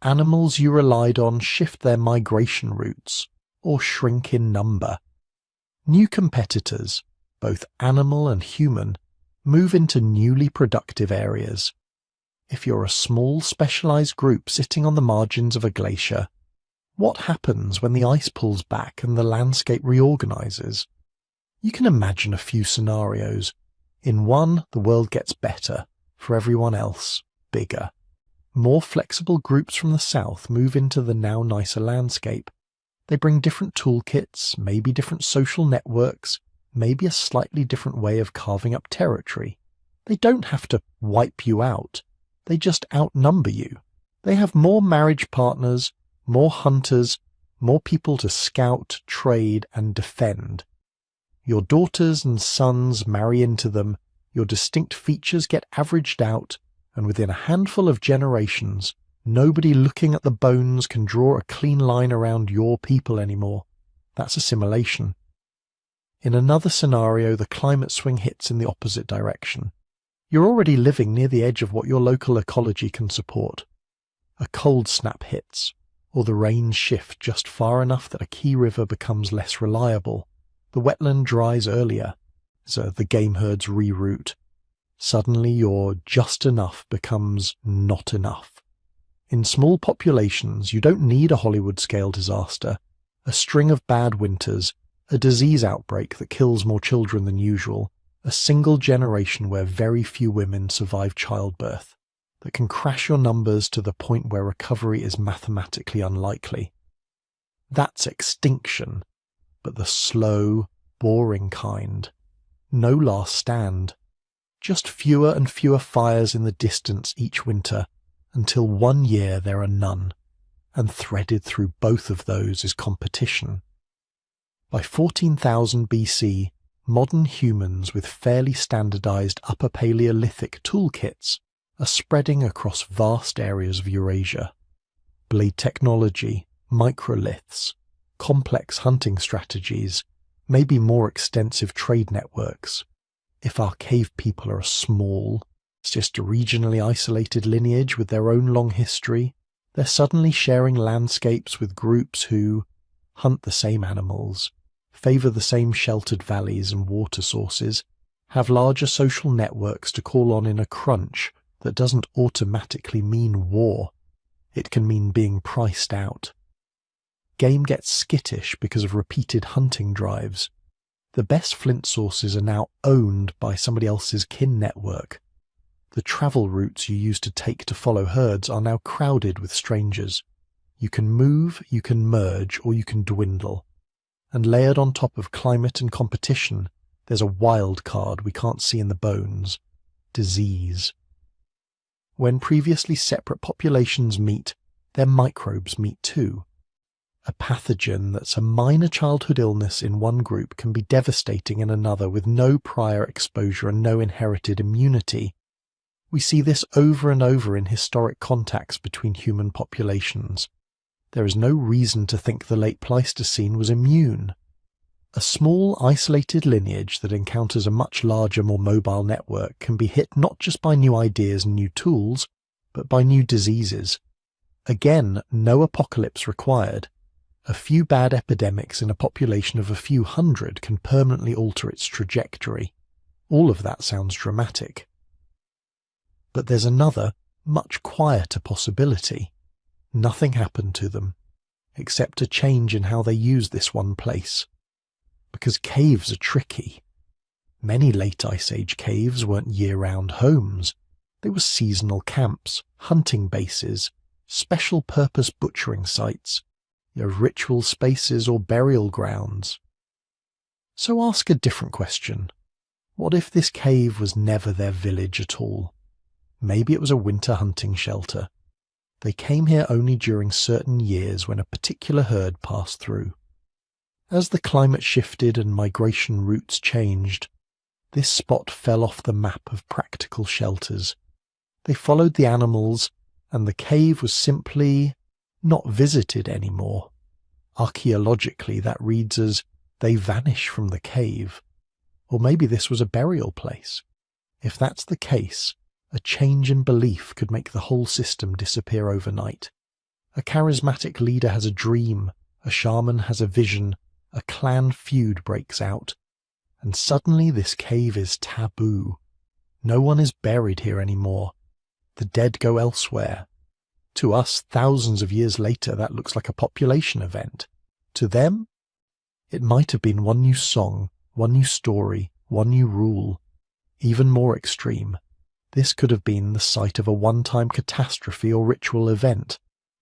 Animals you relied on shift their migration routes, or shrink in number. New competitors, both animal and human, move into newly productive areas. If you're a small, specialized group sitting on the margins of a glacier, what happens when the ice pulls back and the landscape reorganizes? You can imagine a few scenarios. In one, the world gets better. For everyone else, bigger. More flexible groups from the south move into the now nicer landscape. They bring different toolkits, maybe different social networks, maybe a slightly different way of carving up territory. They don't have to wipe you out. They just outnumber you. They have more marriage partners, more hunters, more people to scout, trade, and defend. Your daughters and sons marry into them, your distinct features get averaged out, and within a handful of generations, nobody looking at the bones can draw a clean line around your people anymore. That's assimilation. In another scenario, the climate swing hits in the opposite direction. You're already living near the edge of what your local ecology can support. A cold snap hits, or the rains shift just far enough that a key river becomes less reliable. The wetland dries earlier, so the game herds reroute. Suddenly your just enough becomes not enough. In small populations, you don't need a Hollywood-scale disaster, a string of bad winters, a disease outbreak that kills more children than usual, a single generation where very few women survive childbirth, that can crash your numbers to the point where recovery is mathematically unlikely. That's extinction. but the slow, boring kind. No last stand. Just fewer and fewer fires in the distance each winter, until one year there are none, and threaded through both of those is competition. By 14,000 BC, modern humans with fairly standardized Upper Paleolithic toolkits are spreading across vast areas of Eurasia. Blade technology, microliths, complex hunting strategies, maybe more extensive trade networks. If our cave people are a small, just a regionally isolated lineage with their own long history, they're suddenly sharing landscapes with groups who hunt the same animals, favour the same sheltered valleys and water sources, have larger social networks to call on in a crunch that doesn't automatically mean war. It can mean being priced out. Game gets skittish because of repeated hunting drives. The best flint sources are now owned by somebody else's kin network. The travel routes you used to take to follow herds are now crowded with strangers. You can move, you can merge, or you can dwindle. And layered on top of climate and competition, there's a wild card we can't see in the bones: disease. When previously separate populations meet, their microbes meet too. A pathogen that's a minor childhood illness in one group can be devastating in another with no prior exposure and no inherited immunity. We see this over and over in historic contacts between human populations. There is no reason to think the late Pleistocene was immune. A small, isolated lineage that encounters a much larger, more mobile network can be hit not just by new ideas and new tools, but by new diseases. Again, no apocalypse required. A few bad epidemics in a population of a few hundred can permanently alter its trajectory. All of that sounds dramatic. But there's another, much quieter possibility. Nothing happened to them, except a change in how they use this one place. Because caves are tricky. Many late Ice Age caves weren't year-round homes. They were seasonal camps, hunting bases, special-purpose butchering sites, ritual spaces or burial grounds. So ask a different question. What if this cave was never their village at all? Maybe it was a winter hunting shelter. They came here only during certain years when a particular herd passed through. As the climate shifted and migration routes changed, this spot fell off the map of practical shelters. They followed the animals, and the cave was simply not visited anymore. Archaeologically, that reads as they vanish from the cave. Or maybe this was a burial place. If that's the case, a change in belief could make the whole system disappear overnight. A charismatic leader has a dream, a shaman has a vision, a clan feud breaks out, and suddenly this cave is taboo. No one is buried here anymore. The dead go elsewhere. To us, thousands of years later, that looks like a population event. To them, it might have been one new song, one new story, one new rule. Even more extreme, this could have been the site of a one-time catastrophe or ritual event,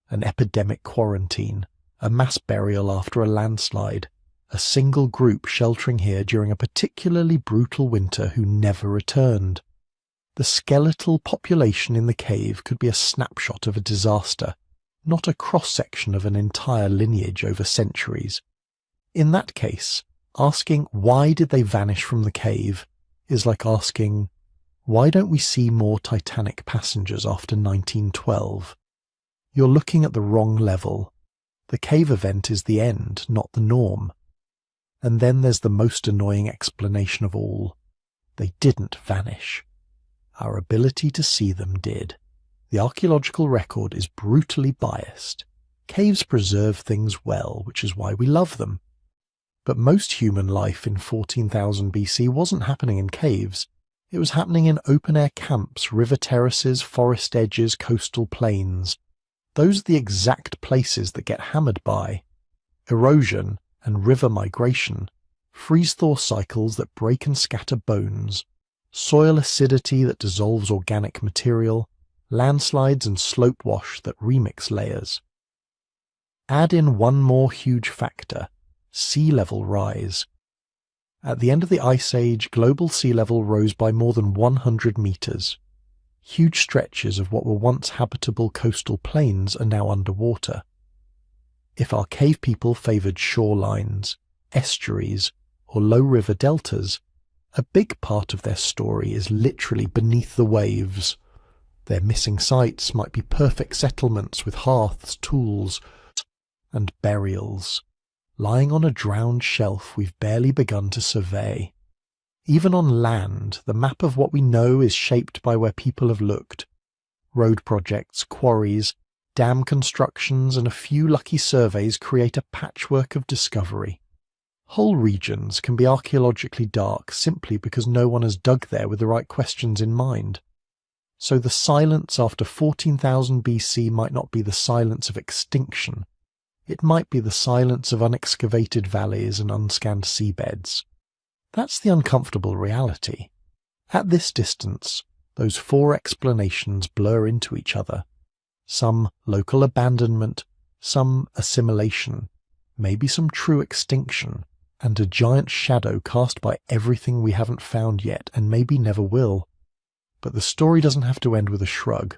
an epidemic quarantine, a mass burial after a landslide, a single group sheltering here during a particularly brutal winter who never returned. The skeletal population in the cave could be a snapshot of a disaster, not a cross-section of an entire lineage over centuries. In that case, asking why did they vanish from the cave is like asking, why don't we see more Titanic passengers after 1912? You're looking at the wrong level. The cave event is the end, not the norm. And then there's the most annoying explanation of all. They didn't vanish. Our ability to see them did. The archaeological record is brutally biased. Caves preserve things well, which is why we love them. But most human life in 14,000 BC wasn't happening in caves. It was happening in open-air camps, river terraces, forest edges, coastal plains. Those are the exact places that get hammered by erosion and river migration, freeze-thaw cycles that break and scatter bones, soil acidity that dissolves organic material, landslides and slope wash that remix layers. Add in one more huge factor, sea level rise. At the end of the Ice Age, global sea level rose by more than 100 meters. Huge stretches of what were once habitable coastal plains are now underwater. If our cave people favoured shorelines, estuaries, or low river deltas, a big part of their story is literally beneath the waves. Their missing sites might be perfect settlements with hearths, tools, and burials, lying on a drowned shelf we've barely begun to survey. Even on land, the map of what we know is shaped by where people have looked. Road projects, quarries, dam constructions, and a few lucky surveys create a patchwork of discovery. Whole regions can be archaeologically dark simply because no one has dug there with the right questions in mind. So the silence after 14,000 BC might not be the silence of extinction. It might be the silence of unexcavated valleys and unscanned seabeds. That's the uncomfortable reality. At this distance, those four explanations blur into each other. Some local abandonment, some assimilation, maybe some true extinction, and a giant shadow cast by everything we haven't found yet and maybe never will. But the story doesn't have to end with a shrug,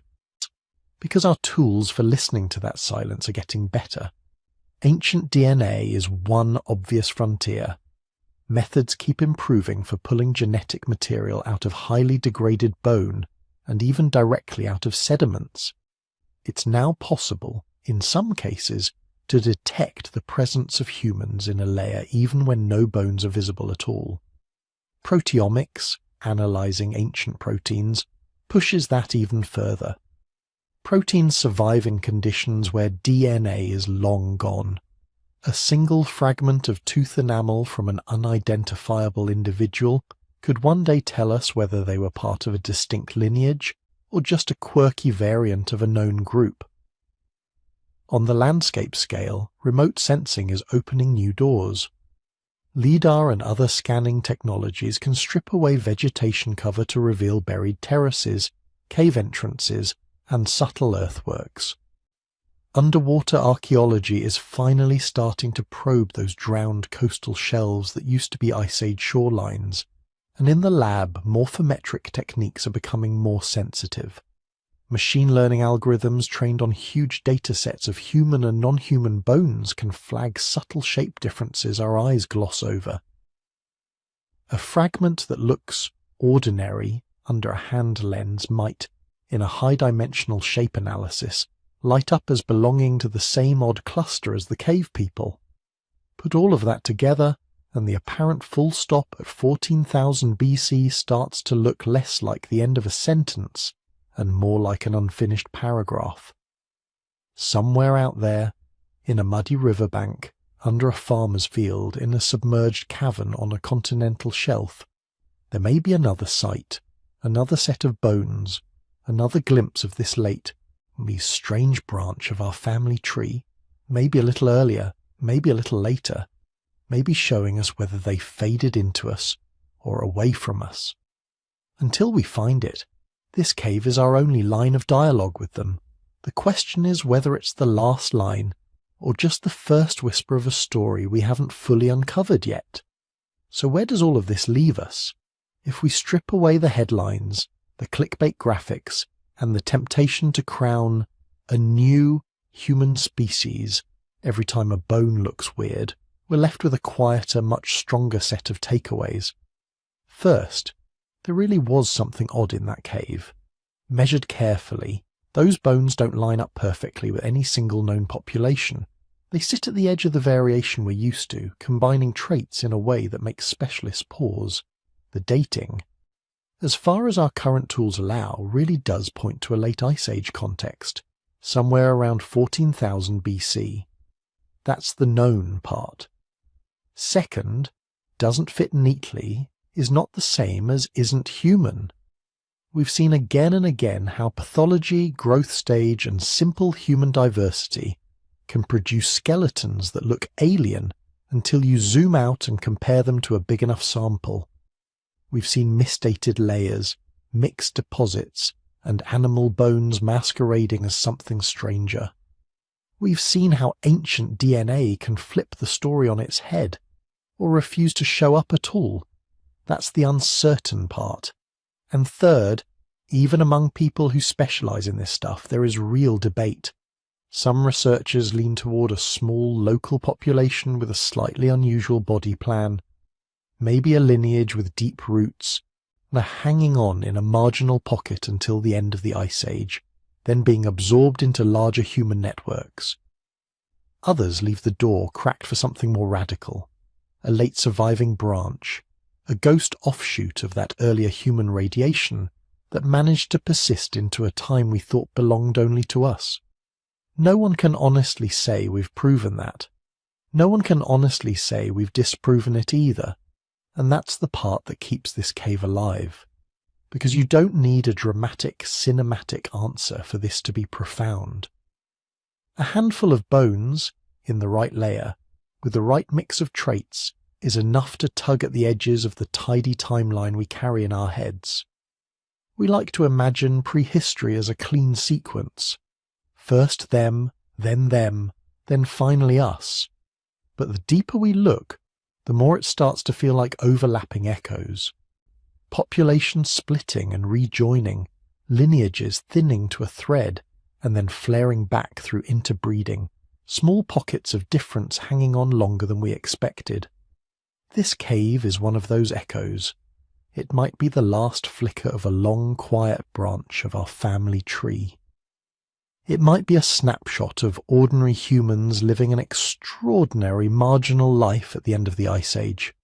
because our tools for listening to that silence are getting better. Ancient DNA is one obvious frontier. Methods keep improving for pulling genetic material out of highly degraded bone and even directly out of sediments. It's now possible, in some cases, to detect the presence of humans in a layer even when no bones are visible at all. Proteomics, analysing ancient proteins, pushes that even further. Proteins survive in conditions where DNA is long gone. A single fragment of tooth enamel from an unidentifiable individual could one day tell us whether they were part of a distinct lineage or just a quirky variant of a known group. On the landscape scale, remote sensing is opening new doors. LIDAR and other scanning technologies can strip away vegetation cover to reveal buried terraces, cave entrances, and subtle earthworks. Underwater archaeology is finally starting to probe those drowned coastal shelves that used to be Ice Age shorelines, and in the lab, morphometric techniques are becoming more sensitive. Machine learning algorithms trained on huge datasets of human and non-human bones can flag subtle shape differences our eyes gloss over. A fragment that looks ordinary under a hand lens might, in a high-dimensional shape analysis, light up as belonging to the same odd cluster as the cave people. Put all of that together, and the apparent full stop at 14,000 BC starts to look less like the end of a sentence and more like an unfinished paragraph. Somewhere out there, in a muddy riverbank, under a farmer's field, in a submerged cavern on a continental shelf, there may be another site, another set of bones, another glimpse of this late, strange branch of our family tree, maybe a little earlier, maybe a little later, maybe showing us whether they faded into us or away from us. Until we find it, this cave is our only line of dialogue with them. The question is whether it's the last line or just the first whisper of a story we haven't fully uncovered yet. So where does all of this leave us? If we strip away the headlines, the clickbait graphics, and the temptation to crown a new human species every time a bone looks weird, we're left with a quieter, much stronger set of takeaways. First, there really was something odd in that cave. Measured carefully, those bones don't line up perfectly with any single known population. They sit at the edge of the variation we're used to, combining traits in a way that makes specialists pause. The dating, as far as our current tools allow, really does point to a late Ice Age context, somewhere around 14,000 BC. That's the known part. Second, doesn't fit neatly, is not the same as isn't human. We've seen again and again how pathology, growth stage, and simple human diversity can produce skeletons that look alien until you zoom out and compare them to a big enough sample. We've seen misdated layers, mixed deposits, and animal bones masquerading as something stranger. We've seen how ancient DNA can flip the story on its head, or refuse to show up at all. That's the uncertain part. And third, even among people who specialise in this stuff, there is real debate. Some researchers lean toward a small local population with a slightly unusual body plan, maybe a lineage with deep roots, and are hanging on in a marginal pocket until the end of the Ice Age, then being absorbed into larger human networks. Others leave the door cracked for something more radical, a late surviving branch, a ghost offshoot of that earlier human radiation that managed to persist into a time we thought belonged only to us. No one can honestly say we've proven that. No one can honestly say we've disproven it either, and that's the part that keeps this cave alive. Because you don't need a dramatic, cinematic answer for this to be profound. A handful of bones, in the right layer, with the right mix of traits, is enough to tug at the edges of the tidy timeline we carry in our heads. We like to imagine prehistory as a clean sequence. First them, then finally us. But the deeper we look, the more it starts to feel like overlapping echoes. Populations splitting and rejoining, lineages thinning to a thread, and then flaring back through interbreeding, small pockets of difference hanging on longer than we expected. This cave is one of those echoes. It might be the last flicker of a long, quiet branch of our family tree. It might be a snapshot of ordinary humans living an extraordinary marginal life at the end of the Ice Age.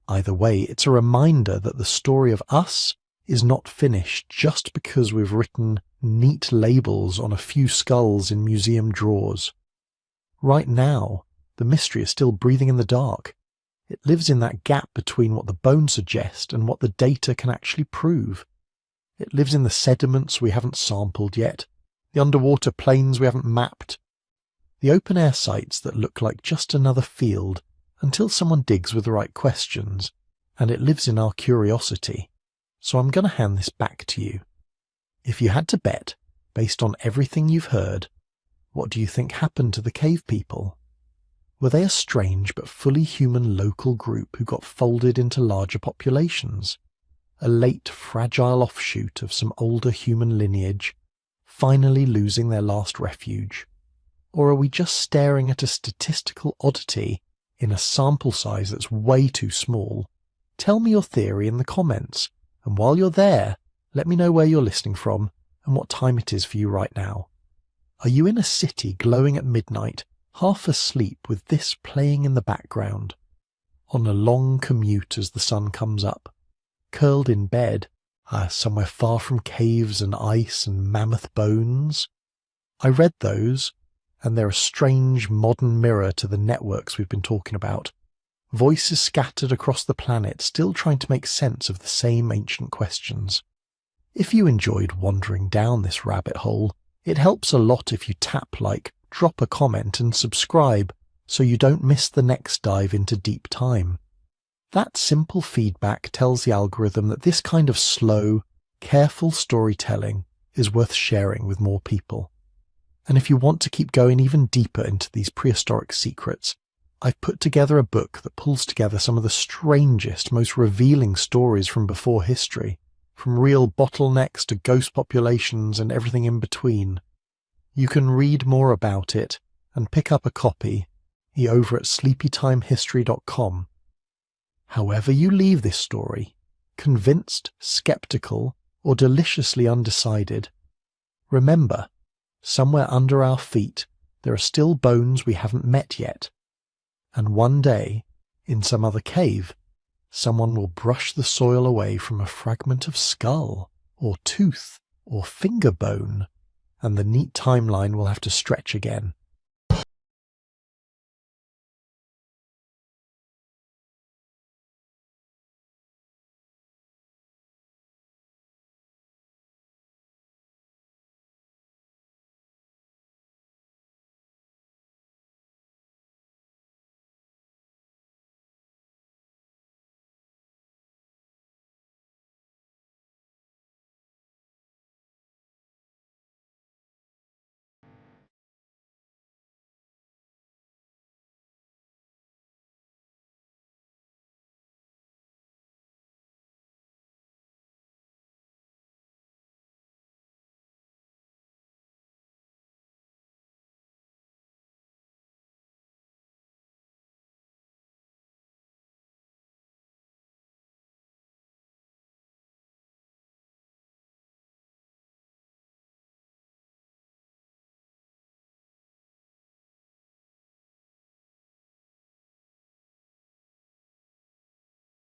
Either way, it's a reminder that the story of us is not finished just because we've written neat labels on a few skulls in museum drawers. Right now, the mystery is still breathing in the dark. It lives in that gap between what the bones suggest and what the data can actually prove. It lives in the sediments we haven't sampled yet, the underwater plains we haven't mapped, the open-air sites that look like just another field until someone digs with the right questions, and it lives in our curiosity. So I'm going to hand this back to you. If you had to bet, based on everything you've heard, what do you think happened to the cave people? Were they a strange but fully human local group who got folded into larger populations? A late, fragile offshoot of some older human lineage, finally losing their last refuge? Or are we just staring at a statistical oddity in a sample size that's way too small? Tell me your theory in the comments, and while you're there, let me know where you're listening from and what time it is for you right now. Are you in a city glowing at midnight, half asleep with this playing in the background? On a long commute as the sun comes up? Curled in bed, somewhere far from caves and ice and mammoth bones? I read those, and they're a strange modern mirror to the networks we've been talking about. Voices scattered across the planet still trying to make sense of the same ancient questions. If you enjoyed wandering down this rabbit hole, it helps a lot if you tap like, drop a comment and subscribe so you don't miss the next dive into deep time. That simple feedback tells the algorithm that this kind of slow, careful storytelling is worth sharing with more people. And if you want to keep going even deeper into these prehistoric secrets, I've put together a book that pulls together some of the strangest, most revealing stories from before history, from real bottlenecks to ghost populations and everything in between. You can read more about it and pick up a copy over at sleepytimehistory.com. However you leave this story, convinced, skeptical, or deliciously undecided, remember, somewhere under our feet there are still bones we haven't met yet. And one day, in some other cave, someone will brush the soil away from a fragment of skull, or tooth, or finger bone, and the neat timeline will have to stretch again.